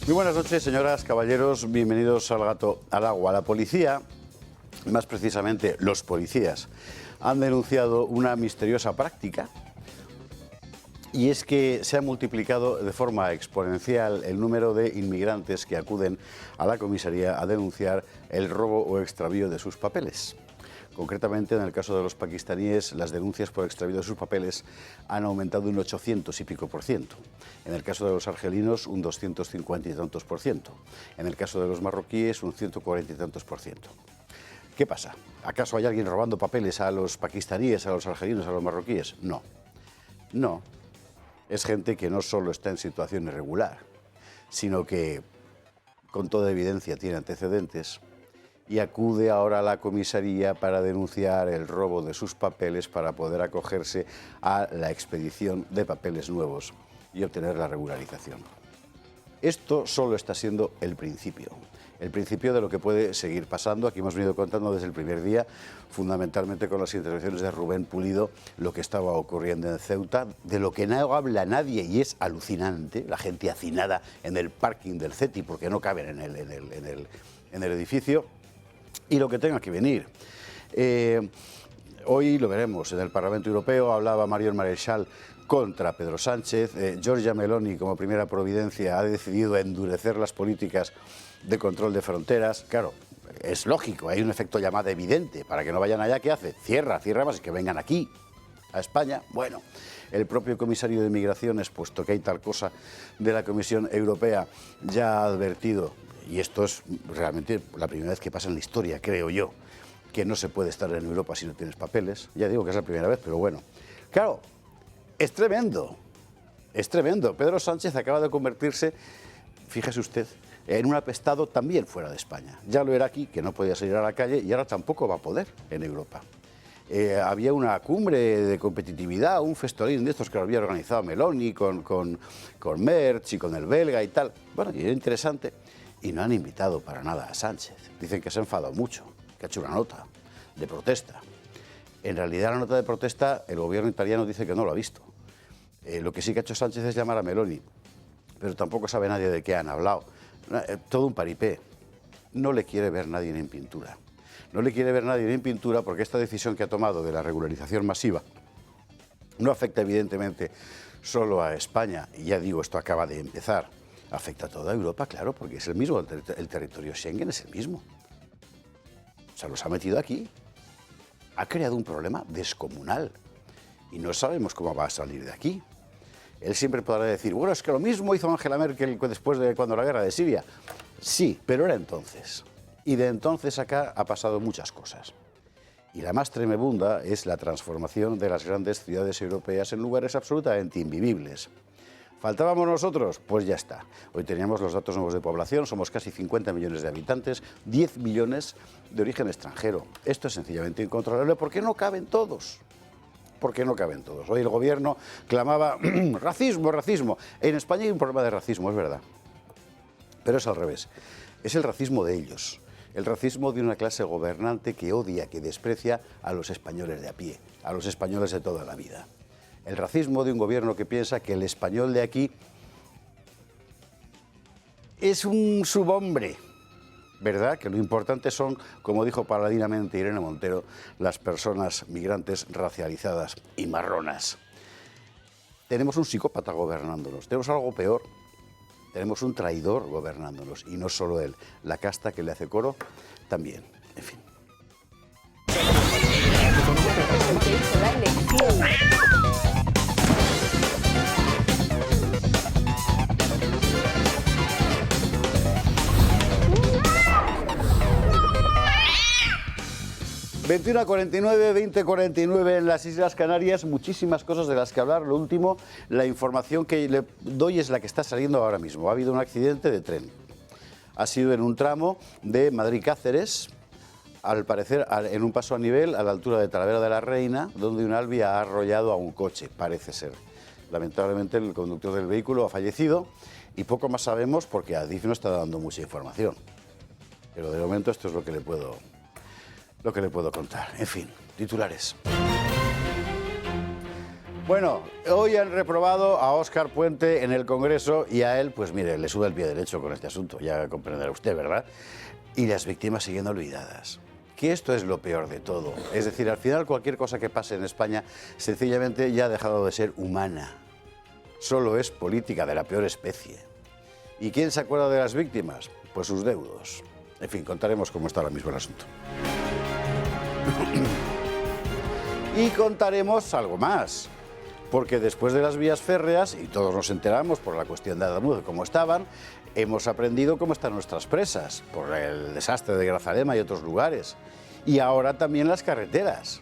Muy buenas noches, señoras, caballeros, bienvenidos al Gato al Agua. La policía, más precisamente los policías, han denunciado una misteriosa práctica, y es que se ha multiplicado de forma exponencial el número de inmigrantes que acuden a la comisaría a denunciar el robo o extravío de sus papeles. Concretamente, en el caso de los pakistaníes, las denuncias por extravío de sus papeles han aumentado un 800 y pico %. En el caso de los argelinos, un 250 y tantos %. En el caso de los marroquíes, un 140 y tantos %. ¿Qué pasa? ¿Acaso hay alguien robando papeles a los pakistaníes, a los argelinos, a los marroquíes? No. No. Es gente que no solo está en situación irregular, sino que, con toda evidencia, tiene antecedentes y acude ahora a la comisaría para denunciar el robo de sus papeles para poder acogerse a la expedición de papeles nuevos y obtener la regularización. Esto solo está siendo el principio de lo que puede seguir pasando. Aquí hemos venido contando desde el primer día, fundamentalmente con las intervenciones de Rubén Pulido, lo que estaba ocurriendo en Ceuta, de lo que no habla nadie, y es alucinante, la gente hacinada en el parking del CETI porque no caben en el edificio, y lo que tenga que venir. Hoy lo veremos, en el Parlamento Europeo hablaba Marion Maréchal contra Pedro Sánchez. Giorgia Meloni, como primera providencia, ha decidido endurecer las políticas de control de fronteras. Claro, es lógico, hay un efecto llamada evidente. Para que no vayan allá, ¿qué hace? Cierra más y que vengan aquí, a España. Bueno, el propio comisario de Migraciones, puesto que hay tal cosa de la Comisión Europea, ya ha advertido, y esto es realmente la primera vez que pasa en la historia, creo yo, que no se puede estar en Europa si no tienes papeles. Ya digo que es la primera vez, pero bueno. Claro, es tremendo, es tremendo. Pedro Sánchez acaba de convertirse, fíjese usted, en un apestado también fuera de España. Ya lo era aquí, que no podía salir a la calle, y ahora tampoco va a poder en Europa. Había una cumbre de competitividad, un festolín de estos que lo había organizado Meloni con Merch y con el belga y tal. Bueno, y era interesante. Y no han invitado para nada a Sánchez. Dicen que se ha enfadado mucho, que ha hecho una nota de protesta. En realidad, la nota de protesta, el gobierno italiano dice que no lo ha visto. Lo que sí que ha hecho Sánchez es llamar a Meloni, pero tampoco sabe nadie de qué han hablado. Todo un paripé. No le quiere ver nadie en pintura. No le quiere ver nadie en pintura porque esta decisión que ha tomado de la regularización masiva no afecta evidentemente solo a España. Y ya digo, esto acaba de empezar. Afecta a toda Europa, claro, porque es el mismo, el territorio Schengen es el mismo. Se los ha metido aquí. Ha creado un problema descomunal y no sabemos cómo va a salir de aquí. Él siempre podrá decir, bueno, es que lo mismo hizo Angela Merkel después de cuando la guerra de Siria. Sí, pero era entonces. Y de entonces acá ha pasado muchas cosas. Y la más tremenda es la transformación de las grandes ciudades europeas en lugares absolutamente invivibles. ¿Faltábamos nosotros? Pues ya está. Hoy teníamos los datos nuevos de población, somos casi 50 millones de habitantes, 10 millones de origen extranjero. Esto es sencillamente incontrolable. ¿Por qué no caben todos? ¿Por qué no caben todos? Hoy el gobierno clamaba racismo, racismo. En España hay un problema de racismo, es verdad. Pero es al revés. Es el racismo de ellos. El racismo de una clase gobernante que odia, que desprecia a los españoles de a pie, a los españoles de toda la vida. El racismo de un gobierno que piensa que el español de aquí es un subhombre, ¿verdad? Que lo importante son, como dijo paladinamente Irene Montero, las personas migrantes racializadas y marronas. Tenemos un psicópata gobernándonos, tenemos algo peor, tenemos un traidor gobernándonos, y no solo él, la casta que le hace coro también, en fin. 21:49, 20:49 en las Islas Canarias, muchísimas cosas de las que hablar. Lo último, la información que le doy es la que está saliendo ahora mismo. Ha habido un accidente de tren. Ha sido en un tramo de Madrid-Cáceres, al parecer en un paso a nivel a la altura de Talavera de la Reina, donde un Albi ha arrollado a un coche, parece ser. Lamentablemente el conductor del vehículo ha fallecido y poco más sabemos porque Adif no está dando mucha información. Pero de momento esto es lo que le puedo contar. En fin, titulares. Bueno, hoy han reprobado a Óscar Puente en el Congreso y a él, pues mire, le sube el pie derecho con este asunto, ya comprenderá usted, ¿verdad? Y las víctimas siguen olvidadas. Que esto es lo peor de todo. Es decir, al final cualquier cosa que pase en España sencillamente ya ha dejado de ser humana. Solo es política de la peor especie. ¿Y quién se acuerda de las víctimas? Pues sus deudos. En fin, contaremos cómo está ahora mismo el asunto. Y contaremos algo más. Porque después de las vías férreas, y todos nos enteramos por la cuestión de Adamuz de cómo estaban, hemos aprendido cómo están nuestras presas, por el desastre de Grazalema y otros lugares. Y ahora también las carreteras,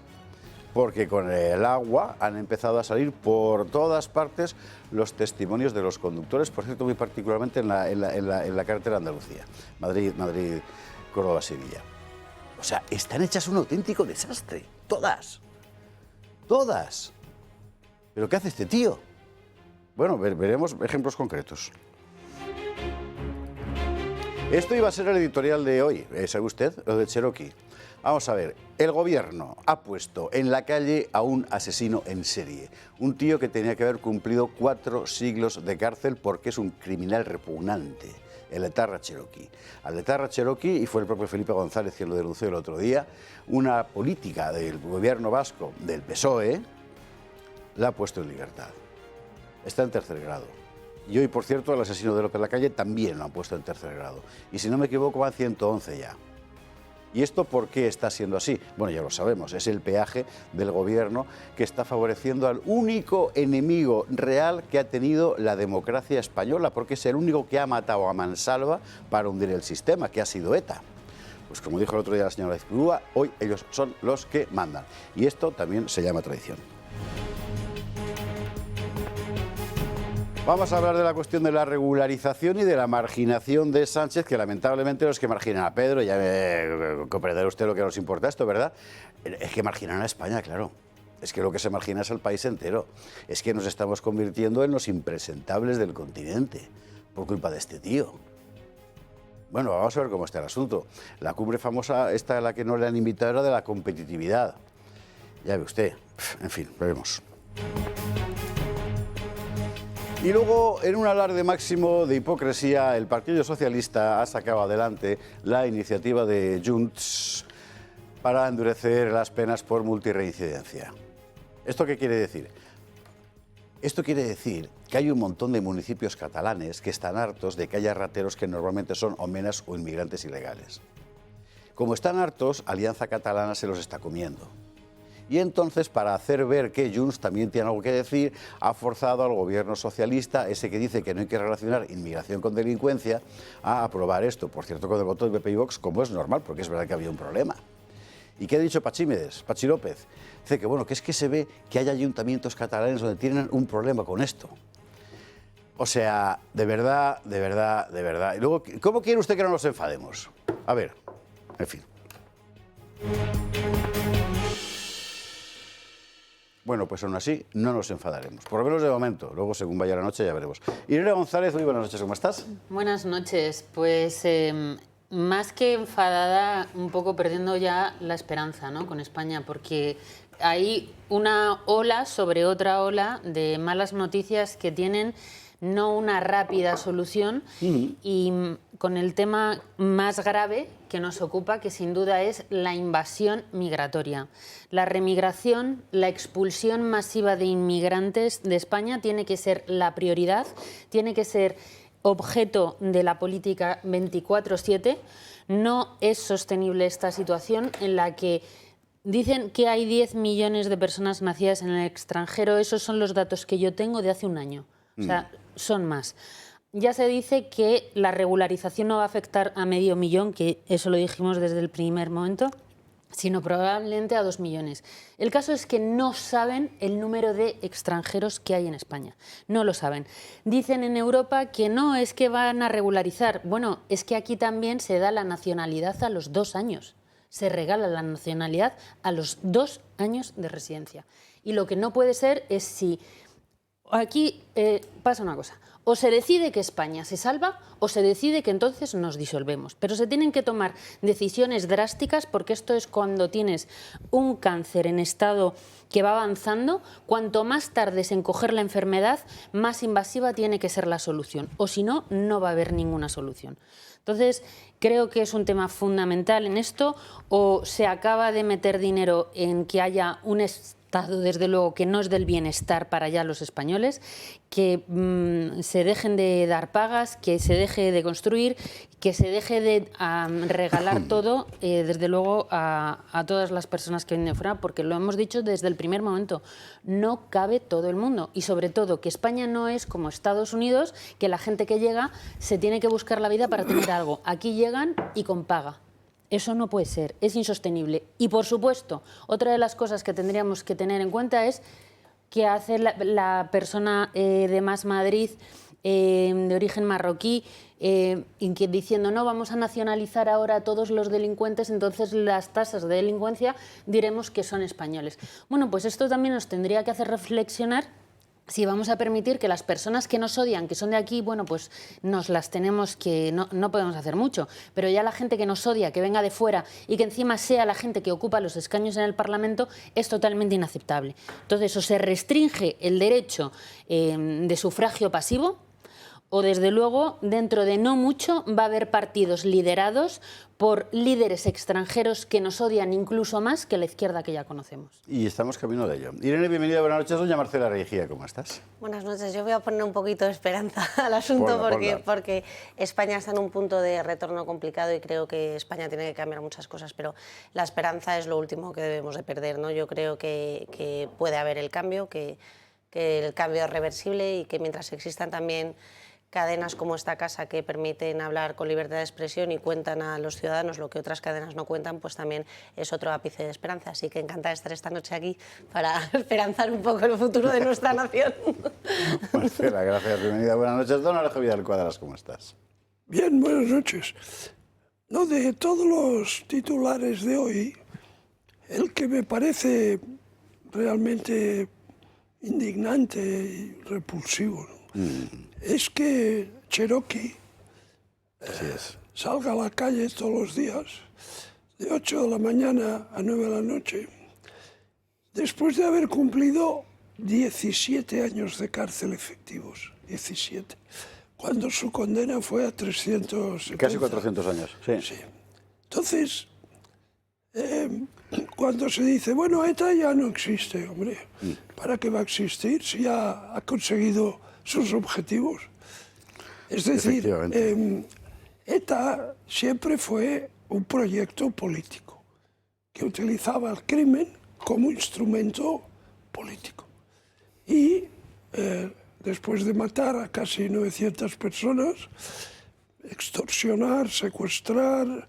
porque con el agua han empezado a salir por todas partes los testimonios de los conductores, por cierto, muy particularmente en la carretera de Andalucía, Madrid, Córdoba, Sevilla. O sea, están hechas un auténtico desastre, todas, todas. ¿Pero qué hace este tío? Bueno, veremos ejemplos concretos. Esto iba a ser el editorial de hoy, ¿sabe usted? Lo de Cherokee. Vamos a ver, el gobierno ha puesto en la calle a un asesino en serie, un tío que tenía que haber cumplido 4 siglos de cárcel porque es un criminal repugnante, el etarra Cherokee. Al etarra Cherokee, y fue el propio Felipe González quien lo denunció el otro día, una política del gobierno vasco, del PSOE, la ha puesto en libertad. Está en 3er grado. Y hoy, por cierto, el asesino de López Lacalle también lo han puesto en 3er grado. Y si no me equivoco, van 111 ya. ¿Y esto por qué está siendo así? Bueno, ya lo sabemos, es el peaje del gobierno que está favoreciendo al único enemigo real que ha tenido la democracia española, porque es el único que ha matado a mansalva para hundir el sistema, que ha sido ETA. Pues como dijo el otro día la señora Izpurúa, hoy ellos son los que mandan. Y esto también se llama traición. Vamos a hablar de la cuestión de la regularización y de la marginación de Sánchez, que lamentablemente los que marginan a Pedro, ya comprenderá usted lo que nos importa esto, ¿verdad? Es que marginan a España, claro. Es que lo que se margina es al país entero. Es que nos estamos convirtiendo en los impresentables del continente por culpa de este tío. Bueno, vamos a ver cómo está el asunto. La cumbre famosa, esta a la que no le han invitado, era de la competitividad. Ya ve usted. En fin, veremos. Y luego, en un alarde máximo de hipocresía, el Partido Socialista ha sacado adelante la iniciativa de Junts para endurecer las penas por multirreincidencia. ¿Esto qué quiere decir? Esto quiere decir que hay un montón de municipios catalanes que están hartos de que haya rateros que normalmente son omenas o inmigrantes ilegales. Como están hartos, Alianza Catalana se los está comiendo. Y entonces, para hacer ver que Junts también tiene algo que decir, ha forzado al gobierno socialista, ese que dice que no hay que relacionar inmigración con delincuencia, a aprobar esto. Por cierto, con el voto de PP y Vox, como es normal, porque es verdad que había un problema. ¿Y qué ha dicho Pachi López? Dice que bueno, que es que se ve que hay ayuntamientos catalanes donde tienen un problema con esto. O sea, de verdad, de verdad, de verdad. Y luego, ¿cómo quiere usted que no nos enfademos? A ver, en fin. Bueno, pues aún así no nos enfadaremos, por lo menos de momento. Luego, según vaya la noche, ya veremos. Irene González, muy buenas noches, ¿cómo estás? Buenas noches. Pues más que enfadada, un poco perdiendo ya la esperanza, ¿no?, con España, porque hay una ola sobre otra ola de malas noticias que tienen no una rápida solución y con el tema más grave que nos ocupa, que sin duda es la invasión migratoria. La remigración, la expulsión masiva de inmigrantes de España tiene que ser la prioridad, tiene que ser objeto de la política 24/7. No es sostenible esta situación en la que dicen que hay 10 millones de personas nacidas en el extranjero. Esos son los datos que yo tengo de hace un año. O sea, son más. Ya se dice que la regularización no va a afectar a 500.000, que eso lo dijimos desde el primer momento, sino probablemente a 2 millones. El caso es que no saben el número de extranjeros que hay en España. No lo saben. Dicen en Europa que no, es que van a regularizar. Bueno, es que aquí también se da la nacionalidad a los 2 años. Se regala la nacionalidad a los 2 años de residencia. Y lo que no puede ser es si... Aquí pasa una cosa. O se decide que España se salva o se decide que entonces nos disolvemos. Pero se tienen que tomar decisiones drásticas porque esto es cuando tienes un cáncer en estado que va avanzando. Cuanto más tardes en coger la enfermedad, más invasiva tiene que ser la solución. O si no, no va a haber ninguna solución. Entonces, creo que es un tema fundamental en esto. O se acaba de meter dinero en que haya un Estado, desde luego, que no es del bienestar para ya los españoles, que se dejen de dar pagas, que se deje de construir, que se deje de regalar todo, desde luego, a todas las personas que vienen de fuera, porque lo hemos dicho desde el primer momento, no cabe todo el mundo. Y sobre todo, que España no es como Estados Unidos, que la gente que llega se tiene que buscar la vida para tener algo. Aquí llegan y con paga. Eso no puede ser, es insostenible. Y, por supuesto, otra de las cosas que tendríamos que tener en cuenta es que hace la persona de Más Madrid, de origen marroquí, diciendo no, vamos a nacionalizar ahora a todos los delincuentes, entonces las tasas de delincuencia diremos que son españoles. Bueno, pues esto también nos tendría que hacer reflexionar si vamos a permitir que las personas que nos odian, que son de aquí, bueno, pues nos las tenemos que... No podemos hacer mucho, pero ya la gente que nos odia, que venga de fuera y que encima sea la gente que ocupa los escaños en el Parlamento, es totalmente inaceptable. Entonces, o se restringe el derecho de sufragio pasivo, o desde luego, dentro de no mucho, va a haber partidos liderados por líderes extranjeros que nos odian incluso más que la izquierda que ya conocemos. Y estamos camino de ello. Irene, bienvenida, buenas noches. Doña Marcela Regía, ¿cómo estás? Buenas noches. Yo voy a poner un poquito de esperanza al asunto porque España está en un punto de retorno complicado y creo que España tiene que cambiar muchas cosas, pero la esperanza es lo último que debemos de perder, ¿no? Yo creo que puede haber el cambio, que el cambio es reversible y que mientras existan también cadenas como esta casa que permiten hablar con libertad de expresión y cuentan a los ciudadanos lo que otras cadenas no cuentan, pues también es otro ápice de esperanza. Así que encantada de estar esta noche aquí para esperanzar un poco el futuro de nuestra nación. Marcela, gracias, bienvenida, buenas noches. Don Alejo Vidal Cuadras, ¿cómo estás? Bien, buenas noches. No, de todos los titulares de hoy, el que me parece realmente indignante y repulsivo, ¿no? Es que Cherokee salga a la calle todos los días, de 8 de la mañana a 9 de la noche, después de haber cumplido 17 años de cárcel efectivos, 17, cuando su condena fue a 300... Casi 400 años, sí. Sí. Entonces, cuando se dice, bueno, ETA ya no existe, hombre, ¿para qué va a existir si ya ha conseguido sus objetivos? Es decir, ETA siempre fue un proyecto político que utilizaba el crimen como instrumento político. Y después de matar a casi 900 personas, extorsionar, secuestrar,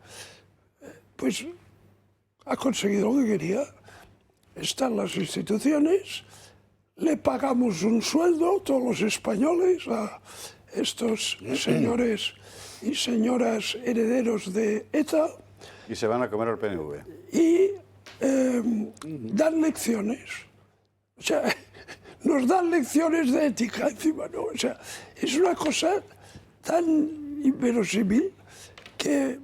pues ha conseguido lo que quería. Están las instituciones, le pagamos un sueldo, todos los españoles, a estos señores y señoras herederos de ETA. Y se van a comer al PNV. Y dan lecciones. O sea, nos dan lecciones de ética encima, ¿no? O sea, es una cosa tan inverosímil que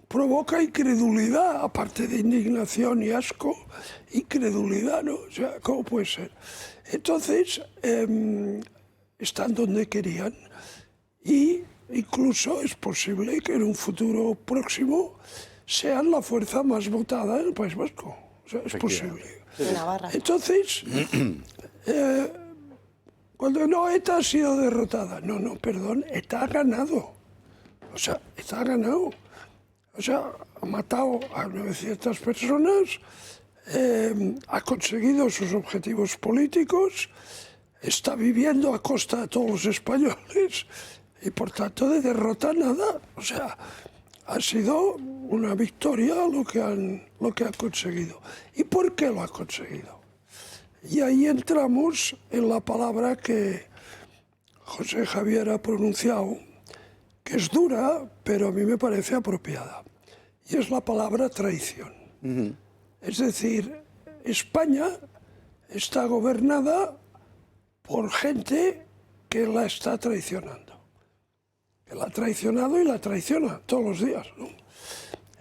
provoca incredulidad, aparte de indignación y asco, incredulidad, ¿no? O sea, ¿cómo puede ser? Entonces, están donde querían y incluso es posible que en un futuro próximo sean la fuerza más votada en el País Vasco. O sea, es posible. Entonces, cuando no, ETA ha sido derrotada. No, perdón, ETA ha ganado. O sea, ETA ha ganado. O sea, ha matado a 900 personas, ha conseguido sus objetivos políticos, está viviendo a costa de todos los españoles y, por tanto, de derrota nada. O sea, ha sido una victoria lo que ha conseguido. ¿Y por qué lo ha conseguido? Y ahí entramos en la palabra que José Javier ha pronunciado, que es dura, pero a mí me parece apropiada. Y es la palabra traición. Es decir, España está gobernada por gente que la está traicionando. Que la ha traicionado y la traiciona todos los días, ¿no?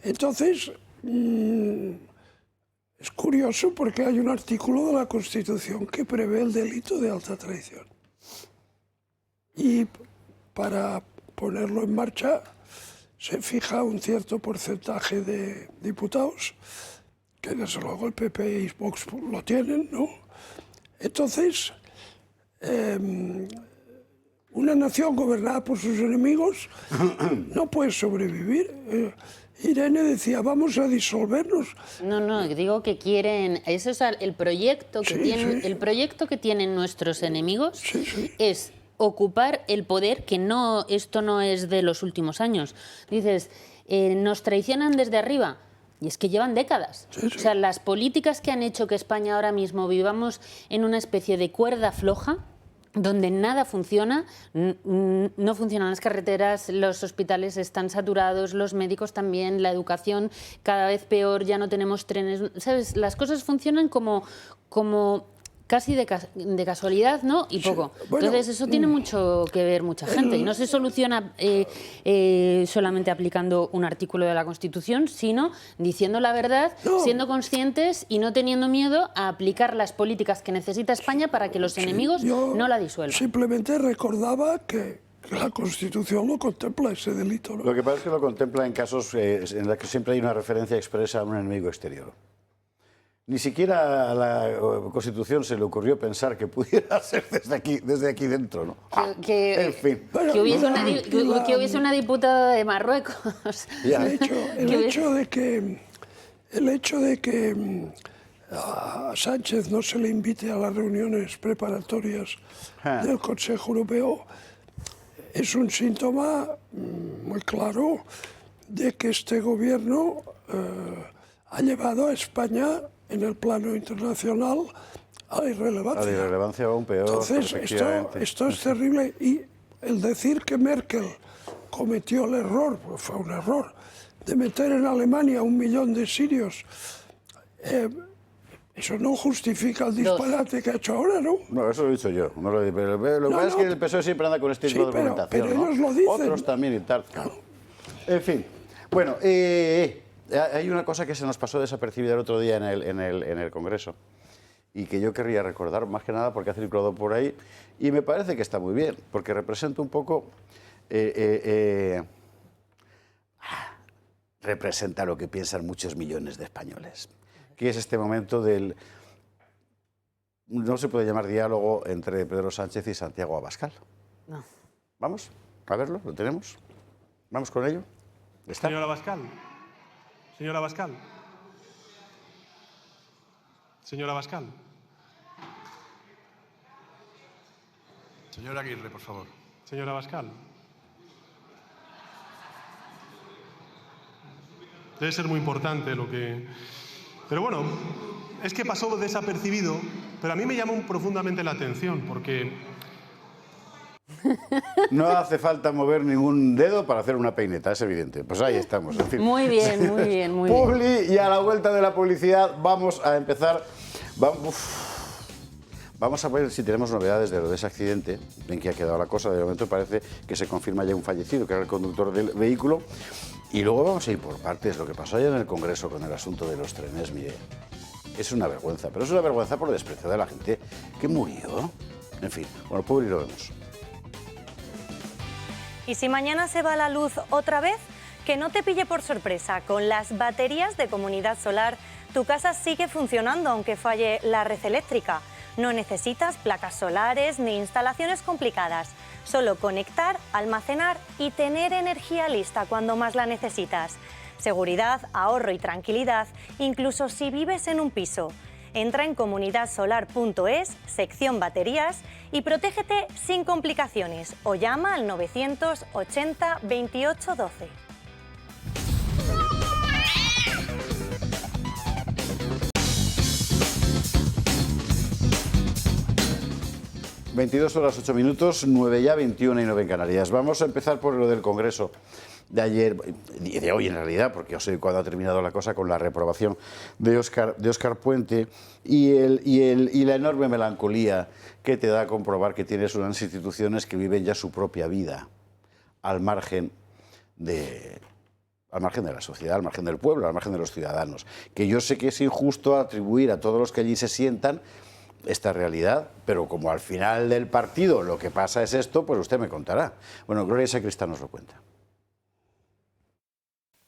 Entonces, es curioso porque hay un artículo de la Constitución que prevé el delito de alta traición. Y para ponerlo en marcha se fija un cierto porcentaje de diputados, que desde luego el PP y Vox lo tienen, ¿no? Entonces, una nación gobernada por sus enemigos no puede sobrevivir. Irene decía, vamos a disolvernos. No, digo que quieren, eso es el proyecto que tienen, sí. El proyecto que tienen nuestros enemigos Sí. es ocupar el poder, que no, esto no es de los últimos años. Dices, nos traicionan desde arriba. Y es que llevan décadas. Sí. O sea, las políticas que han hecho que España ahora mismo vivamos en una especie de cuerda floja, donde nada funciona, no funcionan las carreteras, los hospitales están saturados, los médicos también, la educación cada vez peor, ya no tenemos trenes, ¿sabes? Las cosas funcionan como casi de casualidad, ¿no? Y poco. Bueno, Entonces eso tiene mucho que ver mucha gente y no se soluciona solamente aplicando un artículo de la Constitución, sino diciendo la verdad, siendo conscientes y no teniendo miedo a aplicar las políticas que necesita España para que los enemigos no la disuelvan. Simplemente recordaba que la Constitución lo contempla ese delito, ¿no? Lo que pasa es que lo contempla en casos en los que siempre hay una referencia expresa a un enemigo exterior. Ni siquiera a la Constitución se le ocurrió pensar que pudiera ser desde aquí dentro, ¿no? En fin. Que hubiese una diputada de Marruecos. El hecho de que a Sánchez no se le invite a las reuniones preparatorias del Consejo Europeo es un síntoma muy claro de que este gobierno ha llevado a España en el plano internacional a la irrelevancia. A la irrelevancia aún peor. Entonces, esto es terrible. Y el decir que Merkel cometió el error, pues fue un error, de meter en Alemania 1 millón de sirios, eso no justifica el disparate que ha hecho ahora, ¿no? No, eso lo he dicho yo. No lo que pasa es que el PSOE siempre anda con este tipo de argumentación. Pero ¿no? ellos lo dicen. Otros también y tal. En fin. Bueno, hay una cosa que se nos pasó desapercibida el otro día en el Congreso y que yo querría recordar, más que nada porque ha circulado por ahí y me parece que está muy bien, porque representa un poco... representa lo que piensan muchos millones de españoles, que es este momento del... No se puede llamar diálogo entre Pedro Sánchez y Santiago Abascal. No. ¿Vamos a verlo? ¿Lo tenemos? ¿Vamos con ello? ¿Está? Señor Abascal. Señor Abascal. Señor Abascal. Señor Aguirre, por favor. Señor Abascal. Debe ser muy importante lo que... Pero bueno, es que pasó desapercibido, pero a mí me llamó profundamente la atención, porque... No hace falta mover ningún dedo para hacer una peineta, es evidente. Pues ahí estamos. En fin. Muy bien, muy bien, muy bien. Publi, y a la vuelta de la publicidad vamos a empezar... Vamos a ver si tenemos novedades de lo de ese accidente, en que ha quedado la cosa. De momento parece que se confirma ya un fallecido, que era el conductor del vehículo. Y luego vamos a ir por partes. Lo que pasó ayer en el Congreso con el asunto de los trenes, mire, es una vergüenza. Pero es una vergüenza por el desprecio de la gente que murió. En fin, bueno, Publi, lo vemos. Y si mañana se va la luz otra vez, que no te pille por sorpresa. Con las baterías de Comunidad Solar, tu casa sigue funcionando aunque falle la red eléctrica. No necesitas placas solares ni instalaciones complicadas. Solo conectar, almacenar y tener energía lista cuando más la necesitas. Seguridad, ahorro y tranquilidad, incluso si vives en un piso. Entra en comunidadsolar.es, sección baterías, y protégete sin complicaciones o llama al 980 28 12. ...22 horas 8 minutos, 9 ya, 21 y 9 en Canarias. Vamos a empezar por lo del Congreso. de ayer y de hoy en realidad, porque yo sé cuándo ha terminado la cosa, con la reprobación de Óscar Puente y la enorme melancolía que te da a comprobar que tienes unas instituciones que viven ya su propia vida al margen de la sociedad, al margen del pueblo, al margen de los ciudadanos. Que yo sé que es injusto atribuir a todos los que allí se sientan esta realidad, pero como al final del partido lo que pasa es esto, pues usted me contará. Bueno, Gloria Sacristán nos lo cuenta.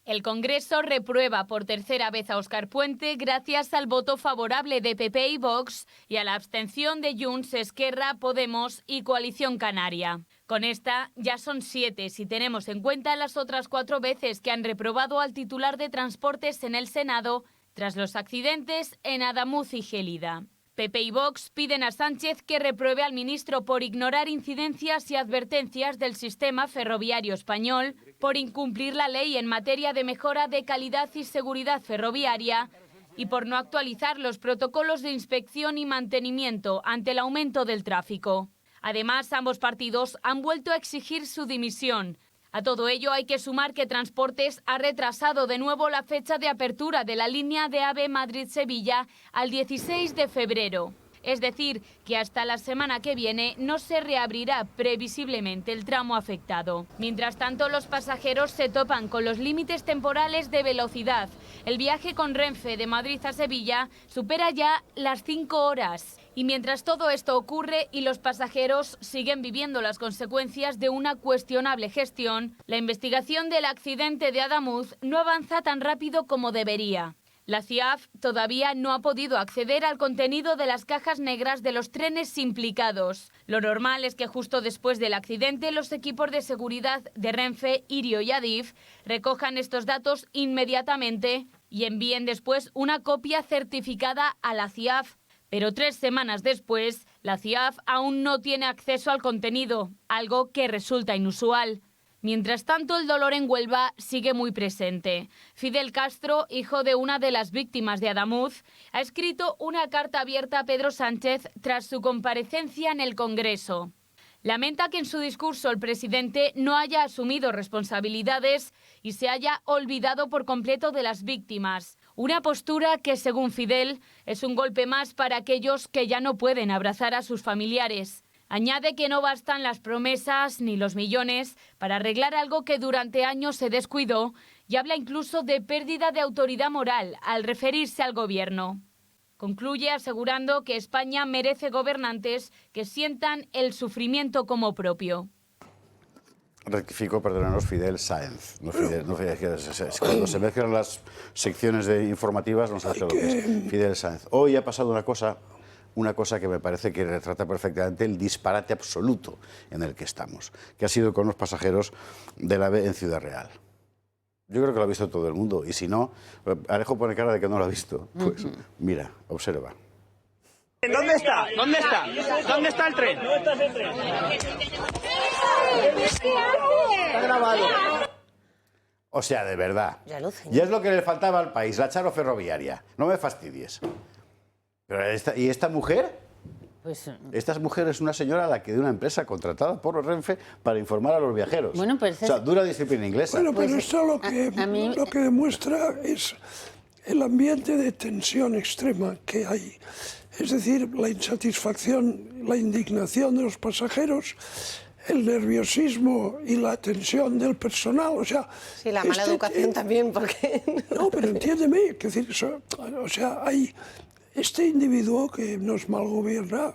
El Congreso reprueba por tercera vez a Óscar Puente gracias al voto favorable de PP y Vox y a la abstención de Junts, Esquerra, Podemos y Coalición Canaria. Con esta ya son 7 si tenemos en cuenta las otras 4 veces que han reprobado al titular de Transportes en el Senado tras los accidentes en Adamuz y Gélida. PP y Vox piden a Sánchez que repruebe al ministro por ignorar incidencias y advertencias del sistema ferroviario español, por incumplir la ley en materia de mejora de calidad y seguridad ferroviaria y por no actualizar los protocolos de inspección y mantenimiento ante el aumento del tráfico. Además, ambos partidos han vuelto a exigir su dimisión. A todo ello hay que sumar que Transportes ha retrasado de nuevo la fecha de apertura de la línea de AVE Madrid-Sevilla al 16 de febrero. Es decir, que hasta la semana que viene no se reabrirá previsiblemente el tramo afectado. Mientras tanto, los pasajeros se topan con los límites temporales de velocidad. El viaje con Renfe de Madrid a Sevilla supera ya las 5 horas. Y mientras todo esto ocurre y los pasajeros siguen viviendo las consecuencias de una cuestionable gestión, la investigación del accidente de Adamuz no avanza tan rápido como debería. La CIAF todavía no ha podido acceder al contenido de las cajas negras de los trenes implicados. Lo normal es que justo después del accidente los equipos de seguridad de Renfe, Irio y Adif recojan estos datos inmediatamente y envíen después una copia certificada a la CIAF. Pero 3 semanas después, la CIAF aún no tiene acceso al contenido, algo que resulta inusual. Mientras tanto, el dolor en Huelva sigue muy presente. Fidel Castro, hijo de una de las víctimas de Adamuz, ha escrito una carta abierta a Pedro Sánchez tras su comparecencia en el Congreso. Lamenta que en su discurso el presidente no haya asumido responsabilidades y se haya olvidado por completo de las víctimas. Una postura que, según Fidel, es un golpe más para aquellos que ya no pueden abrazar a sus familiares. Añade que no bastan las promesas ni los millones para arreglar algo que durante años se descuidó y habla incluso de pérdida de autoridad moral al referirse al gobierno. Concluye asegurando que España merece gobernantes que sientan el sufrimiento como propio. Rectifico, perdónanos, Fidel Sáenz. No Fidel, cuando se mezclan las secciones informativas no se hace lo que es. Fidel Sáenz. Hoy ha pasado una cosa que me parece que retrata perfectamente el disparate absoluto en el que estamos, que ha sido con los pasajeros del AVE en Ciudad Real. Yo creo que lo ha visto todo el mundo, y si no, Alejo pone cara de que no lo ha visto. Pues mira, observa. ¿Dónde está? ¿Dónde está? ¿Dónde está el tren? ¿Dónde está ese tren? Está grabado. O sea, de verdad. Ya es lo que le faltaba al país, la charo ferroviaria. No me fastidies. Pero ¿y esta mujer? Pues, esta mujer es una señora a la que de una empresa contratada por Renfe para informar a los viajeros. Bueno, pues o sea, dura disciplina inglesa. Bueno, pero esto lo que demuestra es el ambiente de tensión extrema que hay. Es decir, la insatisfacción, la indignación de los pasajeros, el nerviosismo y la tensión del personal, o sea... Sí, la mala educación también, porque... No, pero entiéndeme, que decir, o sea, hay... Este individuo que nos malgobierna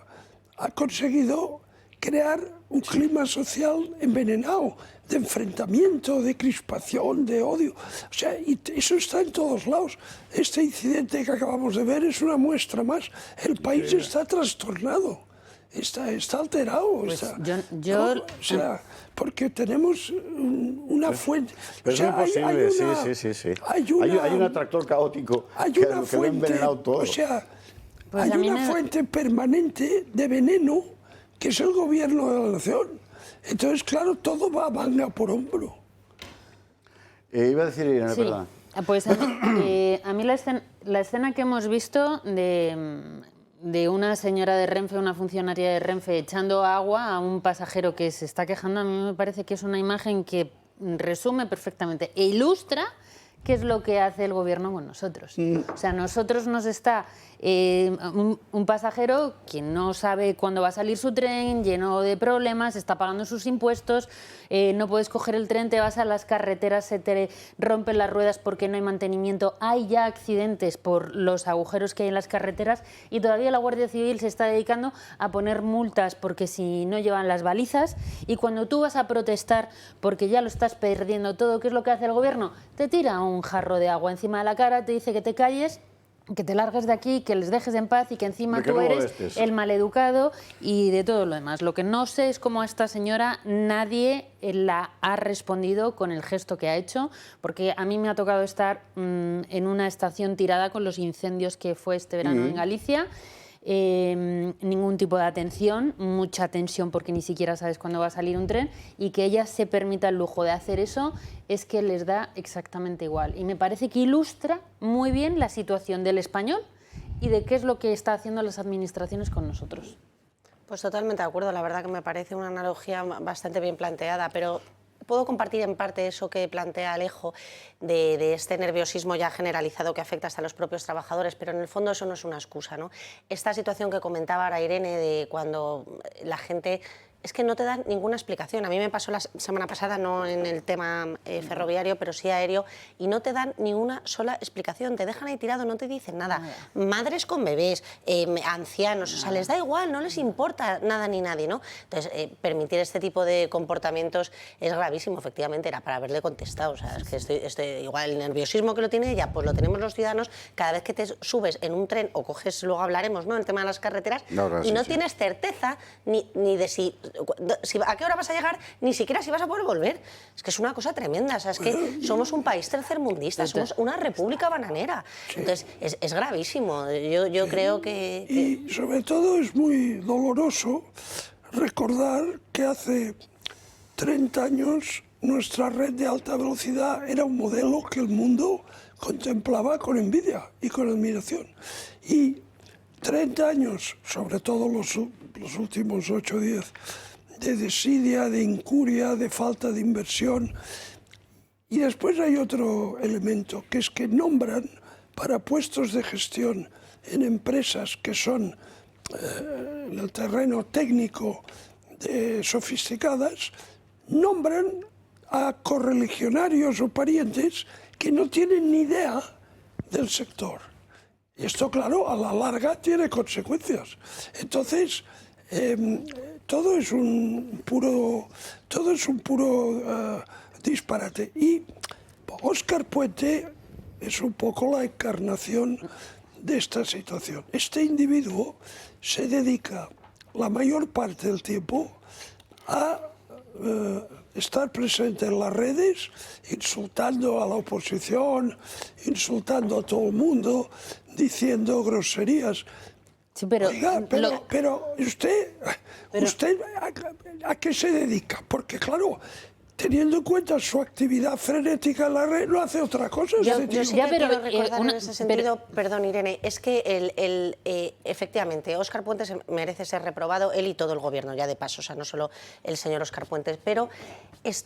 ha conseguido crear un clima social envenenado, de enfrentamiento, de crispación, de odio. O sea, y eso está en todos lados. Este incidente que acabamos de ver es una muestra más. El país está trastornado, está alterado. Pues ¿no? O sea, porque tenemos una fuente... Pero o sea, es imposible, sí. Hay un atractor caótico que lo ha envenenado todo. O sea, pues hay una fuente permanente de veneno que es el gobierno de la nación. Entonces, claro, todo va manga por hombro. Iba a decir, Irene, sí. perdón. Pues a mí la escena que hemos visto de una señora de Renfe, una funcionaria de Renfe, echando agua a un pasajero que se está quejando, a mí me parece que es una imagen que resume perfectamente e ilustra qué es lo que hace el gobierno con nosotros. O sea, nosotros nos está un pasajero que no sabe cuándo va a salir su tren, lleno de problemas, está pagando sus impuestos, no puedes coger el tren, te vas a las carreteras, se te rompen las ruedas porque no hay mantenimiento, hay ya accidentes por los agujeros que hay en las carreteras y todavía la Guardia Civil se está dedicando a poner multas porque si no llevan las balizas, y cuando tú vas a protestar porque ya lo estás perdiendo todo, ¿qué es lo que hace el gobierno? Te tira un jarro de agua encima de la cara, te dice que te calles, que te largues de aquí, que les dejes en paz y que encima tú eres el maleducado y de todo lo demás. Lo que no sé es cómo a esta señora nadie la ha respondido con el gesto que ha hecho, porque a mí me ha tocado estar en una estación tirada con los incendios que fue este verano en Galicia. Ningún tipo de atención, mucha tensión porque ni siquiera sabes cuándo va a salir un tren, y que ella se permita el lujo de hacer eso es que les da exactamente igual. Y me parece que ilustra muy bien la situación del español y de qué es lo que está haciendo las administraciones con nosotros. Pues totalmente de acuerdo, la verdad que me parece una analogía bastante bien planteada, pero puedo compartir en parte eso que plantea Alejo de este nerviosismo ya generalizado que afecta hasta a los propios trabajadores, pero en el fondo eso no es una excusa, ¿no? Esta situación que comentaba ahora Irene de cuando la gente es que no te dan ninguna explicación. A mí me pasó la semana pasada, no en el tema ferroviario, pero sí aéreo, y no te dan ni una sola explicación. Te dejan ahí tirado, no te dicen nada. Madres con bebés, ancianos, o sea, les da igual, no les importa nada ni nadie, ¿no? Entonces, permitir este tipo de comportamientos es gravísimo, efectivamente, era para haberle contestado. O sea, es que igual el nerviosismo que lo tiene ella, pues lo tenemos los ciudadanos cada vez que te subes en un tren o coges, luego hablaremos, ¿no?, el tema de las carreteras, y no tienes certeza ni de si a qué hora vas a llegar, ni siquiera si vas a poder volver. Es que es una cosa tremenda. O sea, es que somos un país tercermundista, somos una república bananera. Entonces, es gravísimo. Yo creo que... Y sobre todo es muy doloroso recordar que hace 30 años nuestra red de alta velocidad era un modelo que el mundo contemplaba con envidia y con admiración. Y 30 años, sobre todo los últimos 8 o 10, de desidia, de incuria, de falta de inversión. Y después hay otro elemento, que es que nombran para puestos de gestión en empresas que son en el terreno técnico sofisticadas, nombran a correligionarios o parientes que no tienen ni idea del sector. Y esto, claro, a la larga tiene consecuencias. Entonces, todo es un puro disparate. Y Óscar Puente es un poco la encarnación de esta situación. Este individuo se dedica la mayor parte del tiempo a estar presente en las redes, insultando a la oposición, insultando a todo el mundo, diciendo groserías. Sí, pero, oiga, pero usted ¿a qué se dedica? Porque claro, teniendo en cuenta su actividad frenética en la red, no hace otra cosa. Yo sí que quiero recordar en ese sentido, perdón Irene, es que efectivamente Óscar Puentes merece ser reprobado, él y todo el gobierno, ya de paso, o sea, no solo el señor Óscar Puentes, pero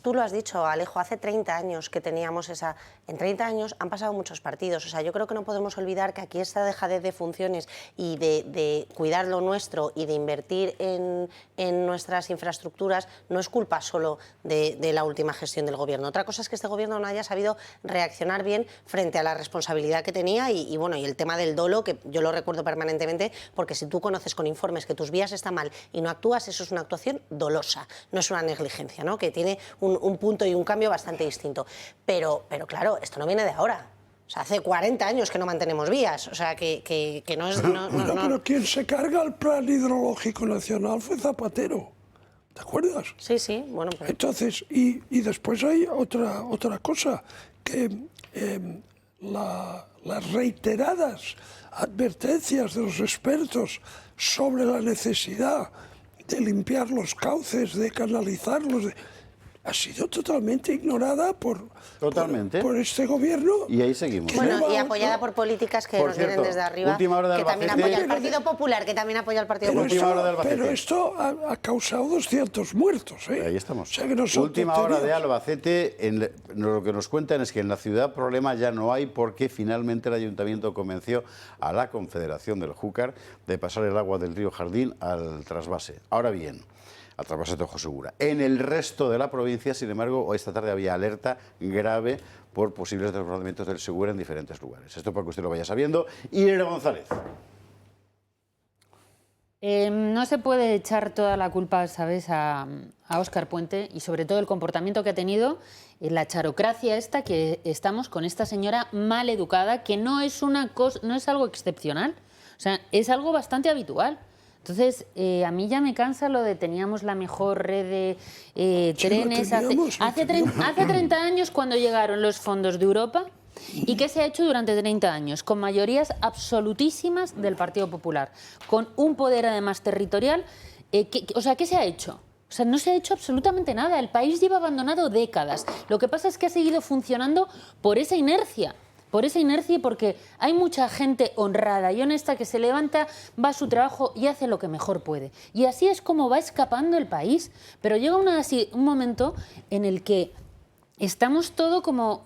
tú lo has dicho, Alejo, hace 30 años que teníamos esa... En 30 años han pasado muchos partidos, o sea, yo creo que no podemos olvidar que aquí esta dejadez de funciones y de cuidar lo nuestro y de invertir en nuestras infraestructuras no es culpa solo de la última gestión del gobierno. Otra cosa es que este gobierno no haya sabido reaccionar bien frente a la responsabilidad que tenía y el tema del dolo, que yo lo recuerdo permanentemente, porque si tú conoces con informes que tus vías están mal y no actúas, eso es una actuación dolosa, no es una negligencia, ¿no?, que tiene un punto y un cambio bastante distinto. Pero claro, esto no viene de ahora. O sea, hace 40 años que no mantenemos vías, o sea, que no es... No. Pero quien se carga el Plan Hidrológico Nacional fue Zapatero. ¿Te acuerdas? Sí, bueno... Pues... Entonces, y después hay otra cosa, que las reiteradas advertencias de los expertos sobre la necesidad de limpiar los cauces, de canalizarlos, ha sido totalmente ignorada por este gobierno. Y ahí seguimos. Bueno, y apoyada por políticas que nos vienen desde arriba, que también apoya el Partido Popular, que también apoya el Partido Popular. Pero esto ha causado 200 muertos. Ahí estamos. O sea, que no son Última hora de tonterías. Albacete, lo que nos cuentan es que en la ciudad problema ya no hay porque finalmente el ayuntamiento convenció a la Confederación del Júcar de pasar el agua del río Jardín al trasvase. Ahora bien, al trasvase de Ojo Segura. En el resto de la provincia, sin embargo, esta tarde había alerta grave por posibles desbordamientos del Segura en diferentes lugares. Esto para que usted lo vaya sabiendo. Irene González. No se puede echar toda la culpa, ¿sabes?, a Óscar Puente y sobre todo el comportamiento que ha tenido, la charocracia esta que estamos con esta señora mal educada, que no es algo excepcional, o sea, es algo bastante habitual. Entonces, a mí ya me cansa lo de teníamos la mejor red de trenes. Hace 30 años cuando llegaron los fondos de Europa. ¿Y qué se ha hecho durante 30 años? Con mayorías absolutísimas del Partido Popular, con un poder además territorial. ¿Qué se ha hecho? O sea, no se ha hecho absolutamente nada. El país lleva abandonado décadas. Lo que pasa es que ha seguido funcionando por esa inercia. Y porque hay mucha gente honrada y honesta que se levanta, va a su trabajo y hace lo que mejor puede. Y así es como va escapando el país. Pero llega un momento en el que estamos todo como...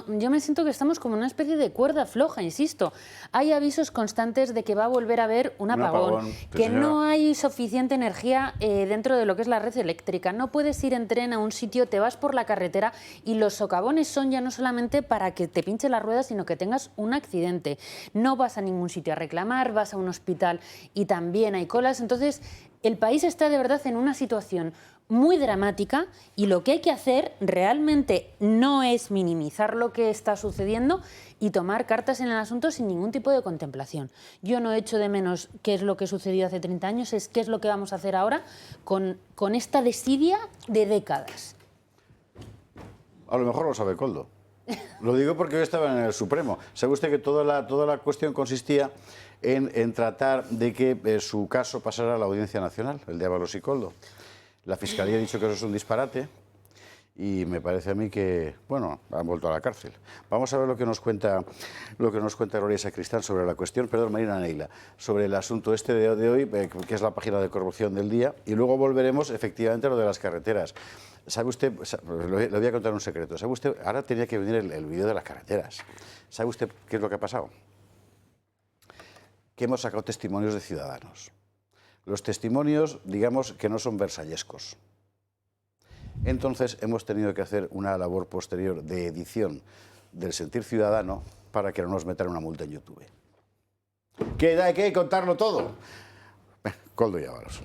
yo me siento que estamos como una especie de cuerda floja, insisto. Hay avisos constantes de que va a volver a haber un apagón, que no hay suficiente energía dentro de lo que es la red eléctrica. No puedes ir en tren a un sitio, te vas por la carretera y los socavones son ya no solamente para que te pinche la rueda, sino que tengas un accidente. No vas a ningún sitio a reclamar, vas a un hospital y también hay colas. Entonces, el país está de verdad en una situación muy dramática y lo que hay que hacer realmente no es minimizar lo que está sucediendo y tomar cartas en el asunto sin ningún tipo de contemplación. Yo no echo de menos qué es lo que sucedió hace 30 años, es qué es lo que vamos a hacer ahora con esta desidia de décadas. A lo mejor lo sabe Koldo. Lo digo porque hoy estaba en el Supremo. ¿Sabe usted que toda la cuestión consistía en tratar de que su caso pasara a la Audiencia Nacional, el de Ábalos y Koldo? La Fiscalía ha dicho que eso es un disparate y me parece a mí que, bueno, han vuelto a la cárcel. Vamos a ver lo que nos cuenta Gloria Sacristán sobre la cuestión, perdón, Marina Neila, sobre el asunto este de hoy, que es la página de corrupción del día, y luego volveremos efectivamente a lo de las carreteras. ¿Sabe usted? Le voy a contar un secreto. ¿Sabe usted? Ahora tenía que venir el vídeo de las carreteras. ¿Sabe usted qué es lo que ha pasado? Que hemos sacado testimonios de ciudadanos. Los testimonios, digamos, que no son versallescos. Entonces hemos tenido que hacer una labor posterior de edición del sentir ciudadano para que no nos metan una multa en YouTube. Que hay que contarlo todo. Koldo y Ábalos.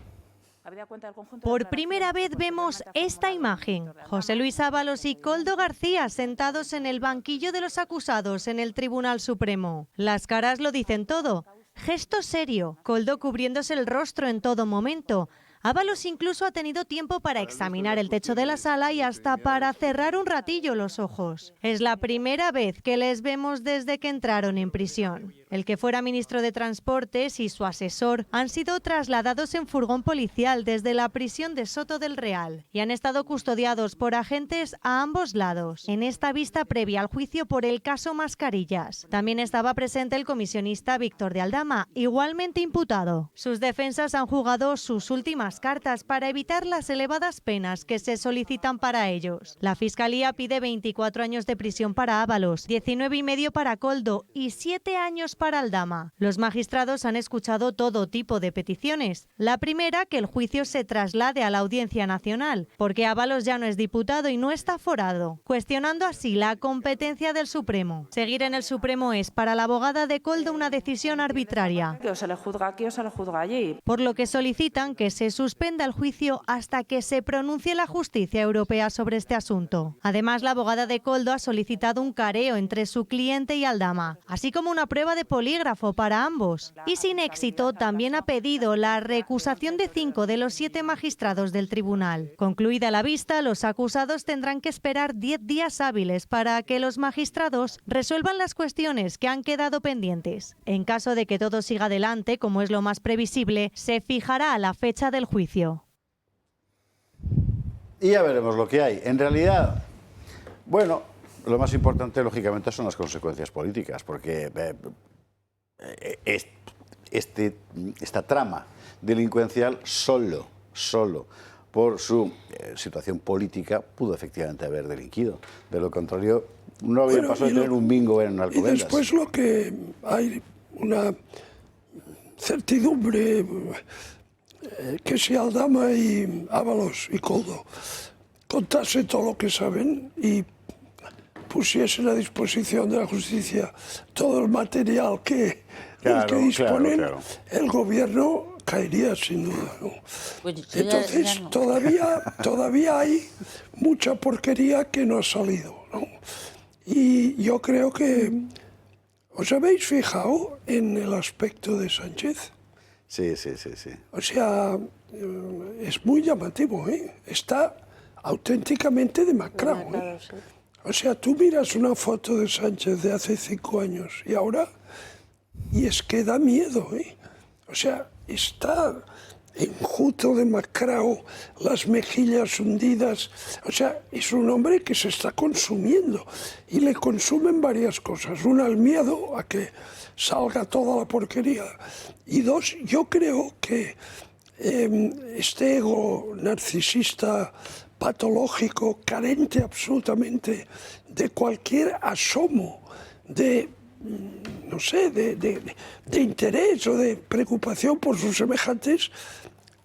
Por primera vez vemos esta imagen. José Luis Ábalos y Koldo García sentados en el banquillo de los acusados en el Tribunal Supremo. Las caras lo dicen todo. Gesto serio, Koldo cubriéndose el rostro en todo momento. Ábalos incluso ha tenido tiempo para examinar el techo de la sala y hasta para cerrar un ratillo los ojos. Es la primera vez que les vemos desde que entraron en prisión. El que fuera ministro de Transportes y su asesor han sido trasladados en furgón policial desde la prisión de Soto del Real y han estado custodiados por agentes a ambos lados, en esta vista previa al juicio por el caso Mascarillas. También estaba presente el comisionista Víctor de Aldama, igualmente imputado. Sus defensas han jugado sus últimas cartas para evitar las elevadas penas que se solicitan para ellos. La Fiscalía pide 24 años de prisión para Ábalos, 19 y medio para Koldo y 7 años para Aldama. Los magistrados han escuchado todo tipo de peticiones. La primera, que el juicio se traslade a la Audiencia Nacional, porque Ábalos ya no es diputado y no está aforado, cuestionando así la competencia del Supremo. Seguir en el Supremo es para la abogada de Koldo una decisión arbitraria. Que o se le juzga aquí o se le juzga allí. Por lo que solicitan que se suspenda el juicio hasta que se pronuncie la justicia europea sobre este asunto. Además, la abogada de Koldo ha solicitado un careo entre su cliente y Aldama, así como una prueba de polígrafo para ambos. Y sin éxito, también ha pedido la recusación de 5 de los 7 magistrados del tribunal. Concluida la vista, los acusados tendrán que esperar 10 días hábiles para que los magistrados resuelvan las cuestiones que han quedado pendientes. En caso de que todo siga adelante, como es lo más previsible, se fijará la fecha del juicio. y ya veremos lo que hay. En realidad, bueno, lo más importante, lógicamente, son las consecuencias políticas, porque esta trama delincuencial solo por su situación política pudo efectivamente haber delinquido. De lo contrario, no había pasado de tener un bingo en Alcobendas. Y después lo que hay una certidumbre que si Aldama y Ábalos y Koldo contasen todo lo que saben y pusiesen a disposición de la justicia todo el material que disponen, el gobierno caería sin duda, ¿no? Entonces todavía hay mucha porquería que no ha salido, ¿no? Y yo creo que... ¿Os habéis fijado en el aspecto de Sánchez? Sí. O sea, es muy llamativo, ¿eh? Está auténticamente demacrado, ¿eh? Sí. O sea, tú miras una foto de Sánchez de hace 5 años y ahora, y es que da miedo, ¿eh? O sea, está enjuto, demacrado, las mejillas hundidas. O sea, es un hombre que se está consumiendo y le consumen varias cosas. Una, el miedo a que salga toda la porquería. Y dos, yo creo que este ego narcisista patológico, carente absolutamente de cualquier asomo de, no sé, de interés o de preocupación por sus semejantes,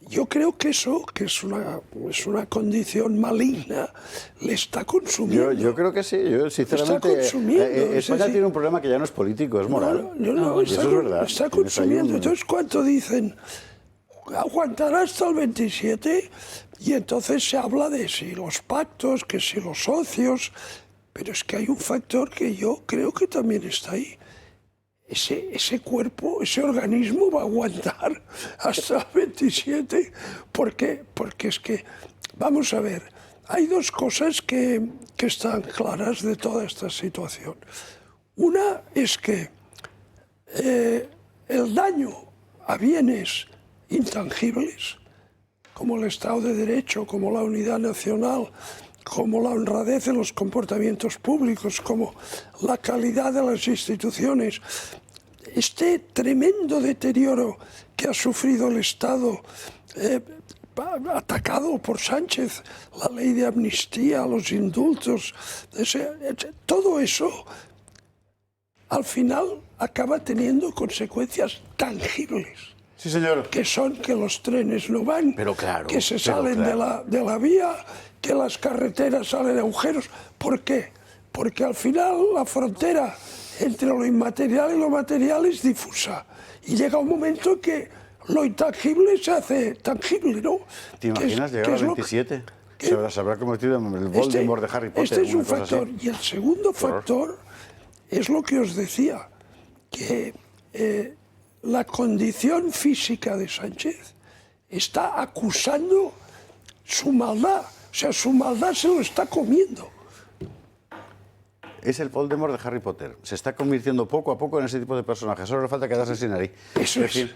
yo creo que eso, que es una condición maligna, le está consumiendo. Yo creo que sí, yo sinceramente... España tiene un problema que ya no es político, es moral. No, y eso es verdad. Está consumiendo. Entonces, ¿cuánto dicen? Aguantará hasta el 27 y entonces se habla de si los pactos, que si los socios, pero es que hay un factor que yo creo que también está ahí. Ese cuerpo, ese organismo va a aguantar hasta el 27 porque es que, vamos a ver, hay dos cosas que están claras de toda esta situación. Una es que el daño a bienes intangibles, como el Estado de Derecho, como la unidad nacional, como la honradez de los comportamientos públicos, como la calidad de las instituciones, este tremendo deterioro que ha sufrido el Estado, atacado por Sánchez, la ley de amnistía, los indultos, todo eso al final acaba teniendo consecuencias tangibles. Sí, señor. Que son que los trenes no van, que se salen de la vía, que las carreteras salen agujeros. ¿Por qué? Porque al final la frontera entre lo inmaterial y lo material es difusa. Y llega un momento que lo intangible se hace tangible, ¿no? ¿Te imaginas llegar al 27? Se habrá convertido en el Voldemort de Harry Potter. Este es un factor. Y el segundo factor es lo que os decía, que la condición física de Sánchez está acusando su maldad. O sea, su maldad se lo está comiendo. Es el Voldemort de Harry Potter. Se está convirtiendo poco a poco en ese tipo de personaje. Solo le falta quedarse sin nariz. Eso es decir,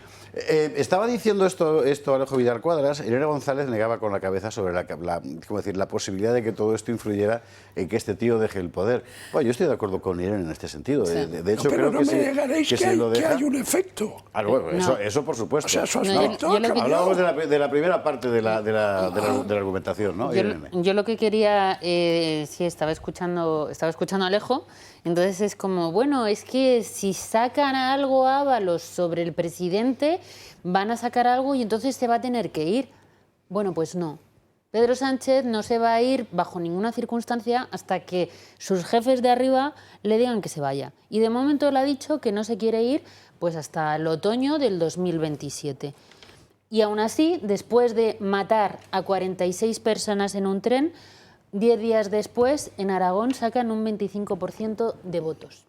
estaba diciendo esto Alejo Vidal Cuadras. Elena González negaba con la cabeza sobre la posibilidad de que todo esto influyera en que este tío deje el poder. Bueno, yo estoy de acuerdo con Irene en este sentido. Sí. De hecho, pero creo no que me negaréis que hay un efecto. Bueno, eso por supuesto. O sea, su aspecto hablábamos de la primera parte de la argumentación, ¿no? Yo lo que quería, sí, estaba escuchando a Alejo, entonces es como, bueno, es que si sacan algo a Ábalos sobre el presidente, van a sacar algo y entonces se va a tener que ir. Bueno, pues no. Pedro Sánchez no se va a ir bajo ninguna circunstancia hasta que sus jefes de arriba le digan que se vaya. Y de momento él ha dicho que no se quiere ir pues hasta el otoño del 2027. Y aún así, después de matar a 46 personas en un tren, 10 días después, en Aragón sacan un 25% de votos.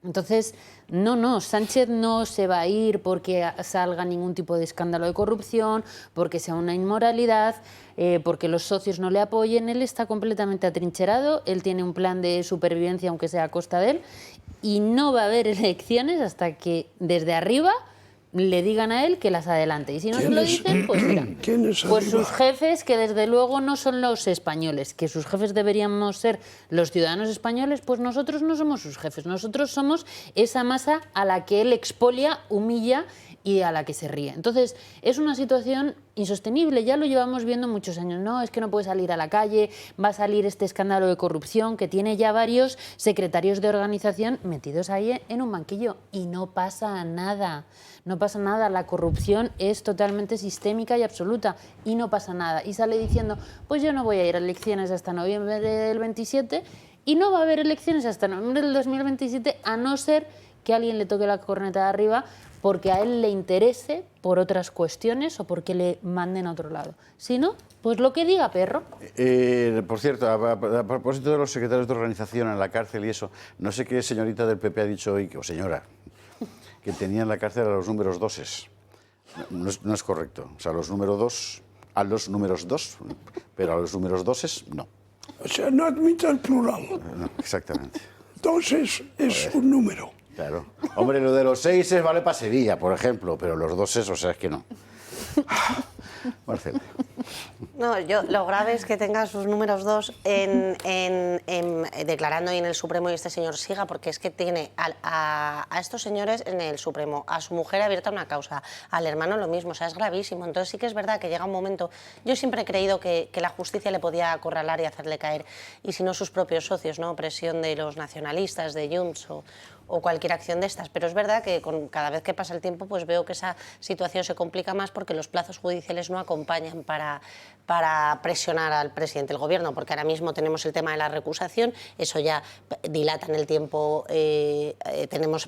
Entonces, no, Sánchez no se va a ir porque salga ningún tipo de escándalo de corrupción, porque sea una inmoralidad, porque los socios no le apoyen. Él está completamente atrincherado, él tiene un plan de supervivencia, aunque sea a costa de él, y no va a haber elecciones hasta que desde arriba le digan a él que las adelante. Y si no se lo dicen, pues mira, pues sus jefes, que desde luego no son los españoles, que sus jefes deberíamos ser los ciudadanos españoles, pues nosotros no somos sus jefes, nosotros somos esa masa a la que él expolia, humilla y a la que se ríe. Entonces, es una situación insostenible, ya lo llevamos viendo muchos años. No, es que no puede salir a la calle, va a salir este escándalo de corrupción que tiene ya varios secretarios de organización metidos ahí en un banquillo y no pasa nada. No pasa nada, la corrupción es totalmente sistémica y absoluta y no pasa nada. Y sale diciendo, pues yo no voy a ir a elecciones hasta noviembre del 27 y no va a haber elecciones hasta noviembre del 2027 a no ser que alguien le toque la corneta de arriba porque a él le interese por otras cuestiones o porque le manden a otro lado. Si no, pues lo que diga, perro. Por cierto, a propósito de los secretarios de organización en la cárcel y eso, no sé qué señorita del PP ha dicho hoy, o señora, que tenía en la cárcel a los números 2. No es correcto. O sea, los números 2, a los números 2, pero a los números 2 no. O sea, no admite el plural. No, exactamente. 2 es un número. Claro. Hombre, lo de los 6 vale para Sevilla, por ejemplo, pero los 2, o sea, es que no. Marcela. No, lo grave es que tenga sus números 2 declarando ahí en el Supremo y este señor siga, porque es que tiene a estos señores en el Supremo, a su mujer abierta una causa, al hermano lo mismo, o sea, es gravísimo. Entonces sí que es verdad que llega un momento, yo siempre he creído que la justicia le podía acorralar y hacerle caer, y si no sus propios socios, ¿no? Presión de los nacionalistas, de Junts o cualquier acción de estas, pero es verdad que cada vez que pasa el tiempo pues veo que esa situación se complica más porque los plazos judiciales no acompañan para presionar al presidente del gobierno, porque ahora mismo tenemos el tema de la recusación, eso ya dilata en el tiempo,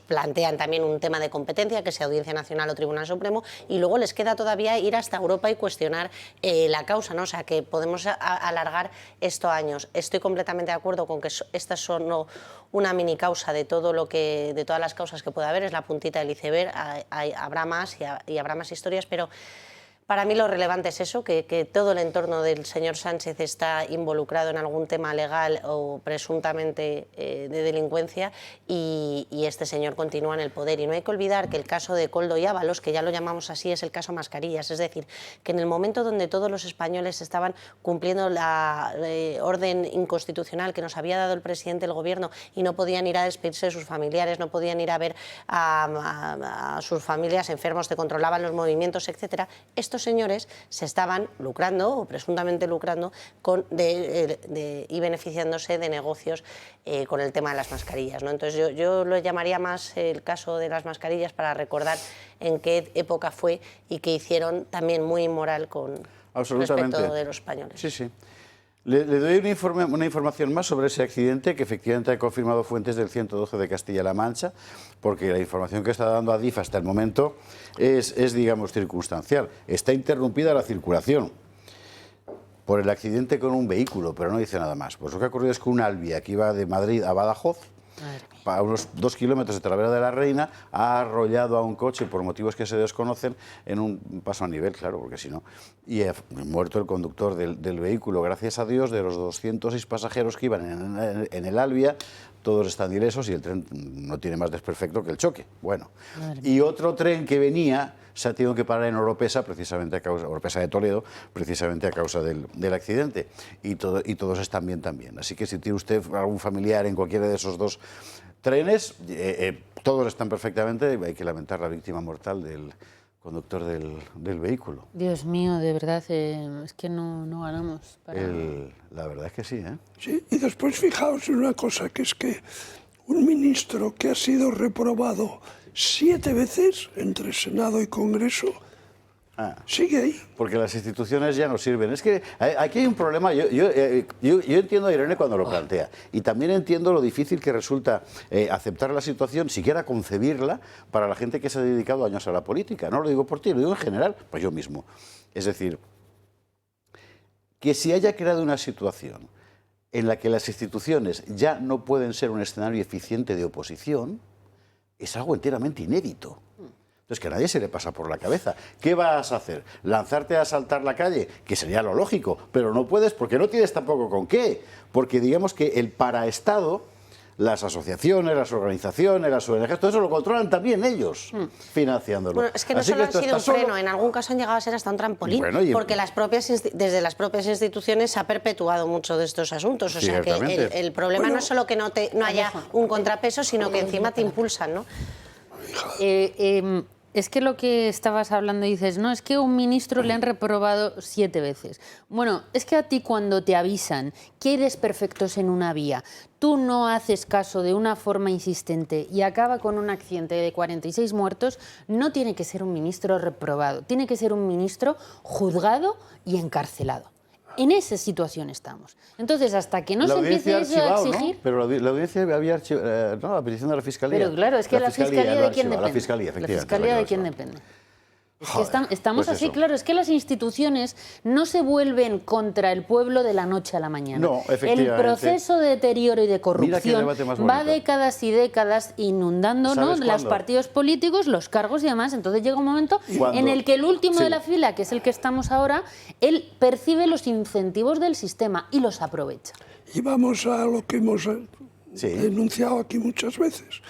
plantean también un tema de competencia, que sea Audiencia Nacional o Tribunal Supremo, y luego les queda todavía ir hasta Europa y cuestionar la causa, ¿no? O sea, que podemos alargar esto a años. Estoy completamente de acuerdo con que estas son una mini causa de todas las causas que puede haber, es la puntita del iceberg, habrá más y habrá más historias, pero para mí lo relevante es eso, que todo el entorno del señor Sánchez está involucrado en algún tema legal o presuntamente de delincuencia y este señor continúa en el poder. Y no hay que olvidar que el caso de Koldo y Ábalos, que ya lo llamamos así, es el caso Mascarillas. Es decir, que en el momento donde todos los españoles estaban cumpliendo la orden inconstitucional que nos había dado el presidente del gobierno y no podían ir a despedirse de sus familiares, no podían ir a ver a sus familias enfermos, te controlaban los movimientos, etcétera, estos señores se estaban lucrando o presuntamente lucrando y beneficiándose de negocios con el tema de las mascarillas, ¿no? Entonces yo lo llamaría más el caso de las mascarillas para recordar en qué época fue y qué hicieron también muy inmoral con respecto de los españoles. Sí, sí. Le doy una información más sobre ese accidente que efectivamente ha confirmado fuentes del 112 de Castilla-La Mancha, porque la información que está dando Adif hasta el momento es, digamos, circunstancial. Está interrumpida la circulación por el accidente con un vehículo, pero no dice nada más. Pues lo que ha ocurrido es que un Albia que iba de Madrid a Badajoz, a unos 2 kilómetros de Talavera de la Reina, ha arrollado a un coche por motivos que se desconocen en un paso a nivel, claro, porque si no, y ha muerto el conductor del vehículo. Gracias a Dios, de los 206 pasajeros que iban en el Albia, todos están ilesos y el tren no tiene más desperfecto que el choque. Bueno, y otro tren que venía se ha tenido que parar en Oropesa, precisamente a causa, Oropesa de Toledo, precisamente a causa del accidente. Y todos están bien también. Así que si tiene usted algún familiar en cualquiera de esos 2 trenes, todos están perfectamente. Hay que lamentar la víctima mortal del conductor del vehículo. Dios mío, de verdad, es que no ganamos. La verdad es que sí, ¿eh? Sí, y después fijaos en una cosa, que es que un ministro que ha sido reprobado 7 veces entre Senado y Congreso, sigue ahí. Porque las instituciones ya no sirven. Es que aquí hay un problema. Yo entiendo a Irene cuando lo plantea. Y también entiendo lo difícil que resulta aceptar la situación, siquiera concebirla, para la gente que se ha dedicado años a la política. No lo digo por ti, lo digo en general, pues yo mismo. Es decir, que se haya creado una situación en la que las instituciones ya no pueden ser un escenario eficiente de oposición, es algo enteramente inédito. Entonces, que a nadie se le pasa por la cabeza. ¿Qué vas a hacer? ¿Lanzarte a asaltar la calle? Que sería lo lógico, pero no puedes porque no tienes tampoco con qué. Porque digamos que el paraestado las asociaciones, las organizaciones, las ONGs, todo eso lo controlan también ellos, financiándolo. Bueno, es que no solo han sido un freno, en algún caso han llegado a ser hasta un trampolín, bueno, porque desde las propias instituciones se ha perpetuado mucho de estos asuntos. O sea que el problema no es solo que no haya un contrapeso, sino que encima te impulsan, ¿no? Es que lo que estabas hablando, dices, no, es que a un ministro le han reprobado 7 veces. Bueno, es que a ti cuando te avisan que eres perfectos en una vía, tú no haces caso de una forma insistente y acaba con un accidente de 46 muertos, no tiene que ser un ministro reprobado, tiene que ser un ministro juzgado y encarcelado. En esa situación estamos. Entonces, hasta que no se empiece eso a exigir... ¿no? Pero la audiencia había archivado, no, la petición de la Fiscalía. Pero claro, es que la Fiscalía ¿de quién depende? La Fiscalía, efectivamente. La Fiscalía ¿de quién depende? Es que estamos pues así, eso. Claro, es que las instituciones no se vuelven contra el pueblo de la noche a la mañana. No, efectivamente. El proceso de deterioro y de corrupción va décadas y décadas inundando, ¿no?, los partidos políticos, los cargos y demás. Entonces llega un momento en el que el último de la fila, que es el que estamos ahora, él percibe los incentivos del sistema y los aprovecha. Y vamos a lo que hemos denunciado aquí muchas veces.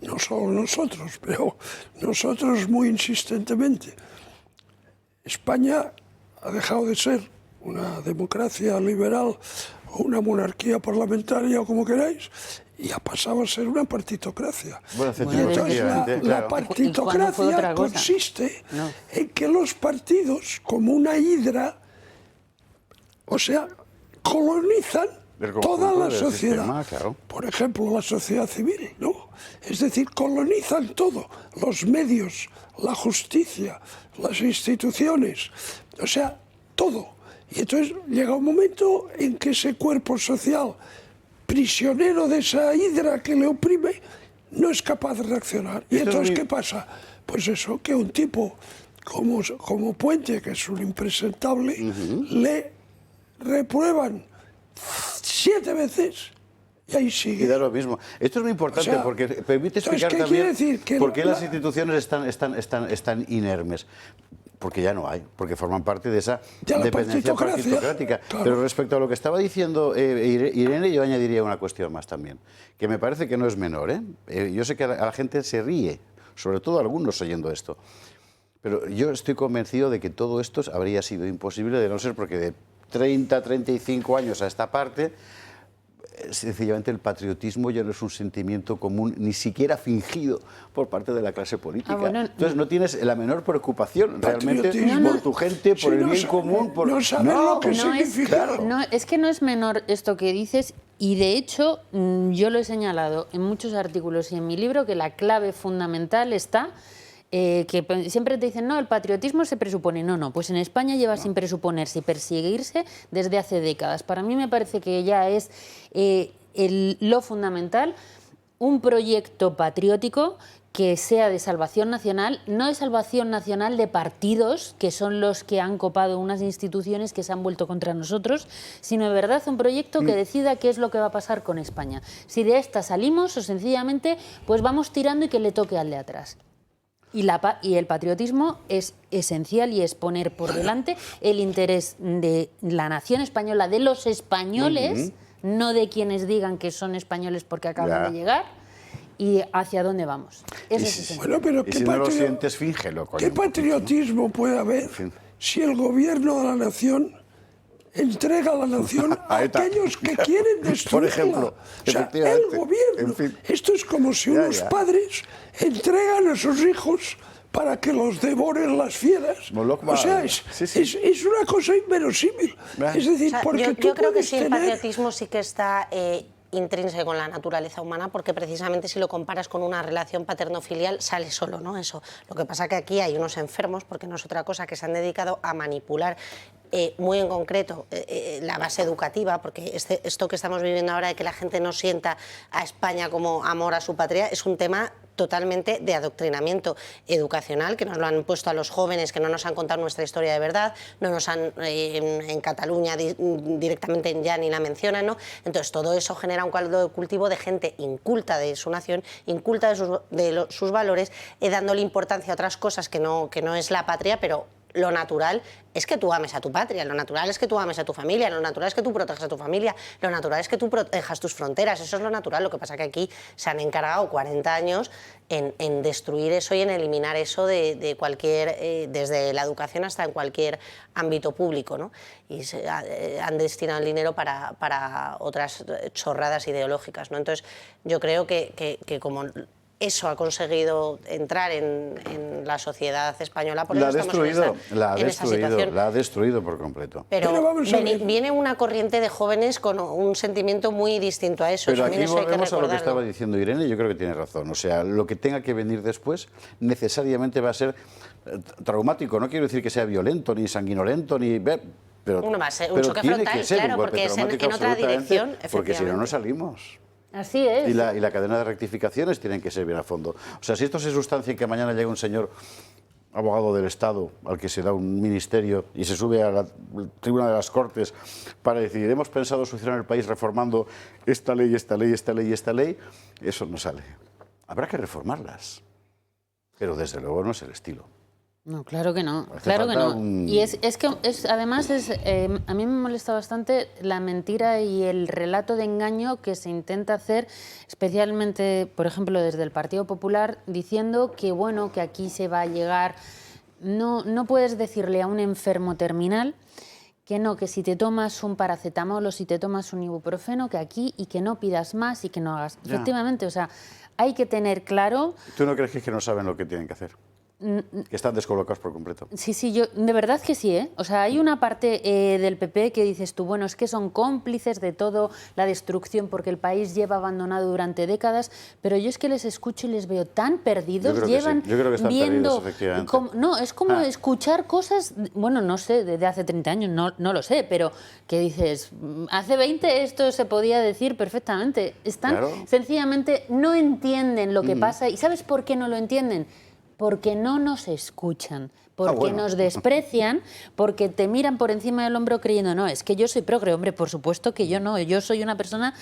No solo nosotros, pero nosotros muy insistentemente. España ha dejado de ser una democracia liberal o una monarquía parlamentaria o como queráis y ha pasado a ser una partitocracia. Y entonces la partitocracia consiste en que los partidos, como una hidra, o sea, colonizan toda la sociedad. Sistema, claro. Por ejemplo, la sociedad civil, ¿no? Es decir, colonizan todo, los medios, la justicia, las instituciones, o sea, todo. Y entonces llega un momento en que ese cuerpo social, prisionero de esa hidra que le oprime, no es capaz de reaccionar. Y entonces, ¿qué pasa? Pues eso, que un tipo como Puente, que es un impresentable, le reprueban 7 veces y ahí sigue. Y da lo mismo. Esto es muy importante, o sea, porque permite explicar también por qué las instituciones están inermes. Porque ya no hay, porque forman parte de esa dependencia partitocrática. Claro. Pero respecto a lo que estaba diciendo Irene, yo añadiría una cuestión más también, que me parece que no es menor. Yo sé que a la gente se ríe, sobre todo algunos oyendo esto. Pero yo estoy convencido de que todo esto habría sido imposible de no ser porque de 30, 35 años a esta parte, sencillamente el patriotismo ya no es un sentimiento común, ni siquiera fingido por parte de la clase política. Entonces no tienes la menor preocupación realmente por tu gente, por el bien común. No sabes lo que significa. Es que no es menor esto que dices, y de hecho yo lo he señalado en muchos artículos y en mi libro, que la clave fundamental está... que siempre te dicen, no, el patriotismo se presupone. No, pues en España lleva sin presuponerse y perseguirse desde hace décadas. Para mí me parece que ya es lo fundamental, un proyecto patriótico que sea de salvación nacional, no de salvación nacional de partidos, que son los que han copado unas instituciones que se han vuelto contra nosotros, sino de verdad un proyecto que decida qué es lo que va a pasar con España. Si de esta salimos o sencillamente pues vamos tirando y que le toque al de atrás. Y el patriotismo es esencial y es poner por delante el interés de la nación española, de los españoles, no de quienes digan que son españoles porque acaban de llegar, y hacia dónde vamos. Eso es esencial. Bueno, pero si no lo sientes, fíngelo. ¿Qué patriotismo puede haber si el gobierno de la nación entrega a la nación a aquellos que quieren destruirla? Por ejemplo, o sea, el gobierno. Esto es como si unos padres entregan a sus hijos para que los devoren las fieras. O sea, es una cosa inverosímil. Es decir, porque yo creo que sí, el patriotismo sí que está intrínseco en la naturaleza humana, porque precisamente si lo comparas con una relación paterno-filial sale solo, ¿no? Eso. Lo que pasa que aquí hay unos enfermos, porque no es otra cosa, que se han dedicado a manipular muy en concreto la base educativa, porque esto que estamos viviendo ahora de que la gente no sienta a España como amor a su patria es un tema totalmente de adoctrinamiento educacional, que nos lo han puesto a los jóvenes, que no nos han contado nuestra historia de verdad, no nos han, en Cataluña directamente ya ni la mencionan, ¿no? Entonces todo eso genera un caldo de cultivo de gente inculta de su nación, inculta de sus valores, dándole importancia a otras cosas que no es la patria, pero lo natural es que tú ames a tu patria, lo natural es que tú ames a tu familia, lo natural es que tú protejas a tu familia, lo natural es que tú protejas tus fronteras, eso es lo natural. Lo que pasa que aquí se han encargado 40 años en destruir eso y en eliminar eso de cualquier, desde la educación hasta en cualquier ámbito público, ¿no? Y han destinado el dinero para otras chorradas ideológicas, ¿no? Entonces yo creo que como eso ha conseguido entrar en la sociedad española, por eso estamos en esa situación. La ha destruido por completo. Pero viene una corriente de jóvenes con un sentimiento muy distinto a eso. Pero aquí volvemos a lo que estaba diciendo Irene, y yo creo que tiene razón. O sea, lo que tenga que venir después necesariamente va a ser traumático. No quiero decir que sea violento, ni sanguinolento, ni... Pero, un choque frontal, claro, porque es en otra dirección, porque si no, no salimos. Así es. Y la cadena de rectificaciones tienen que ser bien a fondo. O sea, si esto se sustancia en que mañana llega un señor abogado del Estado al que se da un ministerio y se sube a la tribuna de las Cortes para decir, hemos pensado solucionar el país reformando esta ley, esta ley, esta ley y esta ley, eso no sale. Habrá que reformarlas, pero desde luego no es el estilo. No, claro que no, claro que no. Y además a mí me molesta bastante la mentira y el relato de engaño que se intenta hacer, especialmente, por ejemplo, desde el Partido Popular, diciendo que bueno, que aquí se va a llegar. No puedes decirle a un enfermo terminal que no, que si te tomas un paracetamol o si te tomas un ibuprofeno, que aquí y que no pidas más y que no hagas. Ya. Efectivamente, o sea, hay que tener claro. ¿Tú no crees que no saben lo que tienen que hacer? Que están descolocados por completo. Sí, yo de verdad que sí, ¿eh? O sea, hay una parte del PP que dices tú, bueno, es que son cómplices de todo la destrucción porque el país lleva abandonado durante décadas, pero yo es que les escucho y les veo tan perdidos, llevan yo creo que están viendo... perdidos, efectivamente. No, es como escuchar cosas, bueno, no sé, desde hace 30 años, no lo sé, pero que dices, hace 20 esto se podía decir perfectamente. Están sencillamente, no entienden lo que pasa. ¿Y sabes por qué no lo entienden? Porque no nos escuchan, porque nos desprecian, porque te miran por encima del hombro creyendo, no, es que yo soy progre. Hombre, por supuesto que yo no, yo soy una persona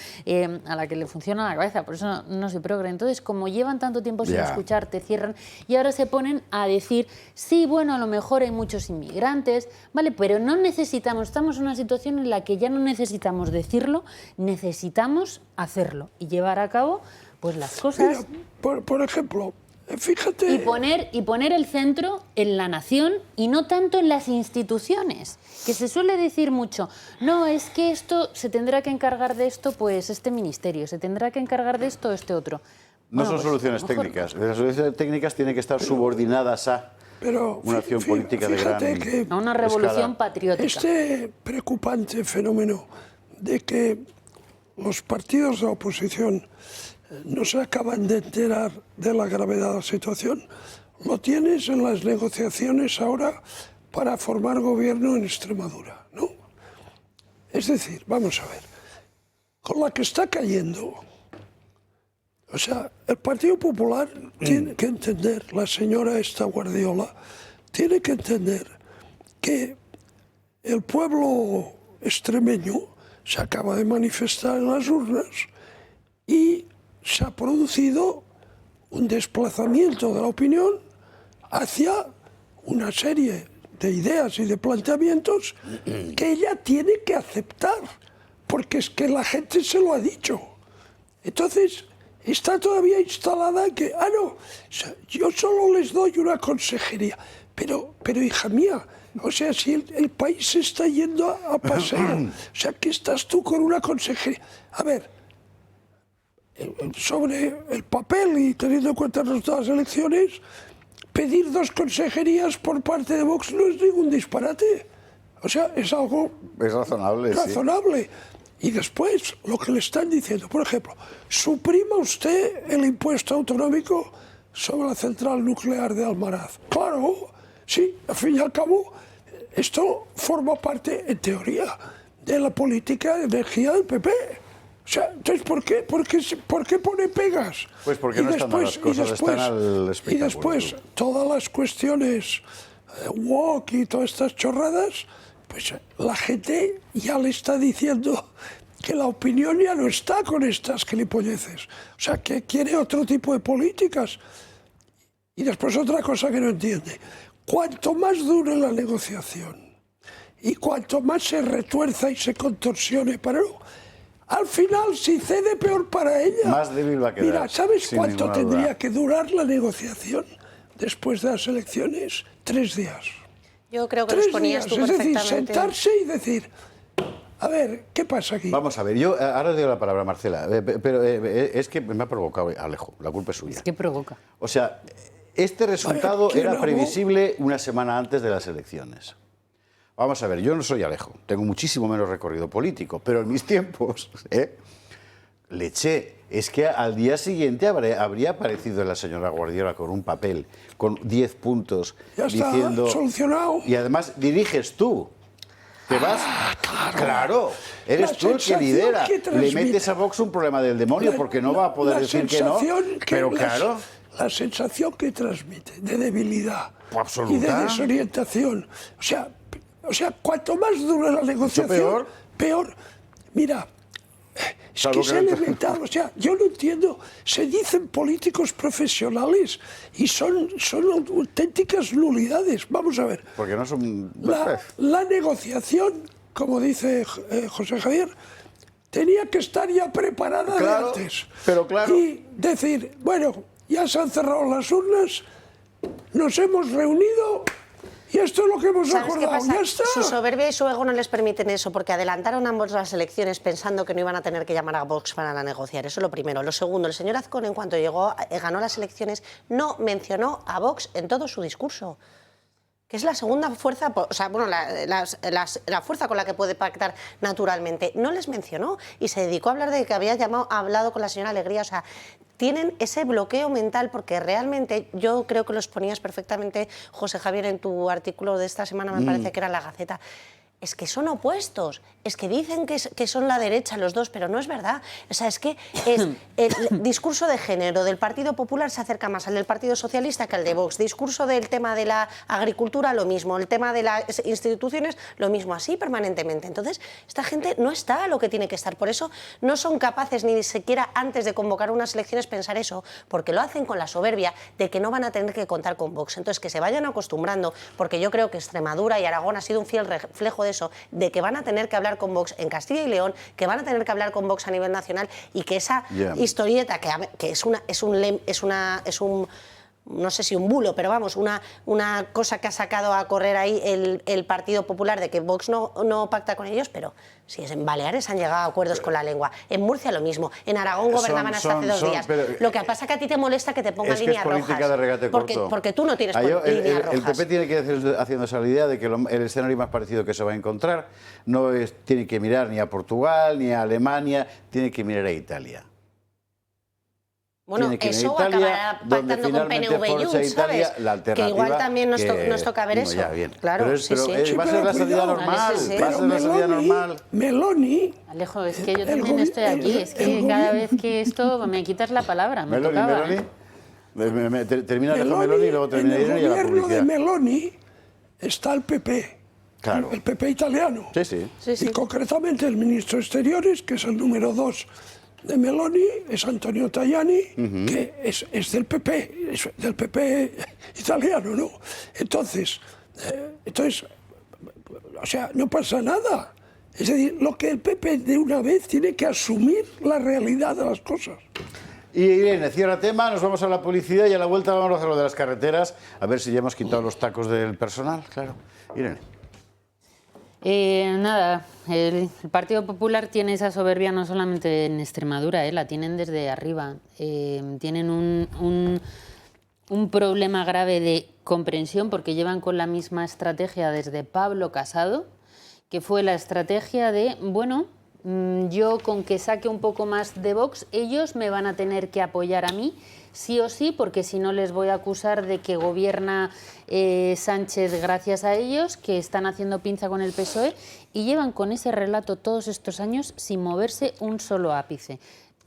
a la que le funciona la cabeza, por eso no soy progre. Entonces, como llevan tanto tiempo sin escuchar, te cierran y ahora se ponen a decir, sí, bueno, a lo mejor hay muchos inmigrantes, vale, pero no necesitamos, estamos en una situación en la que ya no necesitamos decirlo, necesitamos hacerlo y llevar a cabo pues las cosas. Mira, por ejemplo... Fíjate. Y poner el centro en la nación y no tanto en las instituciones, que se suele decir mucho, no, es que esto se tendrá que encargar de esto, pues este ministerio, se tendrá que encargar de esto, este otro. No son soluciones técnicas, las soluciones técnicas tienen que estar subordinadas a una acción política de gran a una revolución patriótica. Este preocupante fenómeno de que los partidos de oposición no se acaban de enterar de la gravedad de la situación, lo tienes en las negociaciones ahora para formar gobierno en Extremadura, ¿no? Es decir, vamos a ver, con la que está cayendo, o sea, el Partido Popular tiene que entender, la señora esta Guardiola, tiene que entender que el pueblo extremeño se acaba de manifestar en las urnas y se ha producido un desplazamiento de la opinión hacia una serie de ideas y de planteamientos que ella tiene que aceptar, porque es que la gente se lo ha dicho. Entonces, está todavía instalada que, no, o sea, yo solo les doy una consejería, pero hija mía, o sea, si el país se está yendo a paseo, o sea, ¿qué estás tú con una consejería? A ver, sobre el papel y teniendo en cuenta los resultados de las elecciones, pedir 2 consejerías por parte de Vox no es ningún disparate. O sea, es algo... Es razonable, razonable. Sí. Y después, lo que le están diciendo, por ejemplo, suprima usted el impuesto autonómico sobre la central nuclear de Almaraz. Claro, sí, al fin y al cabo, esto forma parte, en teoría, de la política de energía del PP. O sea, entonces, ¿por qué pone pegas? Pues porque no están las cosas, están al espectáculo. Y después, todas las cuestiones woke y todas estas chorradas, pues la gente ya le está diciendo que la opinión ya no está con estas gilipolleces. O sea, que quiere otro tipo de políticas. Y después otra cosa que no entiende. cuanto más dure la negociación y cuanto más se retuerza y se contorsione para al final, si cede, peor para ella. Más débil va a quedar. Mira, ¿sabes cuánto tendría que durar la negociación después de las elecciones? 3 días. Yo creo que los ponías tú perfectamente. Es decir, sentarse y decir, a ver, ¿qué pasa aquí? Vamos a ver, yo ahora le doy la palabra a Marcela, pero es que me ha provocado Alejo, la culpa es suya. ¿Qué provoca? O sea, este resultado era previsible una semana antes de las elecciones. Vamos a ver, yo no soy Alejo, tengo muchísimo menos recorrido político, pero en mis tiempos, le eché. Es que al día siguiente habría aparecido la señora Guardiola con un papel, con 10 puntos, ya diciendo... está solucionado. Y además diriges tú. Te vas... Claro, eres tú el que lidera. Le metes a Vox un problema del demonio porque no va a poder decir que no. Pero claro... La sensación que transmite de debilidad absoluta. Y de desorientación. O sea, cuanto más dura la negociación, peor. Mira, es que es elemental. O sea, yo no entiendo. Se dicen políticos profesionales y son auténticas nulidades. Vamos a ver. Porque no son... La negociación, como dice José Javier, tenía que estar ya preparada de antes. Pero claro. Y decir, bueno, ya se han cerrado las urnas, nos hemos reunido... Y esto es lo que hemos acordado, ya está. Su soberbia y su ego no les permiten eso, porque adelantaron ambos las elecciones pensando que no iban a tener que llamar a Vox para negociar. Eso es lo primero. Lo segundo, el señor Azcón, en cuanto ganó las elecciones, no mencionó a Vox en todo su discurso, que es la segunda fuerza, o sea, bueno, la fuerza con la que puede pactar naturalmente. No les mencionó y se dedicó a hablar de que había hablado con la señora Alegría. O sea, tienen ese bloqueo mental porque realmente yo creo que lo exponías perfectamente, José Javier, en tu artículo de esta semana, me parece que era en La Gaceta. Es que son opuestos, es que dicen que son la derecha los dos, pero no es verdad. O sea, es que el discurso de género del Partido Popular se acerca más al del Partido Socialista que al de Vox. Discurso del tema de la agricultura, lo mismo. El tema de las instituciones, lo mismo, así permanentemente. Entonces, esta gente no está a lo que tiene que estar. Por eso no son capaces ni siquiera antes de convocar unas elecciones pensar eso, porque lo hacen con la soberbia de que no van a tener que contar con Vox. Entonces, que se vayan acostumbrando, porque yo creo que Extremadura y Aragón ha sido un fiel reflejo de eso, de que van a tener que hablar con Vox en Castilla y León, que van a tener que hablar con Vox a nivel nacional y que esa historieta que es un no sé si un bulo, pero vamos, una cosa que ha sacado a correr ahí el Partido Popular de que Vox no pacta con ellos, pero si es en Baleares han llegado a acuerdos con la lengua, en Murcia lo mismo, en Aragón gobernaban hasta hace 2 días. Lo que pasa es que a ti te molesta que te pongan líneas rojas. Política de regate corto. Porque tú no tienes líneas rojas. El PP tiene que ir haciéndose a la idea de que el escenario más parecido que se va a encontrar no tiene que mirar ni a Portugal ni a Alemania, tiene que mirar a Italia. Bueno, eso acabará pactando con PNV y Junts, ¿sabes? Que igual también nos toca ver eso. Claro, pero va a ser la salida normal. Va a ser la salida normal. Meloni... Alejo, es que yo también estoy aquí. Es que cada vez que esto me quitas la palabra. Meloni. Termina Meloni y luego termina Irene y a la publicidad. En el gobierno de Meloni está el PP. Claro. El PP italiano. Sí. Y concretamente el ministro de Exteriores, que es el número 2 de Meloni, es Antonio Tajani, que es del PP, italiano, ¿no? Entonces, o sea, no pasa nada. Es decir, lo que el PP de una vez tiene que asumir la realidad de las cosas. Y Irene, cierra tema, nos vamos a la publicidad y a la vuelta vamos a hacer lo de las carreteras, a ver si ya hemos quitado los tacos del personal, claro. Irene. Nada, el Partido Popular tiene esa soberbia no solamente en Extremadura, la tienen desde arriba. Tienen un problema grave de comprensión porque llevan con la misma estrategia desde Pablo Casado, que fue la estrategia de, bueno, yo con que saque un poco más de Vox, ellos me van a tener que apoyar a mí, sí o sí, porque si no les voy a acusar de que gobierna Sánchez gracias a ellos, que están haciendo pinza con el PSOE, y llevan con ese relato todos estos años sin moverse un solo ápice.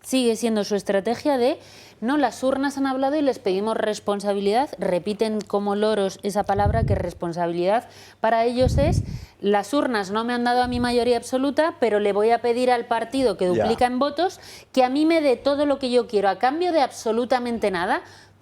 Sigue siendo su estrategia de, no, las urnas han hablado y les pedimos responsabilidad, repiten como loros esa palabra, que responsabilidad para ellos es, las urnas no me han dado a mi mayoría absoluta, pero le voy a pedir al partido que duplica en votos que a mí me dé todo lo que yo quiero a cambio de absolutamente nada,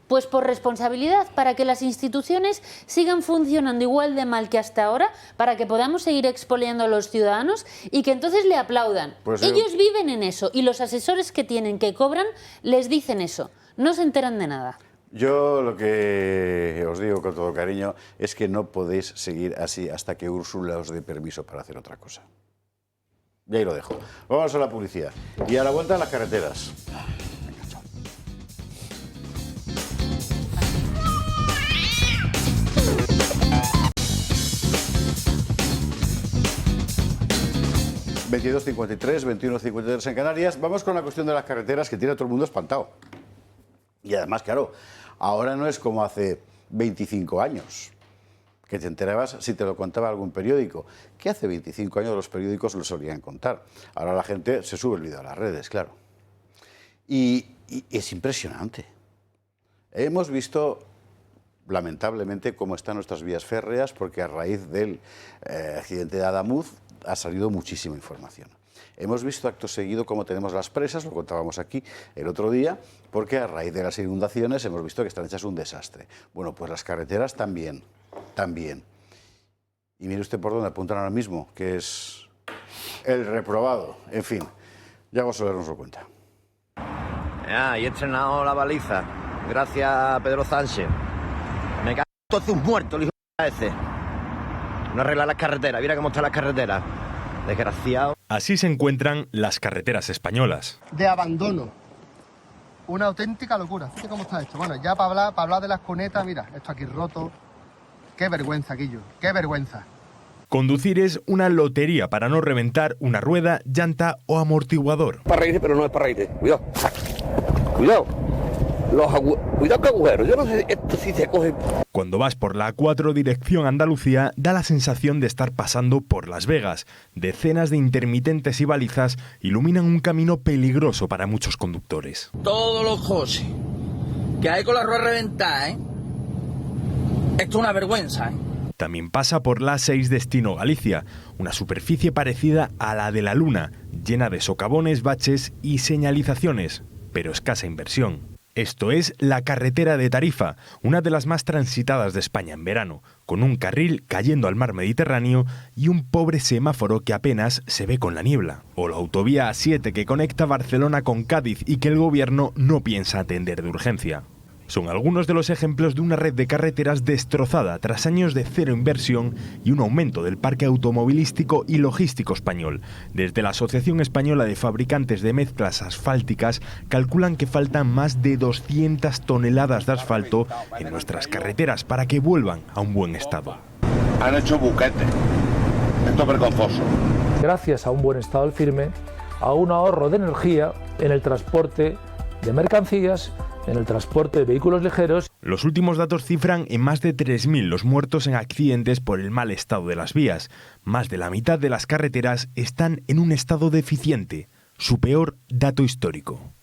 Pues por responsabilidad, para que las instituciones sigan funcionando igual de mal que hasta ahora, para que podamos seguir expoliando a los ciudadanos y que entonces le aplaudan. Pues ellos viven en eso y los asesores que tienen, que cobran, les dicen eso. No se enteran de nada. Yo lo que os digo con todo cariño es que no podéis seguir así hasta que Úrsula os dé permiso para hacer otra cosa. Y ahí lo dejo. Vamos a la publicidad. Y a la vuelta a las carreteras. Venga, chao. ...22:53, 21:53 en Canarias. Vamos con la cuestión de las carreteras que tiene a todo el mundo espantado. Y además, claro, ahora no es como hace 25 años, que te enterabas si te lo contaba algún periódico, que hace 25 años los periódicos lo solían contar. Ahora la gente se sube el vídeo a las redes, claro. Y es impresionante. Hemos visto, lamentablemente, cómo están nuestras vías férreas, porque a raíz del accidente de Adamuz ha salido muchísima información. Hemos visto acto seguido cómo tenemos las presas, lo contábamos aquí el otro día, porque a raíz de las inundaciones hemos visto que están hechas un desastre. Bueno, pues las carreteras también. Y mire usted por dónde apuntan ahora mismo, que es el reprobado. En fin, ya vamos a ver, nos lo cuenta. Y he estrenado la baliza, gracias a Pedro Sánchez. Me cago en todos sus muertos, el hijo de ese. No arregla las carreteras, mira cómo están las carreteras. Desgraciado. Así se encuentran las carreteras españolas. De abandono. Una auténtica locura. Fíjate cómo está esto. Bueno, ya para hablar de las cunetas, mira, esto aquí roto. Qué vergüenza, Quillo, qué vergüenza. Conducir es una lotería para no reventar una rueda, llanta o amortiguador. Para reírse, pero no es para reírse. Cuidado. Cuidado. Cuidado que agujeros. Yo no sé esto si se coge. Cuando vas por la A4 dirección Andalucía, da la sensación de estar pasando por Las Vegas. Decenas de intermitentes y balizas iluminan un camino peligroso para muchos conductores. Todos los coches que hay con la rueda reventada, esto es una vergüenza, También pasa por la A6 destino Galicia, una superficie parecida a la de la Luna, llena de socavones, baches y señalizaciones, pero escasa inversión. Esto es la carretera de Tarifa, una de las más transitadas de España en verano, con un carril cayendo al mar Mediterráneo y un pobre semáforo que apenas se ve con la niebla. O la autovía A7 que conecta Barcelona con Cádiz y que el gobierno no piensa atender de urgencia. Son algunos de los ejemplos de una red de carreteras destrozada tras años de cero inversión y un aumento del parque automovilístico y logístico español. Desde la Asociación Española de Fabricantes de Mezclas Asfálticas calculan que faltan más de 200 toneladas de asfalto en nuestras carreteras para que vuelvan a un buen estado. Han hecho buquete. Esto es vergonzoso. Gracias a un buen estado del firme, a un ahorro de energía en el transporte de mercancías, en el transporte de vehículos ligeros. Los últimos datos cifran en más de 3.000 los muertos en accidentes por el mal estado de las vías. Más de la mitad de las carreteras están en un estado deficiente, su peor dato histórico.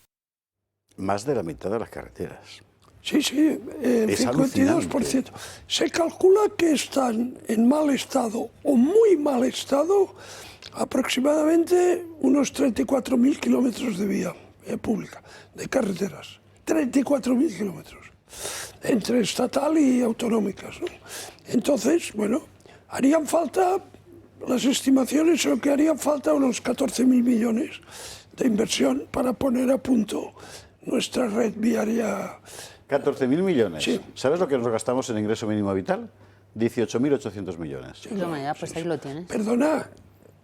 Más de la mitad de las carreteras. Sí, el 52%. Se calcula que están en mal estado o muy mal estado aproximadamente unos 34.000 kilómetros de vía pública, de carreteras. 34.000 kilómetros, entre estatal y autonómicas, ¿no? Entonces, bueno, harían falta, las estimaciones son que harían falta unos 14.000 millones de inversión para poner a punto nuestra red viaria. 14.000 millones. Sí. ¿Sabes lo que nos gastamos en ingreso mínimo vital? 18.800 millones. Sí, pues ahí lo tienes. Perdona,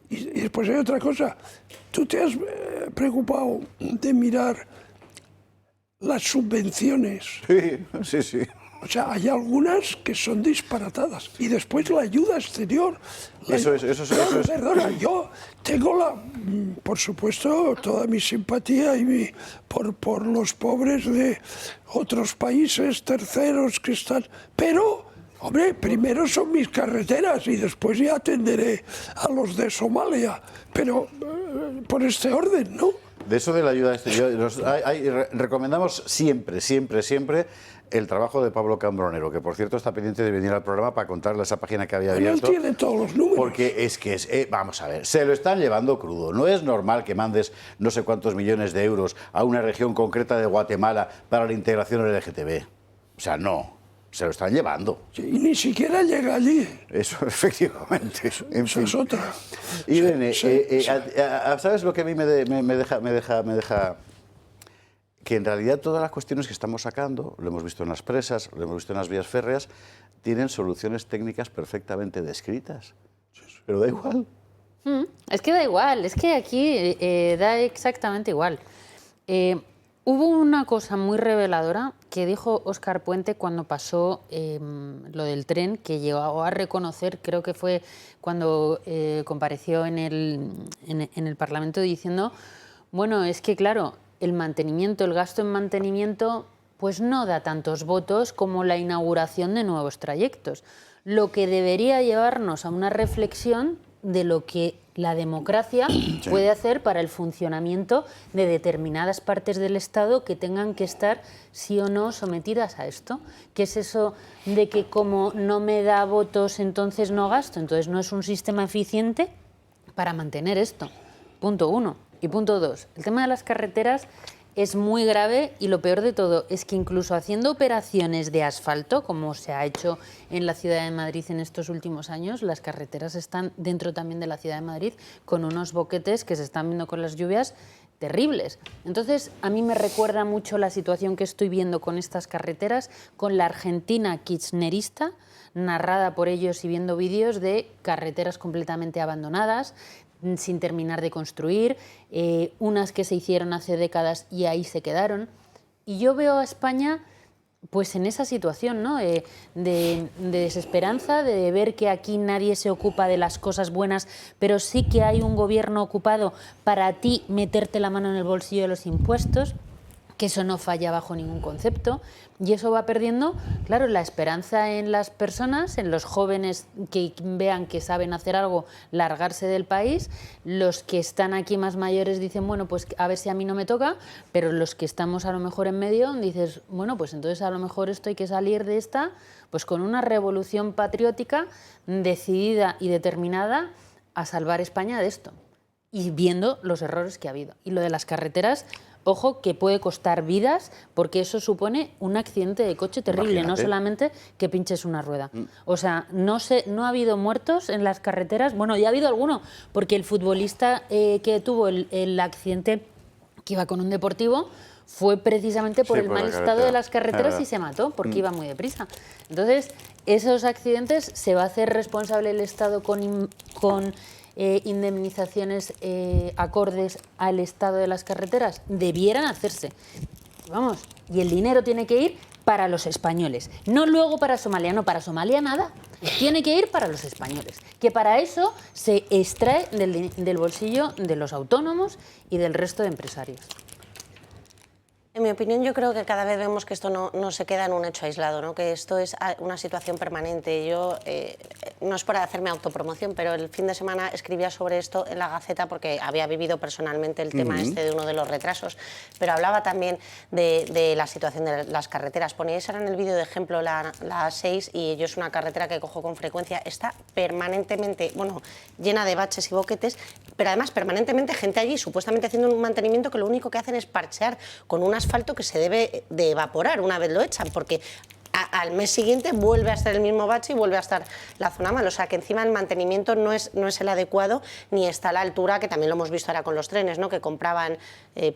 y después hay otra cosa. ¿Tú te has preocupado de mirar las subvenciones? Sí. O sea, hay algunas que son disparatadas. Y después la ayuda exterior. Eso es. Perdona, yo tengo por supuesto, toda mi simpatía y por los pobres de otros países terceros que están. Pero, hombre, primero son mis carreteras y después ya atenderé a los de Somalia. Pero por este orden, ¿no? De eso de la ayuda exterior, recomendamos siempre el trabajo de Pablo Cambronero, que por cierto está pendiente de venir al programa para contarle esa página que había abierto. Él tiene todos los números. Porque vamos a ver, se lo están llevando crudo. No es normal que mandes no sé cuántos millones de euros a una región concreta de Guatemala para la integración LGTB. sea, no, se lo están llevando. Sí, y ni siquiera llega allí. Eso, efectivamente. Eso es otra. Irene, ¿sabes lo que a mí me deja? Que en realidad todas las cuestiones que estamos sacando, lo hemos visto en las presas, lo hemos visto en las vías férreas, tienen soluciones técnicas perfectamente descritas. Pero da igual. Es que da igual, es que aquí da exactamente igual. Hubo una cosa muy reveladora que dijo Óscar Puente cuando pasó lo del tren, que llegó a reconocer, creo que fue cuando compareció en el Parlamento diciendo, bueno, es que claro, el mantenimiento, el gasto en mantenimiento, pues no da tantos votos como la inauguración de nuevos trayectos. Lo que debería llevarnos a una reflexión de lo que la democracia puede hacer para el funcionamiento de determinadas partes del Estado que tengan que estar sí o no sometidas a esto. ¿Qué es eso de que como no me da votos entonces no gasto? Entonces no es un sistema eficiente para mantener esto. Punto 1. Y punto 2. El tema de las carreteras es muy grave y lo peor de todo es que incluso haciendo operaciones de asfalto, como se ha hecho en la Ciudad de Madrid en estos últimos años, las carreteras están dentro también de la Ciudad de Madrid con unos boquetes que se están viendo con las lluvias terribles. Entonces, a mí me recuerda mucho la situación que estoy viendo con estas carreteras, con la Argentina kirchnerista, narrada por ellos y viendo vídeos de carreteras completamente abandonadas, sin terminar de construir, unas que se hicieron hace décadas y ahí se quedaron. Y yo veo a España pues en esa situación, ¿no? de desesperanza, de ver que aquí nadie se ocupa de las cosas buenas, pero sí que hay un gobierno ocupado para a ti meterte la mano en el bolsillo de los impuestos, que eso no falla bajo ningún concepto, y eso va perdiendo, claro, la esperanza en las personas, en los jóvenes que vean que saben hacer algo, largarse del país. Los que están aquí más mayores dicen, bueno, pues a ver si a mí no me toca, pero los que estamos a lo mejor en medio dices, bueno, pues entonces a lo mejor esto hay que salir de esta pues con una revolución patriótica decidida y determinada a salvar España de esto, y viendo los errores que ha habido. Y lo de las carreteras, ojo, que puede costar vidas, porque eso supone un accidente de coche terrible. Imagínate. No solamente que pinches una rueda. O sea, no ha habido muertos en las carreteras. Bueno, ya ha habido alguno, porque el futbolista que tuvo el accidente, que iba con un deportivo, fue precisamente por el mal estado de las carreteras y se mató, porque iba muy deprisa. Entonces, esos accidentes se va a hacer responsable el Estado con indemnizaciones acordes al estado de las carreteras. Debieran hacerse. Vamos, y el dinero tiene que ir para los españoles, no luego para Somalia. No, para Somalia nada. Tiene que ir para los españoles, que para eso se extrae del bolsillo de los autónomos y del resto de empresarios. En mi opinión, yo creo que cada vez vemos que esto no se queda en un hecho aislado, ¿no? Que esto es una situación permanente. Yo, no es para hacerme autopromoción, pero el fin de semana escribía sobre esto en La Gaceta porque había vivido personalmente el tema este de uno de los retrasos, pero hablaba también de la situación de las carreteras. Poníais ahora en el vídeo de ejemplo la A6 y yo es una carretera que cojo con frecuencia, está permanentemente, bueno, llena de baches y boquetes, pero además permanentemente gente allí supuestamente haciendo un mantenimiento que lo único que hacen es parchear con una asfalto que se debe de evaporar una vez lo echan, porque al mes siguiente vuelve a estar el mismo bache y vuelve a estar la zona mal. O sea que encima el mantenimiento no es el adecuado ni está a la altura, que también lo hemos visto ahora con los trenes, ¿no? Que compraban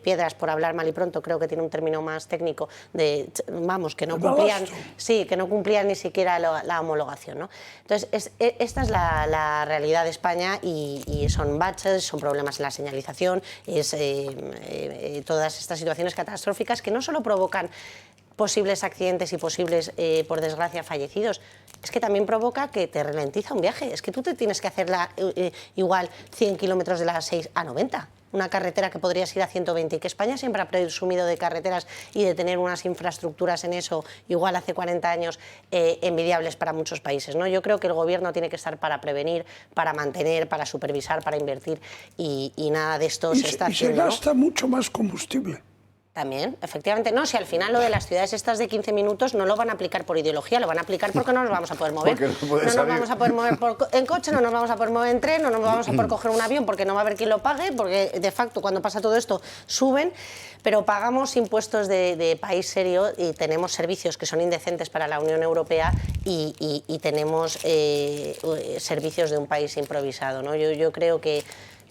piedras, por hablar mal y pronto, creo que tiene un término más técnico, que no cumplían, que no cumplían ni siquiera la homologación, ¿no? Entonces, esta es la realidad de España y son baches, son problemas en la señalización, todas estas situaciones catastróficas que no solo provocan posibles accidentes y posibles, por desgracia, fallecidos, es que también provoca que te ralentiza un viaje. Es que tú te tienes que hacer igual 100 kilómetros de la 6 a 90, una carretera que podrías ir a 120, y que España siempre ha presumido de carreteras y de tener unas infraestructuras en eso, igual hace 40 años, envidiables para muchos países, ¿no? Yo creo que el Gobierno tiene que estar para prevenir, para mantener, para supervisar, para invertir, y nada de esto se está haciendo. Y se gasta mucho más combustible. También, efectivamente. No, si al final lo de las ciudades estas de 15 minutos no lo van a aplicar por ideología, lo van a aplicar porque no nos vamos a poder mover. No nos vamos a poder mover en coche, no nos vamos a poder mover en tren, no nos vamos a poder coger un avión porque no va a haber quien lo pague, porque de facto cuando pasa todo esto suben, pero pagamos impuestos de país serio y tenemos servicios que son indecentes para la Unión Europea y tenemos servicios de un país improvisado, ¿no? Yo creo que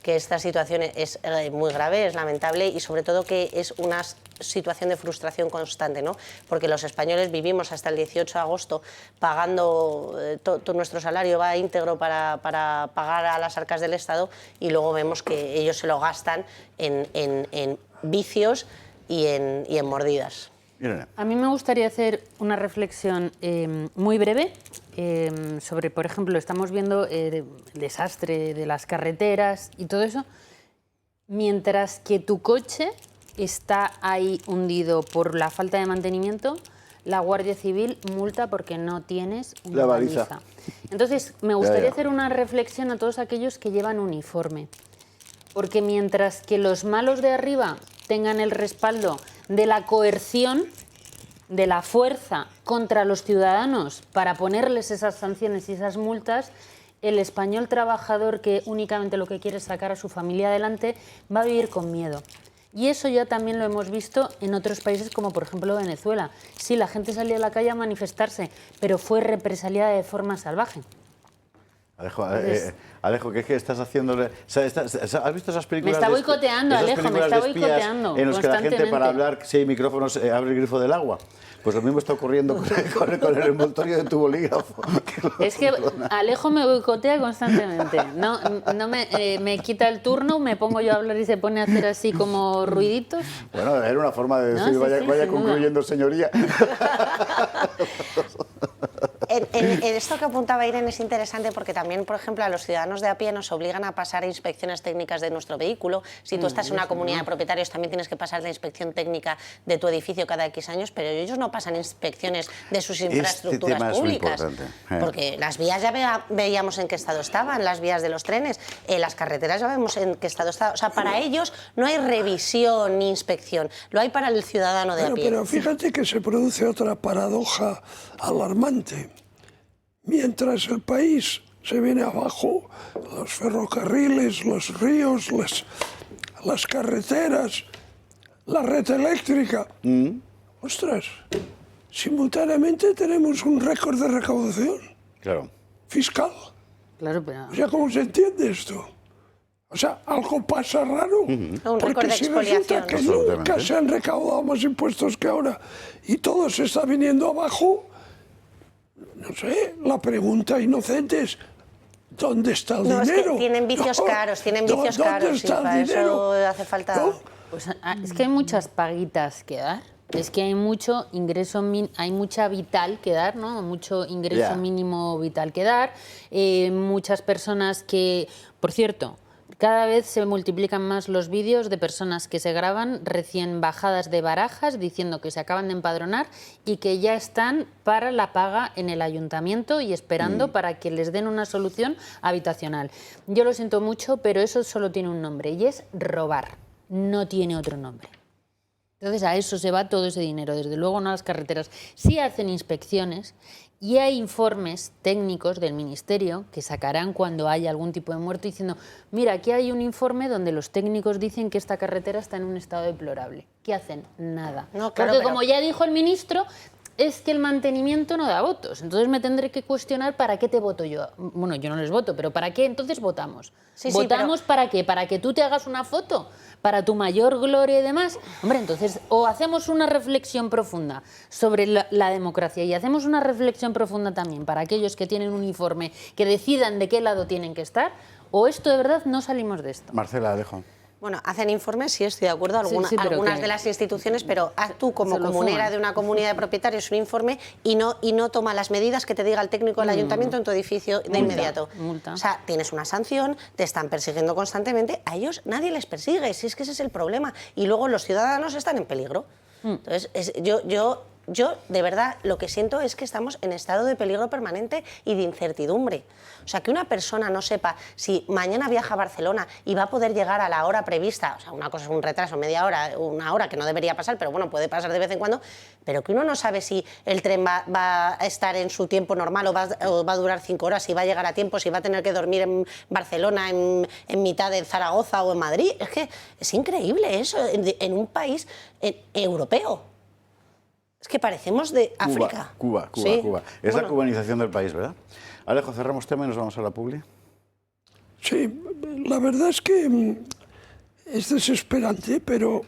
esta situación es muy grave, es lamentable y sobre todo que es una situación de frustración constante, ¿no? Porque los españoles vivimos hasta el 18 de agosto pagando, todo nuestro salario va íntegro para pagar a las arcas del Estado y luego vemos que ellos se lo gastan en vicios y en mordidas. A mí me gustaría hacer una reflexión muy breve sobre, por ejemplo, estamos viendo el desastre de las carreteras y todo eso, mientras que tu coche está ahí hundido por la falta de mantenimiento, la Guardia Civil multa porque no tienes una baliza. Entonces, me gustaría hacer una reflexión a todos aquellos que llevan uniforme, porque mientras que los malos de arriba tengan el respaldo de la coerción, de la fuerza contra los ciudadanos para ponerles esas sanciones y esas multas, el español trabajador que únicamente lo que quiere es sacar a su familia adelante va a vivir con miedo. Y eso ya también lo hemos visto en otros países como por ejemplo Venezuela. Sí, la gente salía a la calle a manifestarse, pero fue represaliada de forma salvaje. Alejo, ¿qué es que estás haciéndole? ¿Has visto esas películas? Me está boicoteando, Alejo, me está boicoteando. En los que la gente, para hablar, si hay micrófonos, abre el grifo del agua. Pues lo mismo está ocurriendo con el envoltorio de tu bolígrafo. Es que Alejo me boicotea constantemente. No me quita el turno, me pongo yo a hablar y se pone a hacer así como ruiditos. Bueno, era una forma de decir, vaya concluyendo, señoría. En esto que apuntaba Irene es interesante porque también, por ejemplo, a los ciudadanos de a pie nos obligan a pasar a inspecciones técnicas de nuestro vehículo. Si tú estás en una comunidad de propietarios, también tienes que pasar la inspección técnica de tu edificio cada X años, pero ellos no pasan inspecciones de sus infraestructuras públicas. Porque las vías ya veíamos en qué estado estaban, las vías de los trenes, las carreteras ya vemos en qué estado estaban. O sea, para ellos no hay revisión ni inspección, lo hay para el ciudadano de a pie. Pero fíjate que se produce otra paradoja alarmante. Mientras el país se viene abajo, los ferrocarriles, los ríos, las carreteras, la red eléctrica, ostras, simultáneamente tenemos un récord de recaudación fiscal. Claro, pero... O sea, ¿cómo se entiende esto? O sea, algo pasa raro, un porque si resulta que nunca se han recaudado más impuestos que ahora y todo se está viniendo abajo... No sé, la pregunta inocente es ¿dónde está el dinero? Es que tienen vicios caros, ¿Dónde está el dinero? Eso hace falta... Pues es que hay muchas paguitas que dar. Es que hay mucho ingreso, hay mucha vital que dar, ¿no? Mucho ingreso mínimo vital que dar. Muchas personas que, por cierto, cada vez se multiplican más los vídeos de personas que se graban recién bajadas de Barajas diciendo que se acaban de empadronar y que ya están para la paga en el ayuntamiento y esperando para que les den una solución habitacional. Yo lo siento mucho, pero eso solo tiene un nombre y es robar. No tiene otro nombre. Entonces a eso se va todo ese dinero, desde luego no a las carreteras. Sí hacen inspecciones y hay informes técnicos del Ministerio que sacarán cuando haya algún tipo de muerto diciendo, mira, aquí hay un informe donde los técnicos dicen que esta carretera está en un estado deplorable. ¿Qué hacen? Nada. No, claro, porque como ya dijo el ministro, es que el mantenimiento no da votos. Entonces me tendré que cuestionar para qué te voto yo. Bueno, yo no les voto, pero ¿para qué entonces votamos? ¿Votamos para qué? ¿Para que tú te hagas una foto? ¿Para tu mayor gloria y demás? Hombre, entonces o hacemos una reflexión profunda sobre la democracia y hacemos una reflexión profunda también para aquellos que tienen un informe que decidan de qué lado tienen que estar, o esto de verdad no salimos de esto. Marcela, Alejo. Bueno, hacen informes, sí, estoy de acuerdo, algunas de las instituciones, pero haz tú como comunera de una comunidad de propietarios un informe y no toma las medidas que te diga el técnico del ayuntamiento en tu edificio de inmediato. Multa. O sea, tienes una sanción, te están persiguiendo constantemente, a ellos nadie les persigue, si es que ese es el problema, y luego los ciudadanos están en peligro. Entonces, yo yo de verdad lo que siento es que estamos en estado de peligro permanente y de incertidumbre. O sea, que una persona no sepa si mañana viaja a Barcelona y va a poder llegar a la hora prevista, o sea, una cosa es un retraso, media hora, una hora, que no debería pasar, pero bueno, puede pasar de vez en cuando, pero que uno no sabe si el tren va a estar en su tiempo normal o va a durar 5 horas, si va a llegar a tiempo, si va a tener que dormir en Barcelona, en mitad de Zaragoza o en Madrid. Es que es increíble eso, en un país europeo. Es que parecemos de África. Cuba. Sí. Es bueno, la cubanización del país, ¿verdad? Alejo, cerramos tema y nos vamos a la publi. Sí, la verdad es que es desesperante, pero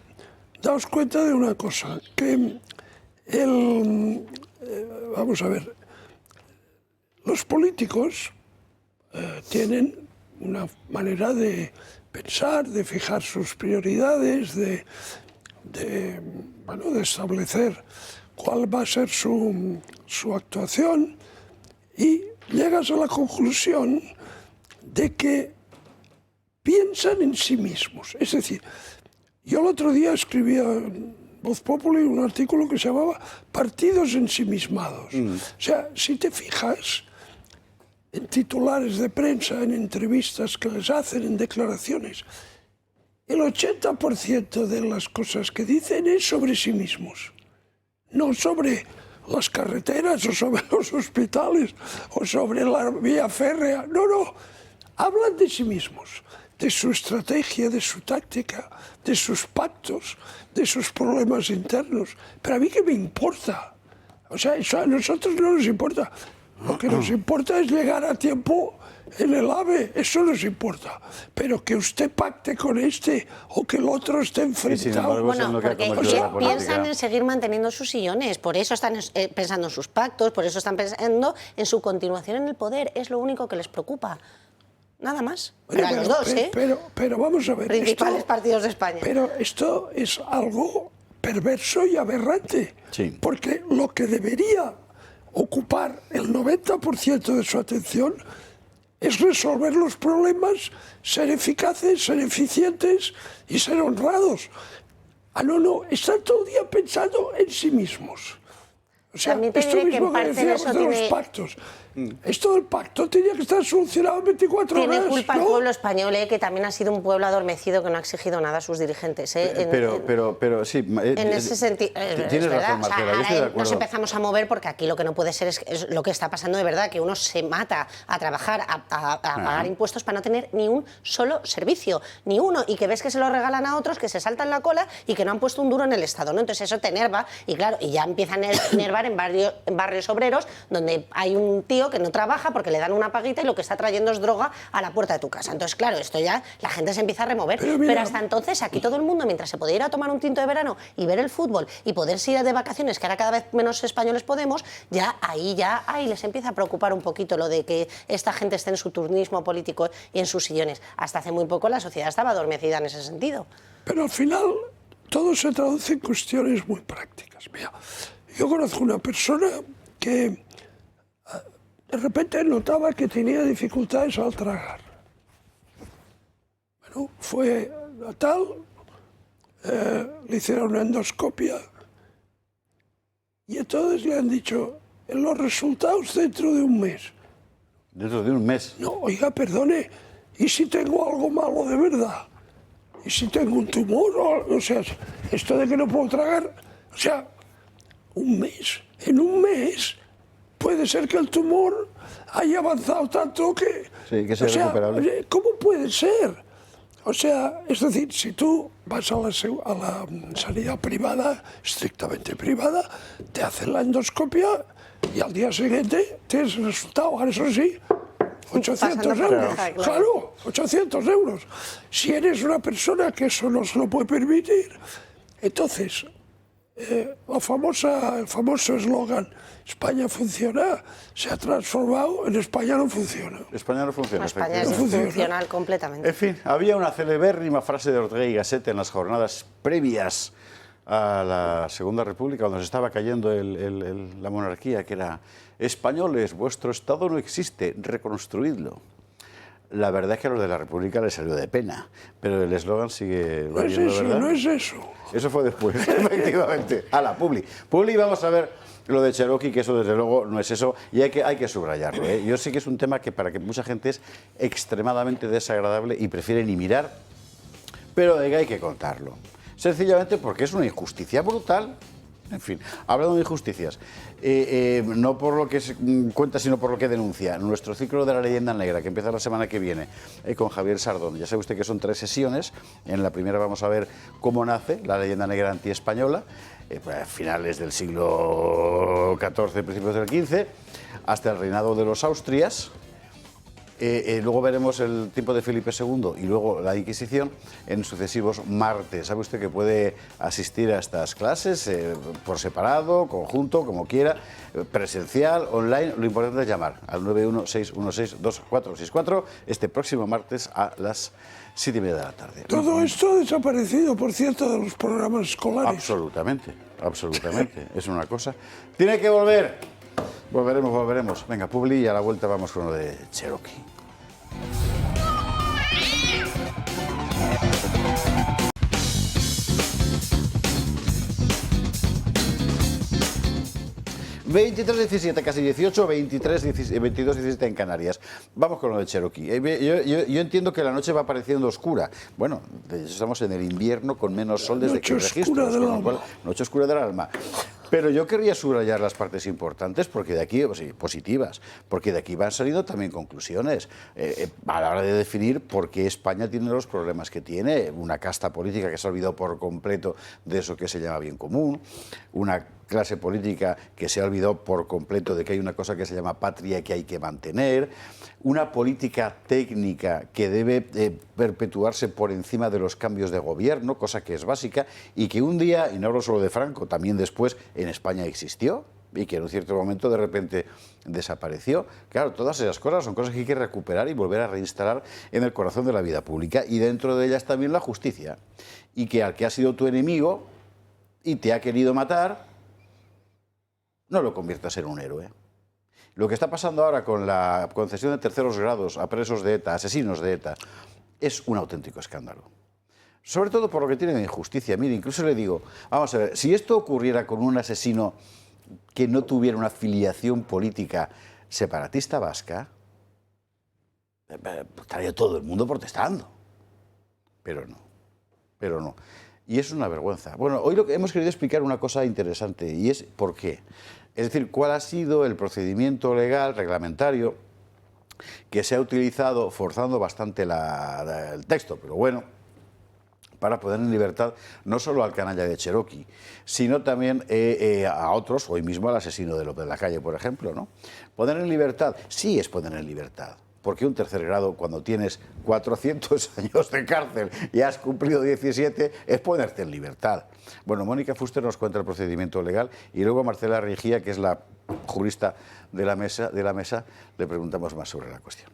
daos cuenta de una cosa, que vamos a ver, los políticos tienen una manera de pensar, de fijar sus prioridades, de establecer cuál va a ser su actuación, y llegas a la conclusión de que piensan en sí mismos. Es decir, yo el otro día escribía en Voz Populi un artículo que se llamaba Partidos ensimismados. O sea, si te fijas en titulares de prensa, en entrevistas que les hacen, en declaraciones, el 80% de las cosas que dicen es sobre sí mismos, no sobre las carreteras o sobre los hospitales o sobre la vía férrea. No, hablan de sí mismos, de su estrategia, de su táctica, de sus pactos, de sus problemas internos. Pero a mí, ¿qué me importa? O sea, eso a nosotros no nos importa. Lo que nos importa es llegar a tiempo en el AVE, eso nos importa. Pero que usted pacte con este o que el otro esté enfrentado. Bueno, porque piensan en seguir manteniendo sus sillones, por eso están pensando en sus pactos, por eso están pensando en su continuación en el poder. Es lo único que les preocupa. Nada más. Pero a los dos, ¿eh? Pero vamos a ver. Principales partidos de España. Pero esto es algo perverso y aberrante. Sí. Porque lo que debería ocupar el 90% de su atención es resolver los problemas, ser eficaces, ser eficientes y ser honrados. No, están todo el día pensando en sí mismos. O sea, esto mismo que decíamos de los pactos. Esto del pacto tenía que estar solucionado en 24 horas. Tiene culpa el pueblo español, que también ha sido un pueblo adormecido que no ha exigido nada a sus dirigentes. Pero sí. En ese sentido, tienes razón, Marcela, yo estoy de acuerdo. Nos empezamos a mover porque aquí lo que no puede ser es lo que está pasando de verdad, que uno se mata a trabajar, a pagar impuestos para no tener ni un solo servicio, ni uno, y que ves que se lo regalan a otros, que se saltan la cola y que no han puesto un duro en el Estado, ¿no? Entonces eso te enerva, y claro, y ya empiezan a enervar en barrios obreros donde hay un tío que no trabaja porque le dan una paguita y lo que está trayendo es droga a la puerta de tu casa. Entonces, claro, esto ya la gente se empieza a remover. Pero hasta entonces, aquí todo el mundo, mientras se podía ir a tomar un tinto de verano y ver el fútbol y poderse ir de vacaciones, que ahora cada vez menos españoles podemos, ya les empieza a preocupar un poquito lo de que esta gente esté en su turnismo político y en sus sillones. Hasta hace muy poco la sociedad estaba adormecida en ese sentido. Pero al final todo se traduce en cuestiones muy prácticas. Mira, yo conozco una persona que de repente notaba que tenía dificultades al tragar. Bueno, fue a tal, le hicieron una endoscopia y entonces le han dicho los resultados dentro de un mes. ¿Dentro de un mes? No, oiga, perdone, ¿y si tengo algo malo de verdad? ¿Y si tengo un tumor? O sea, esto de que no puedo tragar, o sea, un mes. En un mes puede ser que el tumor haya avanzado tanto que... Sí, que sea recuperable. ¿Cómo puede ser? O sea, es decir, si tú vas a la sanidad privada, estrictamente privada, te hacen la endoscopia y al día siguiente tienes el resultado. Ahora, eso sí, 800 euros. Claro, 800 euros. Si eres una persona que eso no se lo puede permitir, entonces... el famoso eslogan España funciona se ha transformado en España no funciona. España no funciona. España es funcional completamente. En fin, había una celebérrima frase de Ortega y Gasset en las jornadas previas a la Segunda República, cuando se estaba cayendo la monarquía, que era: españoles, vuestro Estado no existe, reconstruidlo. La verdad es que a los de la República les salió de pena, pero el eslogan sigue no es eso, ¿verdad? No es eso. Eso fue después, efectivamente. A la Publi. Publi, vamos a ver lo de Cherokee, que eso desde luego no es eso, y hay que subrayarlo, ¿eh? Yo sí que es un tema que para que mucha gente es extremadamente desagradable y prefiere ni mirar, pero hay que contarlo. Sencillamente porque es una injusticia brutal. En fin, hablando de injusticias, no por lo que se cuenta, sino por lo que denuncia. Nuestro ciclo de la leyenda negra, que empieza la semana que viene con Javier Sardón. Ya sabe usted que son 3 sesiones. En la primera vamos a ver cómo nace la leyenda negra antiespañola, a finales del siglo XIV, principios del XV, hasta el reinado de los Austrias. Luego veremos el tiempo de Felipe II y luego la Inquisición en sucesivos martes. Sabe usted que puede asistir a estas clases por separado, conjunto, como quiera, presencial, online. Lo importante es llamar al 916162464 este próximo martes a las 7:30 de la tarde. Todo esto ha desaparecido, por cierto, de los programas escolares. Absolutamente, absolutamente. Es una cosa. Tiene que volver. Volveremos. Venga, Publi, y a la vuelta vamos con lo de Cherokee. ...23:17, casi 18, 22:17 en Canarias. Vamos con lo de Cherokee. Yo entiendo que la noche va pareciendo oscura. Bueno, estamos en el invierno con menos sol desde que registros, con lo cual, noche oscura del alma. Pero yo querría subrayar las partes importantes, porque de aquí, positivas, porque de aquí van saliendo también conclusiones a la hora de definir por qué España tiene los problemas que tiene, una casta política que se ha olvidado por completo de eso que se llama bien común, una clase política que se ha olvidado por completo de que hay una cosa que se llama patria que hay que mantener, una política técnica que debe perpetuarse por encima de los cambios de gobierno, cosa que es básica, y que un día, y no hablo solo de Franco, también después en España existió, y que en un cierto momento de repente desapareció. Claro, todas esas cosas son cosas que hay que recuperar y volver a reinstalar en el corazón de la vida pública, y dentro de ellas también la justicia, y que al que ha sido tu enemigo y te ha querido matar, no lo conviertas en un héroe. Lo que está pasando ahora con la concesión de terceros grados a presos de ETA, asesinos de ETA, es un auténtico escándalo. Sobre todo por lo que tiene de injusticia. Mire, incluso le digo, vamos a ver, si esto ocurriera con un asesino que no tuviera una filiación política separatista vasca, estaría todo el mundo protestando. Pero no. Y es una vergüenza. Bueno, hoy hemos querido explicar una cosa interesante, y es por qué. Es decir, cuál ha sido el procedimiento legal, reglamentario, que se ha utilizado, forzando bastante el texto, pero bueno, para poner en libertad no solo al canalla de Cherokee, sino también a otros, hoy mismo al asesino de López de la Calle, por ejemplo, ¿no? Poner en libertad, sí es poner en libertad. Porque un tercer grado, cuando tienes 400 años de cárcel y has cumplido 17, es ponerte en libertad. Bueno, Mónica Fuster nos cuenta el procedimiento legal, y luego a Marcela Rigía, que es la jurista de la mesa, le preguntamos más sobre la cuestión.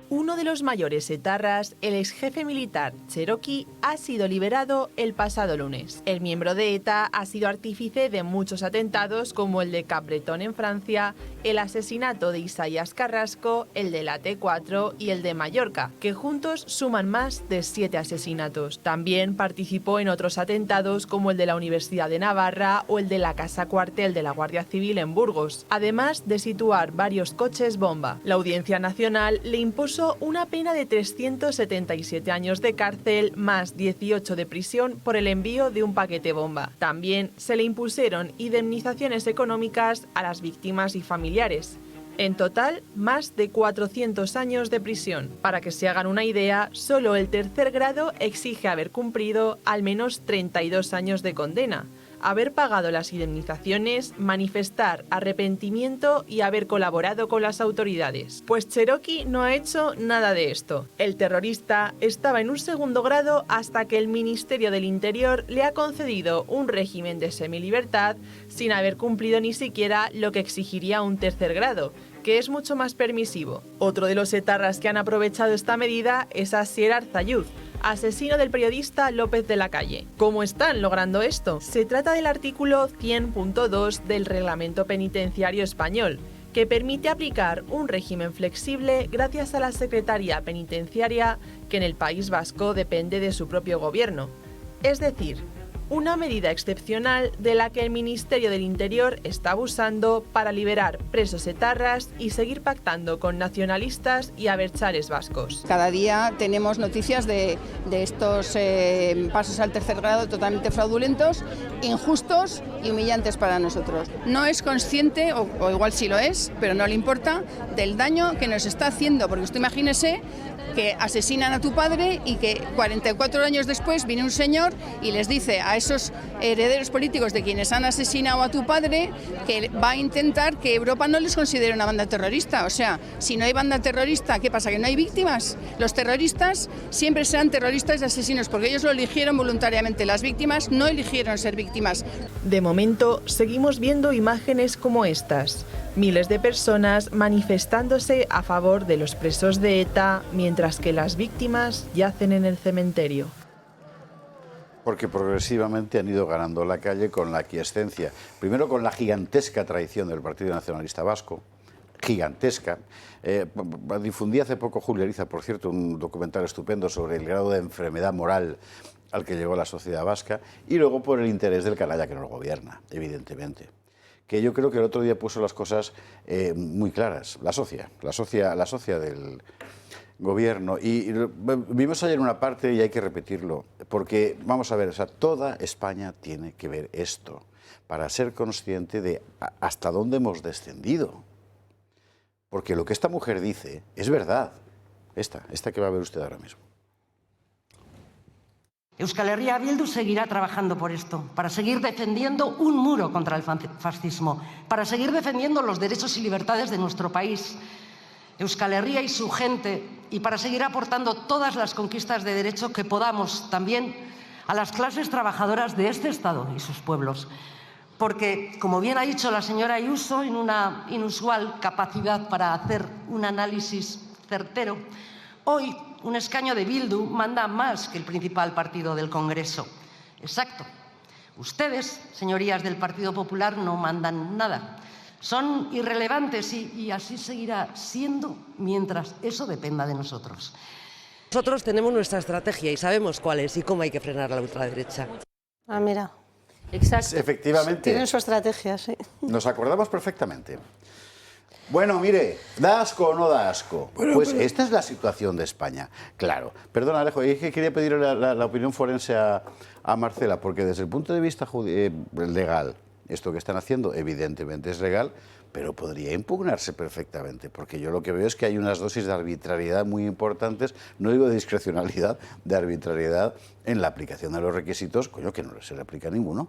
Uno de los mayores etarras, el exjefe militar Cherokee, ha sido liberado el pasado lunes. El miembro de ETA ha sido artífice de muchos atentados, como el de Capbreton en Francia, el asesinato de Isaías Carrasco, el de la T4 y el de Mallorca, que juntos suman más de 7 asesinatos. También participó en otros atentados, como el de la Universidad de Navarra o el de la Casa Cuartel de la Guardia Civil en Burgos, además de situar varios coches bomba. La Audiencia Nacional le impuso una pena de 377 años de cárcel más 18 de prisión por el envío de un paquete bomba. También se le impusieron indemnizaciones económicas a las víctimas y familiares. En total, más de 400 años de prisión. Para que se hagan una idea, solo el tercer grado exige haber cumplido al menos 32 años de condena, haber pagado las indemnizaciones, manifestar arrepentimiento y haber colaborado con las autoridades. Pues Cherokee no ha hecho nada de esto. El terrorista estaba en un segundo grado hasta que el Ministerio del Interior le ha concedido un régimen de semilibertad sin haber cumplido ni siquiera lo que exigiría un tercer grado, que es mucho más permisivo. Otro de los etarras que han aprovechado esta medida es Asier Arzayuz, asesino del periodista López de la Calle. ¿Cómo están logrando esto? Se trata del artículo 100.2 del Reglamento Penitenciario Español, que permite aplicar un régimen flexible gracias a la Secretaría Penitenciaria, que en el País Vasco depende de su propio gobierno. Es decir, una medida excepcional de la que el Ministerio del Interior está abusando para liberar presos etarras y seguir pactando con nacionalistas y abertzales vascos. Cada día tenemos noticias de estos pasos al tercer grado totalmente fraudulentos, injustos y humillantes para nosotros. No es consciente, o igual sí lo es, pero no le importa, del daño que nos está haciendo, porque usted imagínese que asesinan a tu padre y que 44 años después viene un señor y les dice a esos herederos políticos de quienes han asesinado a tu padre que va a intentar que Europa no les considere una banda terrorista. O sea, si no hay banda terrorista, ¿qué pasa? ¿Que no hay víctimas? Los terroristas siempre serán terroristas y asesinos porque ellos lo eligieron voluntariamente. Las víctimas no eligieron ser víctimas. De momento, seguimos viendo imágenes como estas. Miles de personas manifestándose a favor de los presos de ETA, mientras que las víctimas yacen en el cementerio. Porque progresivamente han ido ganando la calle con la aquiescencia. Primero con la gigantesca traición del Partido Nacionalista Vasco, gigantesca. Difundí hace poco Julia Ariza, por cierto, un documental estupendo sobre el grado de enfermedad moral al que llegó la sociedad vasca, y luego por el interés del canalla que nos gobierna, evidentemente. Que yo creo que el otro día puso las cosas muy claras, la socia del gobierno. Y vimos ayer una parte y hay que repetirlo, porque, vamos a ver, o sea, toda España tiene que ver esto para ser consciente de hasta dónde hemos descendido. Porque lo que esta mujer dice es verdad, esta que va a ver usted ahora mismo. Euskal Herria Bildu seguirá trabajando por esto, para seguir defendiendo un muro contra el fascismo, para seguir defendiendo los derechos y libertades de nuestro país, Euskal Herria y su gente, y para seguir aportando todas las conquistas de derecho que podamos también a las clases trabajadoras de este Estado y sus pueblos. Porque, como bien ha dicho la señora Ayuso, en una inusual capacidad para hacer un análisis certero, hoy un escaño de Bildu manda más que el principal partido del Congreso. Exacto. Ustedes, señorías del Partido Popular, no mandan nada. Son irrelevantes y así seguirá siendo mientras eso dependa de nosotros. Nosotros tenemos nuestra estrategia y sabemos cuál es y cómo hay que frenar a la ultraderecha. Ah, mira. Exacto. Efectivamente. Tienen su estrategia, sí. Nos acordamos perfectamente. Bueno, mire, ¿da asco o no da asco? Bueno, pues pero... esta es la situación de España. Claro. Perdona, Alejo, es que quería pedirle la opinión forense a Marcela, porque desde el punto de vista legal, esto que están haciendo evidentemente es legal, pero podría impugnarse perfectamente, porque yo lo que veo es que hay unas dosis de arbitrariedad muy importantes, no digo de discrecionalidad, de arbitrariedad en la aplicación de los requisitos, coño, que no se le aplica a ninguno.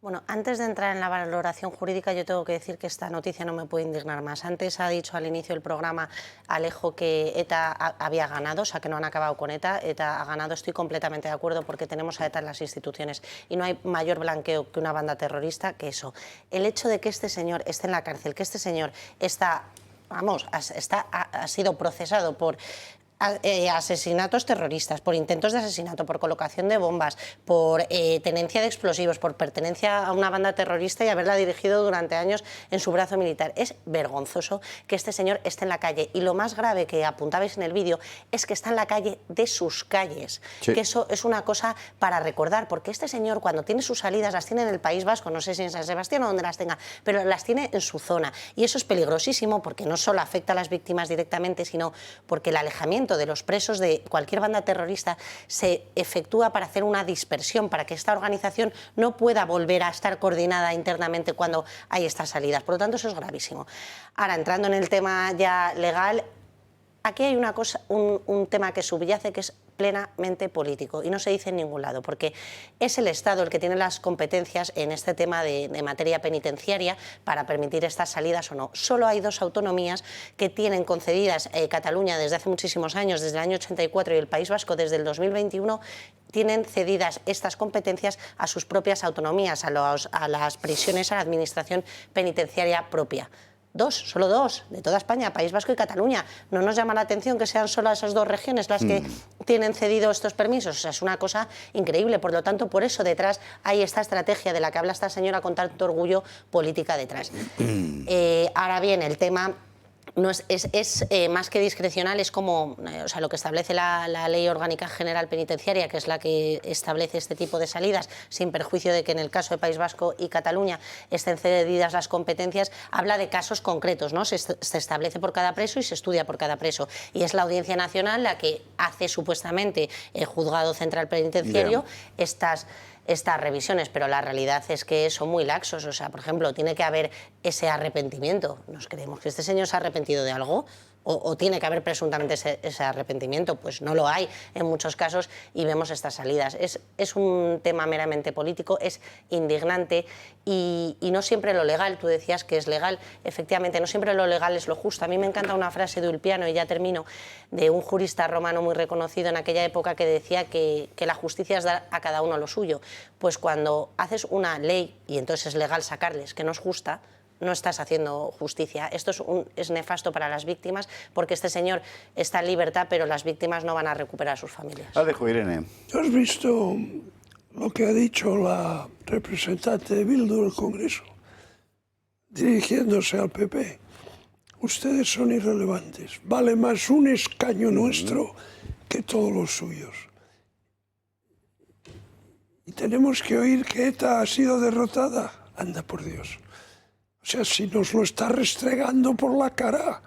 Bueno, antes de entrar en la valoración jurídica, yo tengo que decir que esta noticia no me puede indignar más. Antes ha dicho al inicio del programa Alejo que ETA había ganado, o sea, que no han acabado con ETA. ETA ha ganado, estoy completamente de acuerdo, porque tenemos a ETA en las instituciones y no hay mayor blanqueo que una banda terrorista que eso. El hecho de que este señor esté en la cárcel, que este señor está, vamos, ha sido procesado por asesinatos terroristas, por intentos de asesinato, por colocación de bombas, por tenencia de explosivos, por pertenencia a una banda terrorista y haberla dirigido durante años en su brazo militar. Es vergonzoso que este señor esté en la calle. Y lo más grave que apuntabais en el vídeo es que está en la calle de sus calles. Sí. Que eso es una cosa para recordar, porque este señor cuando tiene sus salidas las tiene en el País Vasco, no sé si en San Sebastián o donde las tenga, pero las tiene en su zona. Y eso es peligrosísimo porque no solo afecta a las víctimas directamente, sino porque el alejamiento de los presos de cualquier banda terrorista se efectúa para hacer una dispersión, para que esta organización no pueda volver a estar coordinada internamente cuando hay estas salidas. Por lo tanto, eso es gravísimo. Ahora, entrando en el tema ya legal, aquí hay una cosa, un tema que subyace, que es plenamente político y no se dice en ningún lado, porque es el Estado el que tiene las competencias en este tema de materia penitenciaria para permitir estas salidas o no. Solo hay dos autonomías que tienen concedidas, Cataluña desde hace muchísimos años, desde el año 84, y el País Vasco desde el 2021, tienen cedidas estas competencias a sus propias autonomías, a las prisiones, a la administración penitenciaria propia. solo dos, de toda España, País Vasco y Cataluña. No nos llama la atención que sean solo esas dos regiones las que tienen cedido estos permisos. O sea, es una cosa increíble. Por lo tanto, por eso detrás hay esta estrategia de la que habla esta señora con tanto orgullo, política detrás. Ahora bien, el tema no es más que discrecional, es como o sea, lo que establece la Ley Orgánica General Penitenciaria, que es la que establece este tipo de salidas, sin perjuicio de que en el caso de País Vasco y Cataluña estén cedidas las competencias, habla de casos concretos, ¿no? Se establece por cada preso y se estudia por cada preso. Y es la Audiencia Nacional la que hace supuestamente el Juzgado Central Penitenciario estas revisiones, pero la realidad es que son muy laxos. O sea, por ejemplo, tiene que haber ese arrepentimiento. ¿Nos creemos que este señor se ha arrepentido de algo? ¿O tiene que haber presuntamente ese arrepentimiento? Pues no lo hay en muchos casos y vemos estas salidas. Es un tema meramente político, es indignante y no siempre lo legal, tú decías que es legal, efectivamente, no siempre lo legal es lo justo. A mí me encanta una frase de Ulpiano, y ya termino, de un jurista romano muy reconocido en aquella época que decía que la justicia es dar a cada uno lo suyo. Pues cuando haces una ley y entonces es legal sacarles que no es justa, no estás haciendo justicia. Esto es nefasto para las víctimas porque este señor está en libertad, pero las víctimas no van a recuperar a sus familias. Alejo, Irene. ¿Tú has visto lo que ha dicho la representante de Bildu del Congreso, dirigiéndose al PP? Ustedes son irrelevantes. Vale más un escaño nuestro que todos los suyos. Y tenemos que oír que ETA ha sido derrotada. Anda, por Dios. O sea, si nos lo está restregando por la cara.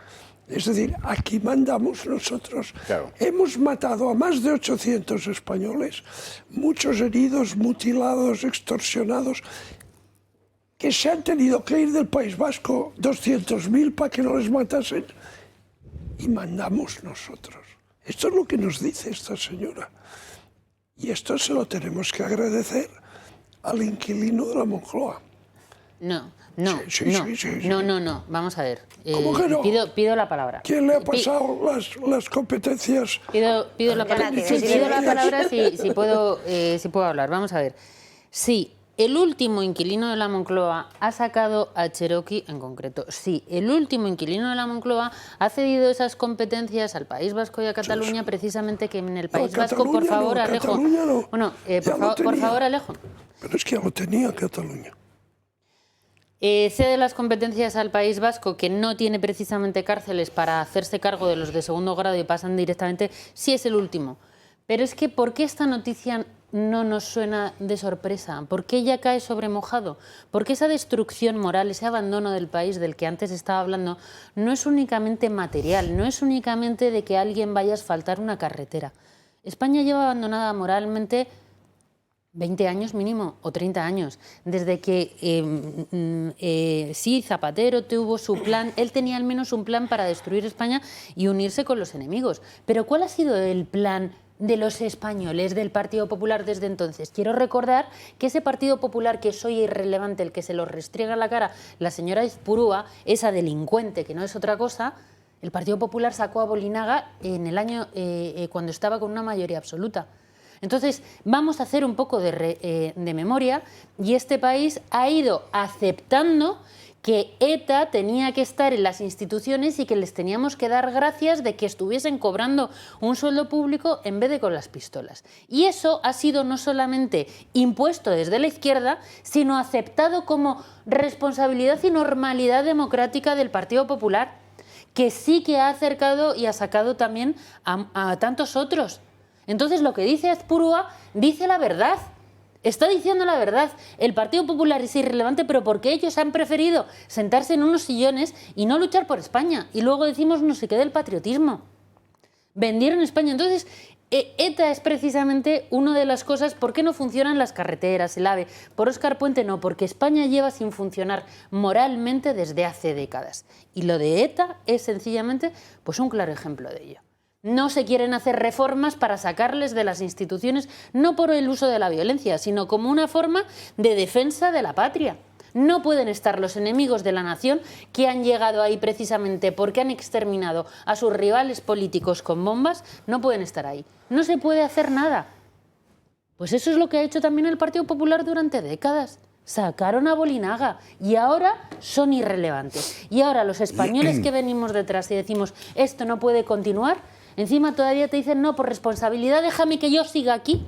Es decir, aquí mandamos nosotros. Claro. Hemos matado a más de 800 españoles, muchos heridos, mutilados, extorsionados, que se han tenido que ir del País Vasco 200.000 para que no les matasen. Y mandamos nosotros. Esto es lo que nos dice esta señora. Y esto se lo tenemos que agradecer al inquilino de la Moncloa. No. Vamos a ver. ¿Cómo que no? Pido la palabra. ¿Quién le ha pasado las competencias? Pido la palabra si puedo hablar. Vamos a ver. Sí, el último inquilino de la Moncloa ha sacado a Cherokee en concreto. Sí, el último inquilino de la Moncloa ha cedido esas competencias al País Vasco y a Cataluña, precisamente que en el País Vasco, por favor, Alejo. Bueno, por favor, Alejo. Pero es que ya lo tenía Cataluña. Cede las competencias al País Vasco, que no tiene precisamente cárceles para hacerse cargo de los de segundo grado y pasan directamente, sí es el último. Pero es que, ¿por qué esta noticia no nos suena de sorpresa? ¿Por qué ya cae sobre mojado? Porque esa destrucción moral, ese abandono del país del que antes estaba hablando, no es únicamente material, no es únicamente de que a alguien vaya a asfaltar una carretera. España lleva abandonada moralmente 20 años mínimo, o 30 años, desde que sí, Zapatero tuvo su plan, él tenía al menos un plan para destruir España y unirse con los enemigos. Pero ¿cuál ha sido el plan de los españoles, del Partido Popular desde entonces? Quiero recordar que ese Partido Popular que es hoy irrelevante, el que se lo restriega en la cara la señora Izpurúa, esa delincuente que no es otra cosa, el Partido Popular sacó a Bolinaga en el año cuando estaba con una mayoría absoluta. Entonces, vamos a hacer un poco de memoria, y este país ha ido aceptando que ETA tenía que estar en las instituciones y que les teníamos que dar gracias de que estuviesen cobrando un sueldo público en vez de con las pistolas. Y eso ha sido no solamente impuesto desde la izquierda, sino aceptado como responsabilidad y normalidad democrática del Partido Popular, que sí que ha acercado y ha sacado también a tantos otros. Entonces, lo que dice Ezpurúa dice la verdad. Está diciendo la verdad. El Partido Popular es irrelevante, pero porque ellos han preferido sentarse en unos sillones y no luchar por España. Y luego decimos no se quede el patriotismo. Vendieron España. Entonces, ETA es precisamente una de las cosas. ¿Por qué no funcionan las carreteras, el AVE? Por Óscar Puente no, porque España lleva sin funcionar moralmente desde hace décadas. Y lo de ETA es sencillamente pues un claro ejemplo de ello. No se quieren hacer reformas para sacarles de las instituciones, no por el uso de la violencia, sino como una forma de defensa de la patria. No pueden estar los enemigos de la nación que han llegado ahí precisamente porque han exterminado a sus rivales políticos con bombas, no pueden estar ahí. No se puede hacer nada. Pues eso es lo que ha hecho también el Partido Popular durante décadas. Sacaron a Bolinaga y ahora son irrelevantes. Y ahora los españoles que venimos detrás y decimos esto no puede continuar, encima todavía te dicen no, por responsabilidad déjame que yo siga aquí,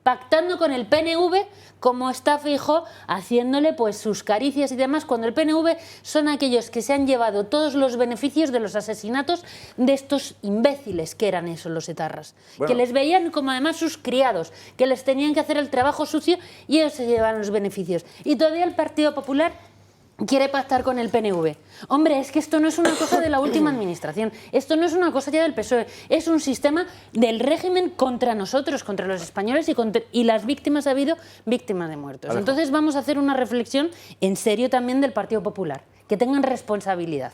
pactando con el PNV como está Feijóo, haciéndole pues sus caricias y demás, cuando el PNV son aquellos que se han llevado todos los beneficios de los asesinatos de estos imbéciles que eran esos los etarras, que les veían como además sus criados, que les tenían que hacer el trabajo sucio y ellos se llevaban los beneficios. Y todavía el Partido Popular quiere pactar con el PNV. Hombre, es que esto no es una cosa de la última administración, esto no es una cosa ya del PSOE, es un sistema del régimen contra nosotros, contra los españoles y las víctimas ha habido víctimas de muertos. Entonces vamos a hacer una reflexión en serio también del Partido Popular, que tengan responsabilidad.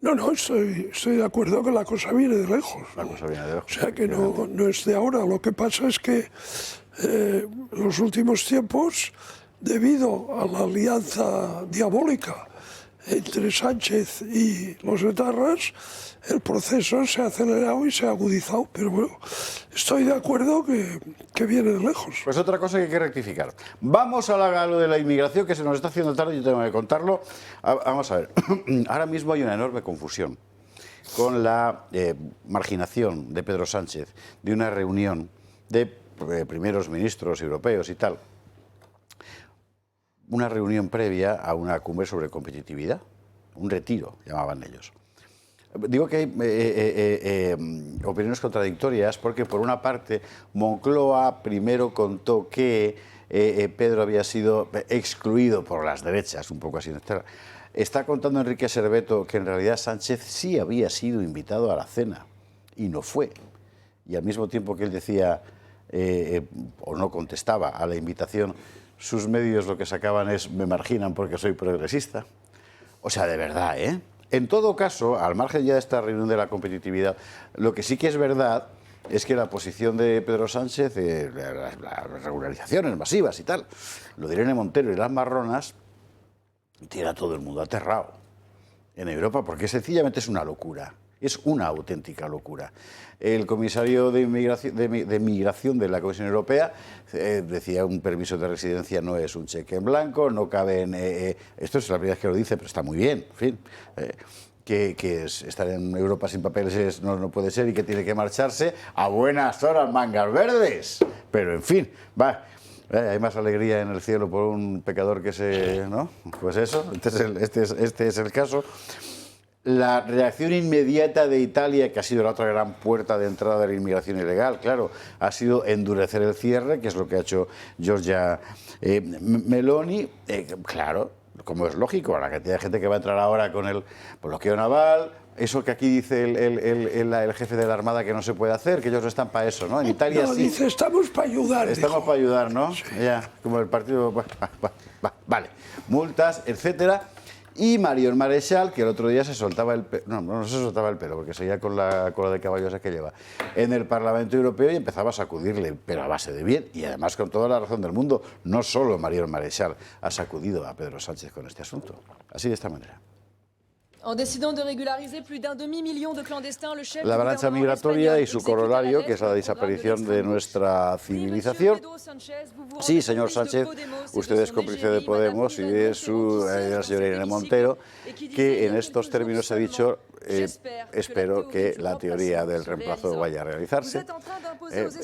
No, estoy de acuerdo que la cosa viene de lejos. La cosa viene de lejos. O sea, que no es de ahora. Lo que pasa es que los últimos tiempos, debido a la alianza diabólica entre Sánchez y los etarras, el proceso se ha acelerado y se ha agudizado. Pero bueno, estoy de acuerdo que viene de lejos. Pues otra cosa que hay que rectificar. Vamos a lo de la inmigración, que se nos está haciendo tarde, yo tengo que contarlo. Vamos a ver, ahora mismo hay una enorme confusión con la marginación de Pedro Sánchez de una reunión de primeros ministros europeos y tal. Una reunión previa a una cumbre sobre competitividad, un retiro, llamaban ellos. Digo que hay opiniones contradictorias porque, por una parte, Moncloa primero contó que Pedro había sido excluido por las derechas, un poco así. Está contando Enrique Serveto que en realidad Sánchez sí había sido invitado a la cena y no fue. Y al mismo tiempo que él decía o no contestaba a la invitación, sus medios lo que sacaban es me marginan porque soy progresista. O sea, de verdad, ¿eh? En todo caso, al margen ya de esta reunión de la competitividad, lo que sí que es verdad es que la posición de Pedro Sánchez, las regularizaciones masivas y tal, lo de Irene Montero y las marronas, tiene a todo el mundo aterrado en Europa porque sencillamente es una locura. Es una auténtica locura. El comisario de Migración de la Comisión Europea decía un permiso de residencia no es un cheque en blanco, no cabe en... esto es la primera vez que lo dice, pero está muy bien, en fin. Que estar en Europa sin papeles no puede ser y que tiene que marcharse a buenas horas, mangas verdes. Pero, en fin, va... hay más alegría en el cielo por un pecador que se... ¿no? Pues eso, este es el caso. La reacción inmediata de Italia, que ha sido la otra gran puerta de entrada de la inmigración ilegal, claro, ha sido endurecer el cierre, que es lo que ha hecho Giorgia Meloni. Claro, como es lógico, la cantidad de gente que va a entrar ahora con el bloqueo naval, eso que aquí dice el jefe de la Armada que no se puede hacer, que ellos no están para eso, ¿no? En Italia sí. Dice, estamos para ayudar. Estamos para ayudar, ¿no? Sí. Ya, como el partido... Vale, multas, etcétera. Y Marion Maréchal, que el otro día se soltaba el pelo, no se soltaba el pelo, porque seguía con la cola de caballo esa que lleva, en el Parlamento Europeo y empezaba a sacudirle, pero a base de bien, y además con toda la razón del mundo. No solo Marion Maréchal ha sacudido a Pedro Sánchez con este asunto, así de esta manera. La avalancha migratoria y su corolario, que es la desaparición de nuestra civilización. Sí, señor Sánchez, usted es cómplice de Podemos y de la señora Irene Montero, que en estos términos ha dicho, espero que la teoría del reemplazo vaya a realizarse.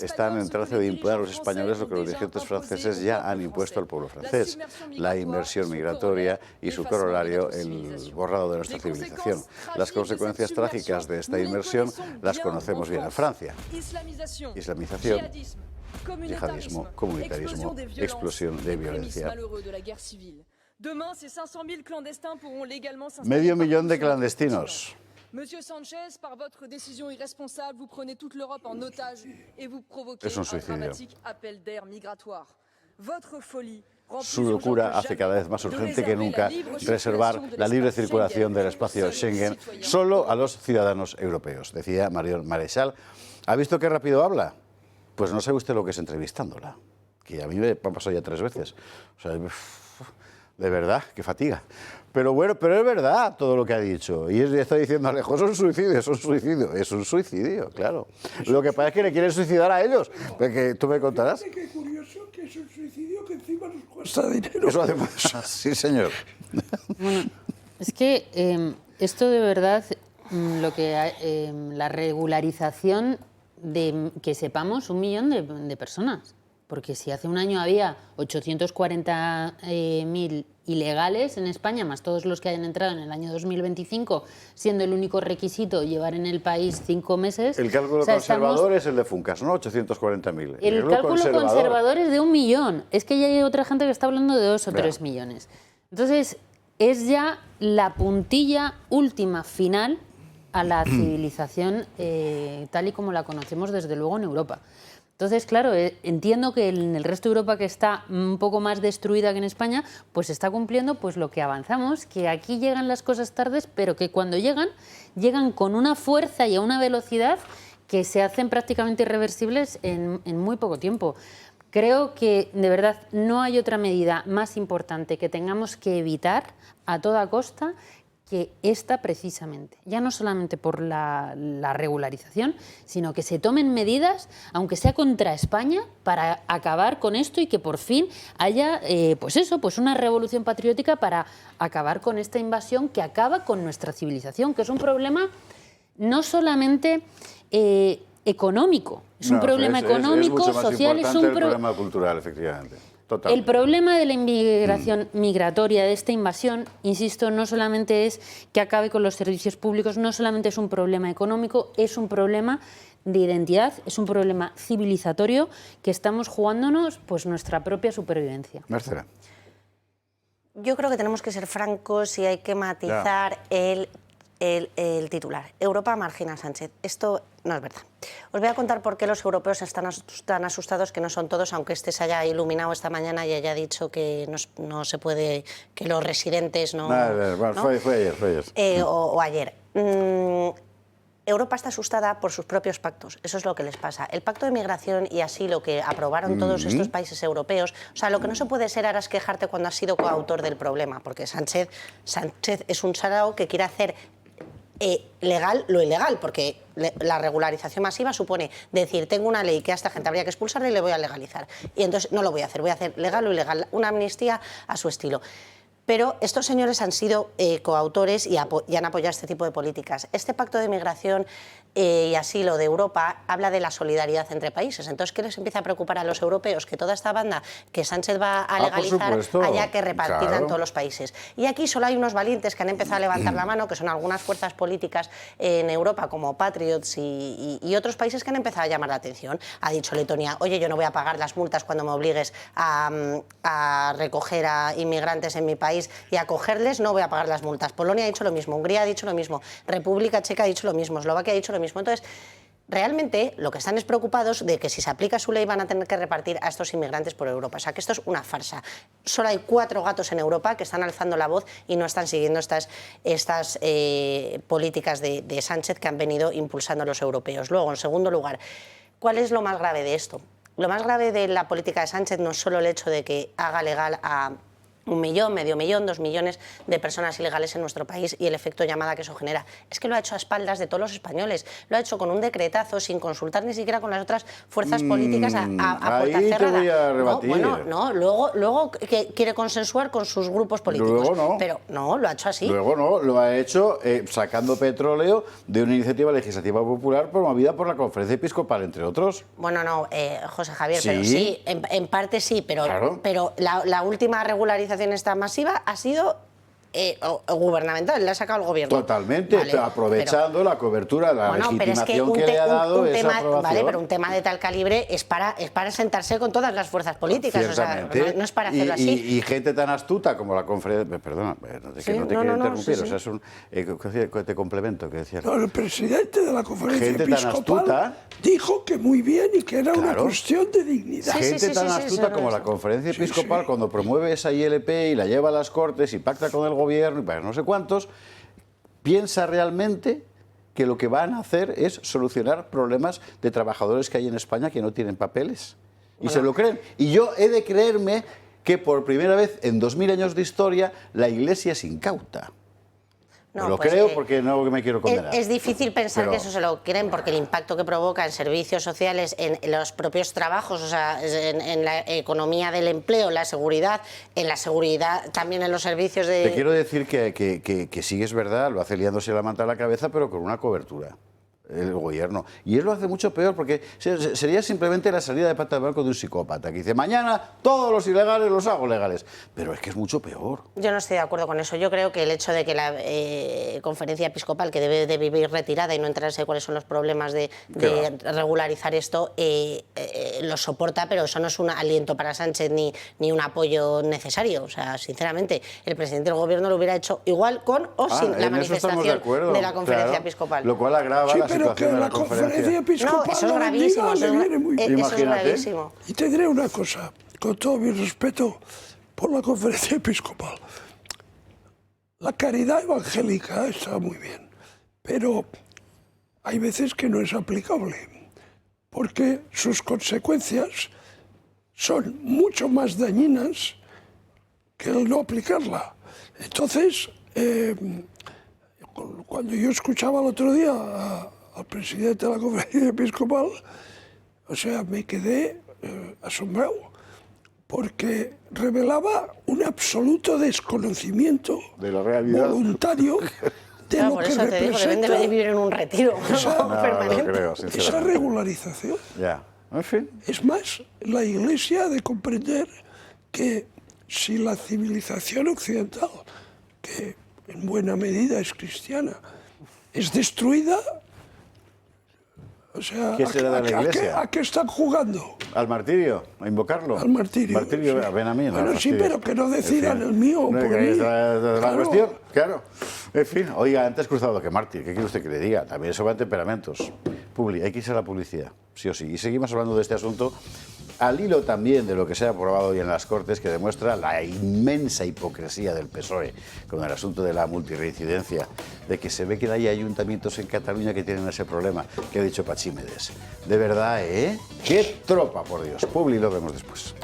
Están en trance de imponer a los españoles lo que los dirigentes franceses ya han impuesto al pueblo francés, la inmersión migratoria y su corolario, el borrado de nuestra civilización. Las consecuencias trágicas de esta inmersión las conocemos bien en Francia. Islamización, yihadismo, comunitarismo, explosión de violencia. 500.000 de clandestinos. Monsieur Sánchez, par votre décision irresponsable, vous prenez toute l'Europe en otage et vous provoquez un dramatique appel d'air migratoire. Votre folie. Su locura hace cada vez más urgente que nunca reservar la libre circulación del espacio Schengen solo a los ciudadanos europeos, decía Marion Maréchal. ¿Ha visto qué rápido habla? Pues no sabe usted lo que es entrevistándola, que a mí me ha pasado ya 3 veces. O sea, De verdad, qué fatiga. Pero bueno, pero es verdad todo lo que ha dicho. Y está diciendo Alejo, es un suicidio, claro. Lo que pasa es que le quieren suicidar a ellos. Porque tú me contarás. Qué curioso que es un suicidio que encima nos cuesta dinero. Eso además, sí, señor. Bueno, es que esto de verdad, la regularización de, que sepamos, 1 millón de personas. Porque si hace un año había 840.000 ilegales en España, más todos los que hayan entrado en el año 2025, siendo el único requisito llevar en el país 5 meses... El cálculo conservador es el de Funcas, ¿no? 840.000. El cálculo conservador es de 1 millón. Es que ya hay otra gente que está hablando de 2 o 3 millones. Entonces, es ya la puntilla última final a la civilización tal y como la conocemos desde luego en Europa. Entonces, claro, entiendo que en el resto de Europa, que está un poco más destruida que en España, pues está cumpliendo pues lo que avanzamos, que aquí llegan las cosas tardes, pero que cuando llegan con una fuerza y a una velocidad que se hacen prácticamente irreversibles en muy poco tiempo. Creo que, de verdad, no hay otra medida más importante que tengamos que evitar a toda costa que esta precisamente, ya no solamente por la regularización, sino que se tomen medidas, aunque sea contra España, para acabar con esto y que por fin haya pues una revolución patriótica para acabar con esta invasión que acaba con nuestra civilización, que es un problema no solamente económico, es un problema económico, es mucho más social, es un problema cultural, efectivamente. El problema de la inmigración migratoria, de esta invasión, insisto, no solamente es que acabe con los servicios públicos, no solamente es un problema económico, es un problema de identidad, es un problema civilizatorio que estamos jugándonos pues nuestra propia supervivencia. Marcela. Yo creo que tenemos que ser francos y hay que matizar el titular. Europa margina a Sánchez. Esto no es verdad. Os voy a contar por qué los europeos están tan asustados, que no son todos, aunque este se haya iluminado esta mañana y haya dicho que no se puede, que los residentes no... Fue ayer. O ayer. Europa está asustada por sus propios pactos, eso es lo que les pasa. El pacto de migración y asilo que aprobaron todos estos países europeos, o sea, lo que no se puede ser ahora es quejarte cuando has sido coautor del problema, porque Sánchez es un sarao que quiere hacer legal lo ilegal, porque la regularización masiva supone decir, tengo una ley que a esta gente habría que expulsarla y le voy a legalizar. Y entonces no lo voy a hacer legal lo ilegal, una amnistía a su estilo. Pero estos señores han sido coautores y han apoyado este tipo de políticas. Este pacto de migración y asilo de Europa habla de la solidaridad entre países. Entonces, ¿qué les empieza a preocupar a los europeos? Que toda esta banda que Sánchez va a legalizar haya que repartirla en todos los países. Y aquí solo hay unos valientes que han empezado a levantar la mano, que son algunas fuerzas políticas en Europa, como Patriots y otros países que han empezado a llamar la atención. Ha dicho Letonia, oye, yo no voy a pagar las multas cuando me obligues a recoger a inmigrantes en mi país y a acogerles, no voy a pagar las multas. Polonia ha dicho lo mismo, Hungría ha dicho lo mismo, República Checa ha dicho lo mismo, Eslovaquia ha dicho lo mismo. Entonces, realmente lo que están es preocupados de que si se aplica su ley van a tener que repartir a estos inmigrantes por Europa. O sea, que esto es una farsa. Solo hay 4 gatos en Europa que están alzando la voz y no están siguiendo estas políticas de Sánchez que han venido impulsando los europeos. Luego, en segundo lugar, ¿cuál es lo más grave de esto? Lo más grave de la política de Sánchez no es solo el hecho de que haga legal a 1 millón, medio millón, 2 millones de personas ilegales en nuestro país y el efecto llamada que eso genera. Es que lo ha hecho a espaldas de todos los españoles. Lo ha hecho con un decretazo, sin consultar ni siquiera con las otras fuerzas políticas a puerta cerrada. Te voy a rebatir. Luego que quiere consensuar con sus grupos políticos. Luego no. Pero no, lo ha hecho así. Luego no, lo ha hecho sacando petróleo de una iniciativa legislativa popular promovida por la Conferencia Episcopal, entre otros. Bueno, no, José Javier, ¿Sí? Pero sí, en parte sí, pero, claro. Pero la última regularización esta masiva ha sido gubernamental, le ha sacado el gobierno. Totalmente, vale, aprovechando la cobertura, la legitimación que le ha dado esa aprobación. Vale, pero un tema de tal calibre es para sentarse con todas las fuerzas políticas, o sea, no es para hacerlo así. Y gente tan astuta como la conferencia... Perdona, no te quiero interrumpir, o sea, es un te complemento que decía... No, el presidente de la Conferencia Episcopal astuta, dijo que muy bien y que era una cuestión de dignidad. Gente tan astuta como la Conferencia Episcopal, cuando promueve esa ILP y la lleva a las Cortes y pacta con el gobierno y para no sé cuántos, piensa realmente que lo que van a hacer es solucionar problemas de trabajadores que hay en España que no tienen papeles. Y se lo creen. Y yo he de creerme que por primera vez en 2000 años de historia la Iglesia es incauta. No, lo creo porque no me quiero condenar. Es difícil pensar que eso se lo creen porque el impacto que provoca en servicios sociales, en los propios trabajos, o sea, en la economía del empleo, la seguridad también en los servicios de... Te quiero decir que sí es verdad, lo hace liándose la manta a la cabeza, pero con una cobertura. El gobierno. Y él lo hace mucho peor porque sería simplemente la salida de pata de barco de un psicópata que dice, mañana todos los ilegales los hago legales. Pero es que es mucho peor. Yo no estoy de acuerdo con eso. Yo creo que el hecho de que la conferencia episcopal, que debe de vivir retirada y no enterarse de cuáles son los problemas de regularizar esto, lo soporta, pero eso no es un aliento para Sánchez ni un apoyo necesario. O sea, sinceramente, el presidente del gobierno lo hubiera hecho igual con o sin la manifestación de la conferencia episcopal. Lo cual agrava la pero que la conferencia episcopal eso es gravísimo, le viene muy bien. Eso es gravísimo. Y te diré una cosa, con todo mi respeto por la conferencia episcopal. La caridad evangélica está muy bien, pero hay veces que no es aplicable, porque sus consecuencias son mucho más dañinas que el no aplicarla. Entonces, cuando yo escuchaba el otro día al presidente de la conferencia episcopal, o sea, me quedé asombrado, porque revelaba un absoluto desconocimiento de la realidad voluntario de lo que representa. Deben de vivir en un retiro permanente. Esa regularización. Ya. En fin. Es más, la Iglesia ha de comprender que si la civilización occidental, que en buena medida es cristiana, es destruida, o sea, ¿qué será de la Iglesia? ¿A qué están jugando? ¿Al martirio? ¿A invocarlo? Al martirio. Martirio, sí. Ven a mí. Bueno, sí, pero que no decidan el mío por mí. La cuestión, claro. En fin, oiga, antes cruzado que mártir, ¿qué quiere usted que le diga? También eso va en temperamentos. Hay que irse a la publicidad, sí o sí. Y seguimos hablando de este asunto al hilo también de lo que se ha aprobado hoy en las Cortes, que demuestra la inmensa hipocresía del PSOE con el asunto de la multirreincidencia, de que se ve que hay ayuntamientos en Cataluña que tienen ese problema, que ha dicho Pachímedes. De verdad, ¿eh? ¡Qué tropa, por Dios! Publi, lo vemos después.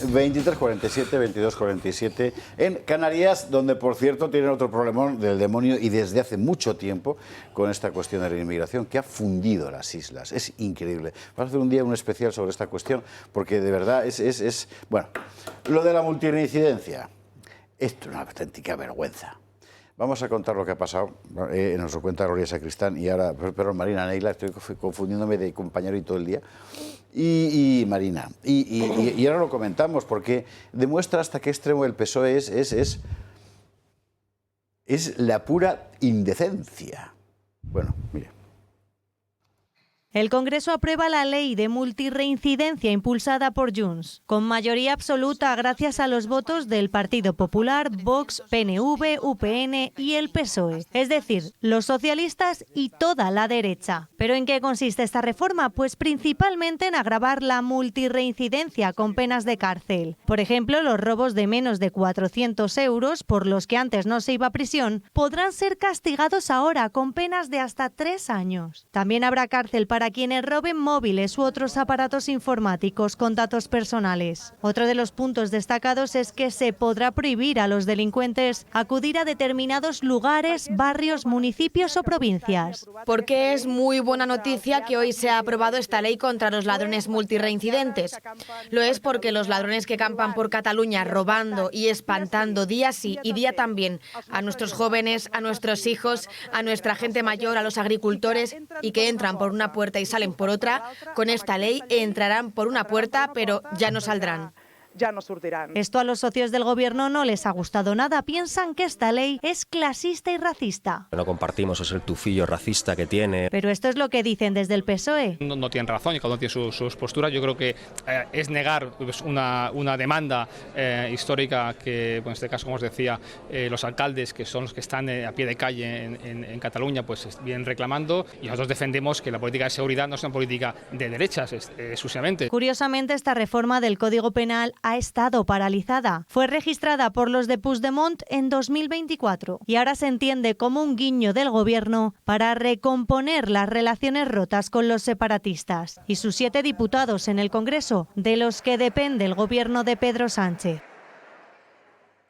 ...23:47, 22:47... en Canarias, donde, por cierto, tienen otro problemón del demonio y desde hace mucho tiempo con esta cuestión de la inmigración que ha fundido las islas. Es increíble. Vamos a hacer un día un especial sobre esta cuestión porque, de verdad, bueno, lo de la multirreincidencia, esto es una auténtica vergüenza. Vamos a contar lo que ha pasado, nos lo cuenta Gloria Sacristán y ahora, perdón, Marina Neila, estoy confundiéndome de compañero y todo el día, y Marina. Y ahora lo comentamos porque demuestra hasta qué extremo el PSOE es la pura indecencia. Bueno, mire. El Congreso aprueba la ley de multirreincidencia impulsada por Junts, con mayoría absoluta gracias a los votos del Partido Popular, Vox, PNV, UPN y el PSOE, es decir, los socialistas y toda la derecha. ¿Pero en qué consiste esta reforma? Pues principalmente en agravar la multirreincidencia con penas de cárcel. Por ejemplo, los robos de menos de 400 euros, por los que antes no se iba a prisión, podrán ser castigados ahora con penas de hasta 3 años. También habrá cárcel para quienes roben móviles u otros aparatos informáticos con datos personales. Otro de los puntos destacados es que se podrá prohibir a los delincuentes acudir a determinados lugares, barrios, municipios o provincias. Porque es muy buena noticia que hoy se ha aprobado esta ley contra los ladrones multirreincidentes. Lo es porque los ladrones que campan por Cataluña robando y espantando día sí y día también a nuestros jóvenes, a nuestros hijos, a nuestra gente mayor, a los agricultores y que entran por una puerta y salen por otra, con esta ley entrarán por una puerta, pero ya no saldrán. Ya no surtirán. Esto a los socios del gobierno no les ha gustado nada. Piensan que esta ley es clasista y racista. No compartimos, es el tufillo racista que tiene. Pero esto es lo que dicen desde el PSOE. No tienen razón y cada uno tiene sus posturas. Yo creo que es negar pues, una demanda histórica que, en este caso, como os decía, los alcaldes, que son los que están a pie de calle en Cataluña, pues vienen reclamando. Y nosotros defendemos que la política de seguridad no es una política de derechas exclusivamente. Curiosamente, esta reforma del Código Penal ha estado paralizada. Fue registrada por los de Puigdemont en 2024 y ahora se entiende como un guiño del gobierno para recomponer las relaciones rotas con los separatistas y sus 7 diputados en el Congreso, de los que depende el gobierno de Pedro Sánchez.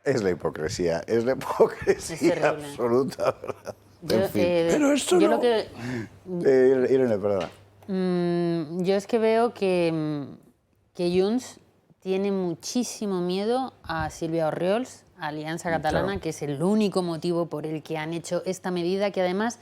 Es la hipocresía absoluta, ¿verdad? Pero esto yo no... lo que... Irene, perdona. Yo es que veo que Junts tiene muchísimo miedo a Sílvia Orriols, a Alianza Catalana, Claro. que es el único motivo por el que han hecho esta medida, que además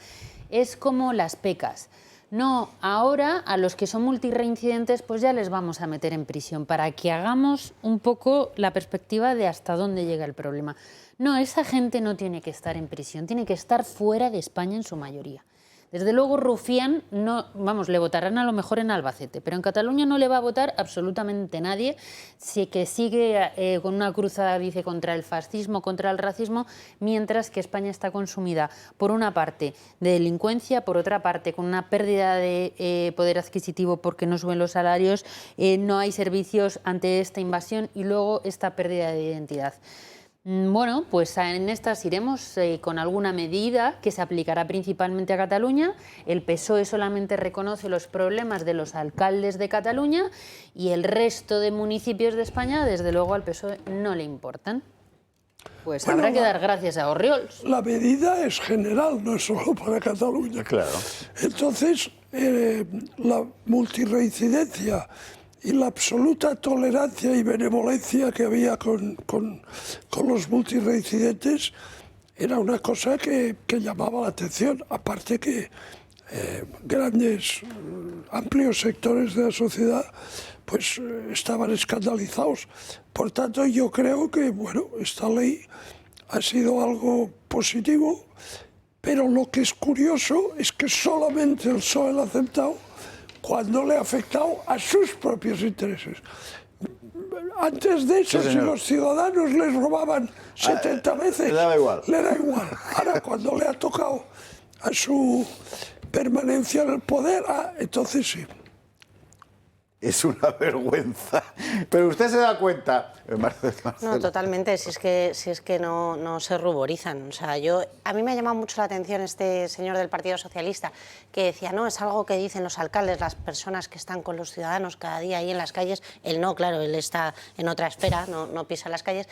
es como las pecas. No, ahora a los que son multireincidentes pues ya les vamos a meter en prisión para que hagamos un poco la perspectiva de hasta dónde llega el problema. No, esa gente no tiene que estar en prisión, tiene que estar fuera de España en su mayoría. Desde luego Rufián, no, vamos, le votarán a lo mejor en Albacete, pero en Cataluña no le va a votar absolutamente nadie, si que sigue con una cruzada, dice, contra el fascismo, contra el racismo, mientras que España está consumida, por una parte, de delincuencia, por otra parte, con una pérdida de poder adquisitivo porque no suben los salarios, no hay servicios ante esta invasión y luego esta pérdida de identidad. Bueno, pues en estas iremos con alguna medida que se aplicará principalmente a Cataluña. El PSOE solamente reconoce los problemas de los alcaldes de Cataluña y el resto de municipios de España, desde luego, al PSOE no le importan. Pues Bueno, habrá que dar gracias a Orriols. La medida es general, no es solo para Cataluña. Claro. Entonces, la multirreincidencia y la absoluta tolerancia y benevolencia que había con los multireincidentes era una cosa que llamaba la atención, aparte que amplios sectores de la sociedad pues estaban escandalizados. Por tanto, yo creo que bueno, esta ley ha sido algo positivo, pero lo que es curioso es que solamente el PSOE lo ha aceptado cuando le ha afectado a sus propios intereses. Antes de eso, Sí, si los ciudadanos les robaban 70 veces, le daba igual. Le da igual. Ahora, cuando le ha tocado a su permanencia en el poder, entonces sí. Es una vergüenza. Pero usted se da cuenta, Marcela. No, totalmente, si es que no se ruborizan. O sea, a mí me ha llamado mucho la atención este señor del Partido Socialista que decía, no, es algo que dicen los alcaldes, las personas que están con los ciudadanos cada día ahí en las calles. Él no, claro, él está en otra esfera, no pisa las calles.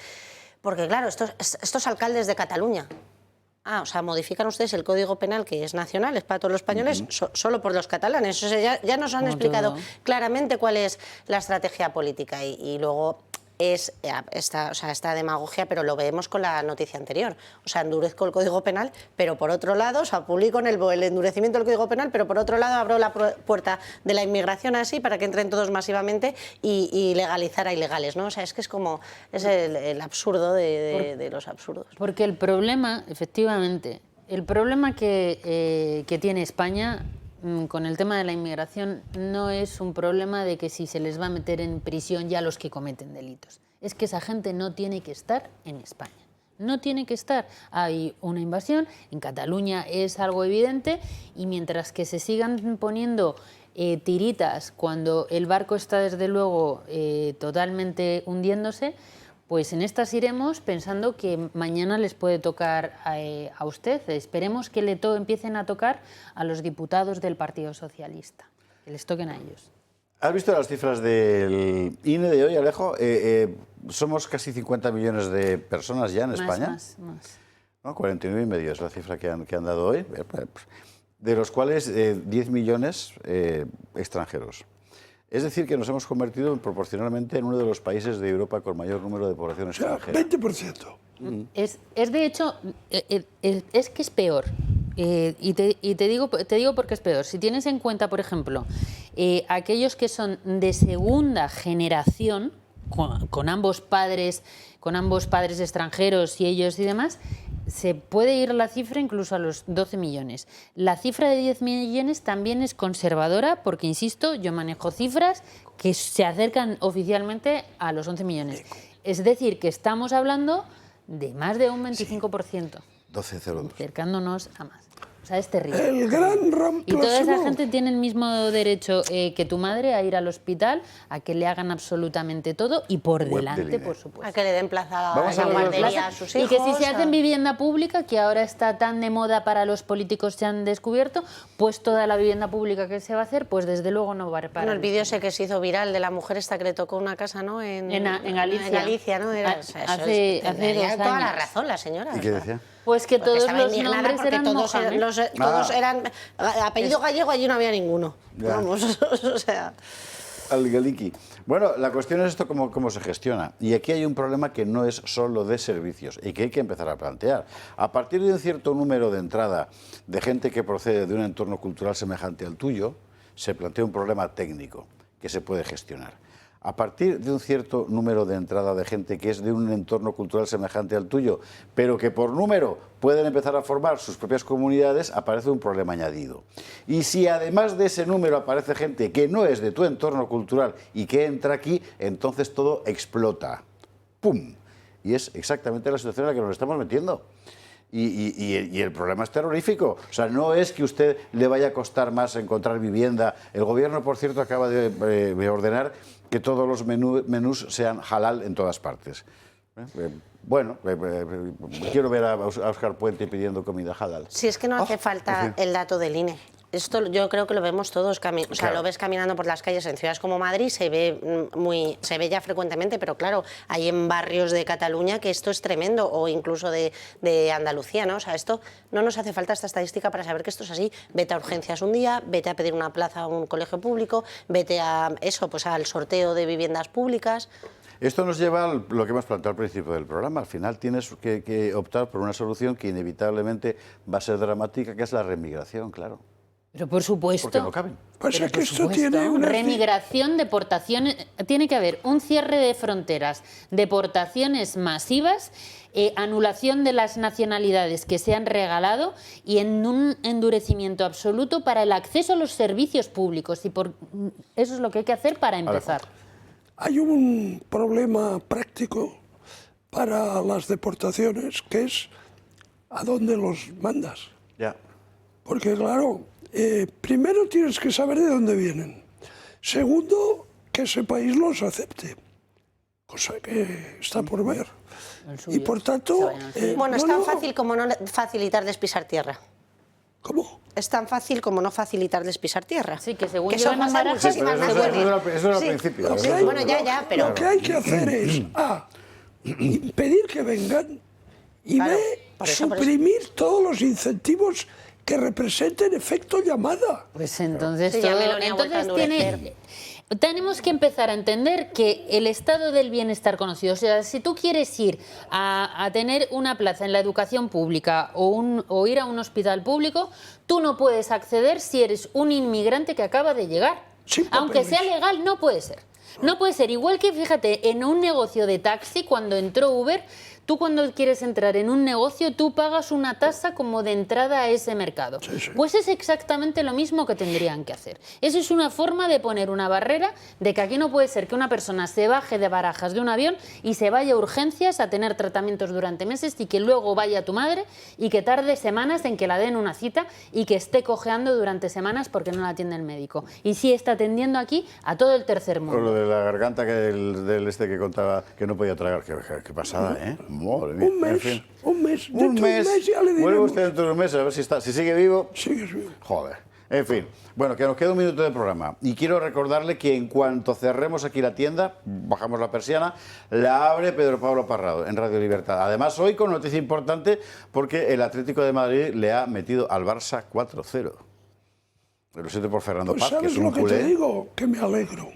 Porque claro, estos alcaldes de Cataluña, o sea, modifican ustedes el Código Penal, que es nacional, es para todos los españoles, solo por los catalanes. O sea, ya nos han explicado claramente cuál es la estrategia política y luego esta demagogia, pero lo vemos con la noticia anterior. O sea, endurezco el Código Penal, pero por otro lado, o sea, publico el endurecimiento del Código Penal, pero por otro lado abro la puerta de la inmigración así para que entren todos masivamente y legalizar a ilegales, ¿no? O sea, es el absurdo de los absurdos. Porque el problema, efectivamente, el problema que tiene España con el tema de la inmigración no es un problema de que si se les va a meter en prisión ya los que cometen delitos. Es que esa gente no tiene que estar en España. No tiene que estar. Hay una invasión, en Cataluña es algo evidente y mientras que se sigan poniendo tiritas cuando el barco está desde luego totalmente hundiéndose, pues en estas iremos pensando que mañana les puede tocar a usted. Esperemos que empiecen a tocar a los diputados del Partido Socialista, que les toquen a ellos. ¿Has visto las cifras del INE de hoy, Alejo? Somos casi 50 millones de personas ya en España. Más. ¿No? 49,5 es la cifra que han dado hoy, de los cuales 10 millones extranjeros. Es decir, que nos hemos convertido proporcionalmente en uno de los países de Europa con mayor número de población extranjera. 20%. Es de hecho, es que es peor. Y te digo porque es peor. Si tienes en cuenta, por ejemplo, aquellos que son de segunda generación, con ambos padres extranjeros y ellos y demás, se puede ir la cifra incluso a los 12 millones. La cifra de 10 millones también es conservadora porque, insisto, yo manejo cifras que se acercan oficialmente a los 11 millones. Es decir, que estamos hablando de más de un 25%. 12,02. Acercándonos a más. O sea, es terrible. El gran reemplazamiento. Y toda esa gente tiene el mismo derecho que tu madre a ir al hospital, a que le hagan absolutamente todo y por delante, por supuesto. A que le den plaza a la guardería a sus hijos. Y que si se hace en vivienda pública, que ahora está tan de moda para los políticos, se han descubierto, pues toda la vivienda pública que se va a hacer, pues desde luego no va a reparar. Bueno, el vídeo ese que se hizo viral de la mujer esta que le tocó una casa, ¿no? En Galicia. En Galicia, ¿no? Era, hace 2 años. Toda la razón la señora. ¿Y qué decía? Pues que todos los nombres eran Mohamed. Todos eran apellido gallego, allí no había ninguno. Ya. Vamos, o sea... Al-Galiki. Bueno, la cuestión es esto cómo se gestiona. Y aquí hay un problema que no es solo de servicios y que hay que empezar a plantear. A partir de un cierto número de entrada de gente que procede de un entorno cultural semejante al tuyo, se plantea un problema técnico que se puede gestionar. A partir de un cierto número de entrada de gente que es de un entorno cultural semejante al tuyo, pero que por número pueden empezar a formar sus propias comunidades, aparece un problema añadido. Y si además de ese número aparece gente que no es de tu entorno cultural y que entra aquí, entonces todo explota. ¡Pum! Y es exactamente la situación en la que nos estamos metiendo. Y el problema es terrorífico. O sea, no es que a usted le vaya a costar más encontrar vivienda. El gobierno, por cierto, acaba de ordenar que todos los menús sean halal en todas partes. Bueno, quiero ver a Óscar Puente pidiendo comida halal. Si es que no hace falta el dato del INE. Esto yo creo que lo vemos todos, o sea, lo ves caminando por las calles en ciudades como Madrid, se ve ya frecuentemente, pero claro, hay en barrios de Cataluña que esto es tremendo, o incluso de Andalucía, ¿no? O sea, esto no nos hace falta esta estadística para saber que esto es así. Vete a urgencias un día, vete a pedir una plaza a un colegio público, vete a eso, pues al sorteo de viviendas públicas. Esto nos lleva a lo que hemos planteado al principio del programa. Al final tienes que optar por una solución que inevitablemente va a ser dramática, que es la remigración, claro. Pero por supuesto. Porque no caben. Pues es que esto tiene una... Remigración, deportaciones, tiene que haber un cierre de fronteras, deportaciones masivas, anulación de las nacionalidades que se han regalado y en un endurecimiento absoluto para el acceso a los servicios públicos. Y eso es lo que hay que hacer para empezar. Hay un problema práctico para las deportaciones, que es a dónde los mandas. Ya. Porque claro, primero tienes que saber de dónde vienen. Segundo, que ese país los acepte, cosa que está por ver. Y por tanto... bueno, es tan fácil como no facilitarles pisar tierra. ¿Cómo? Es tan fácil como no facilitarles pisar tierra. Sí, que según que eso pasa en muchísimas eso era al principio. Bueno, ya, pero... Lo que hay que hacer es impedir que vengan y suprimir todos los incentivos que representen efecto llamada. Pues entonces, sí, tenemos que empezar a entender que el estado del bienestar conocido, o sea, si tú quieres ir a tener una plaza en la educación pública o ir a un hospital público, tú no puedes acceder si eres un inmigrante que acaba de llegar. Aunque sea legal, no puede ser. No puede ser. Igual que, fíjate, en un negocio de taxi, cuando entró Uber, tú cuando quieres entrar en un negocio, tú pagas una tasa como de entrada a ese mercado. Pues es exactamente lo mismo que tendrían que hacer. Eso es una forma de poner una barrera de que aquí no puede ser que una persona se baje de Barajas de un avión y se vaya a urgencias a tener tratamientos durante meses y que luego vaya tu madre y que tarde semanas en que la den una cita y que esté cojeando durante semanas porque no la atiende el médico. Y sí está atendiendo aquí a todo el tercer mundo. Lo de la garganta del este que contaba que no podía tragar, qué pasada, ¿eh? Madre mía. Un mes, en fin. un mes. Un mes. Ya le diremos. Vuelve usted dentro de un mes a ver si sigue vivo. Sigues vivo. Joder. En fin. Bueno, que nos queda un minuto de programa. Y quiero recordarle que en cuanto cerremos aquí la tienda, bajamos la persiana, la abre Pedro Pablo Parrado en Radio Libertad. Además, hoy con noticia importante porque el Atlético de Madrid le ha metido al Barça 4-0. Lo siento por Fernando Paz, que es un culé. ¿Sabes lo que te digo? Que me alegro.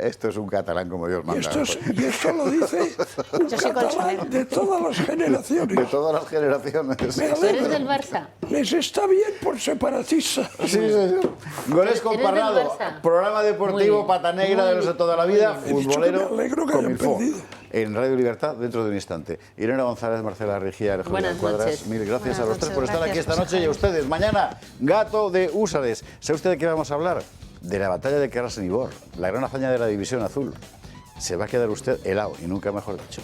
Esto es un catalán como Dios manda. Y esto lo dice un catalán de todas las generaciones. De todas las generaciones. ¿Tú eres del Barça? Les está bien por separatistas. Sí, señor. Goles con Parrado, programa deportivo pata negra de los de toda la vida, futbolero Comilfo, en Radio Libertad dentro de un instante. Irene González, Marcela Rigia, Alejandro Cuadras, mil gracias a los tres por estar aquí esta noche y a ustedes. Mañana, Gato de Húsares. ¿Sabe usted de qué vamos a hablar? De la batalla de Krasnivor, la gran hazaña de la División Azul. Se va a quedar usted helado, y nunca mejor dicho.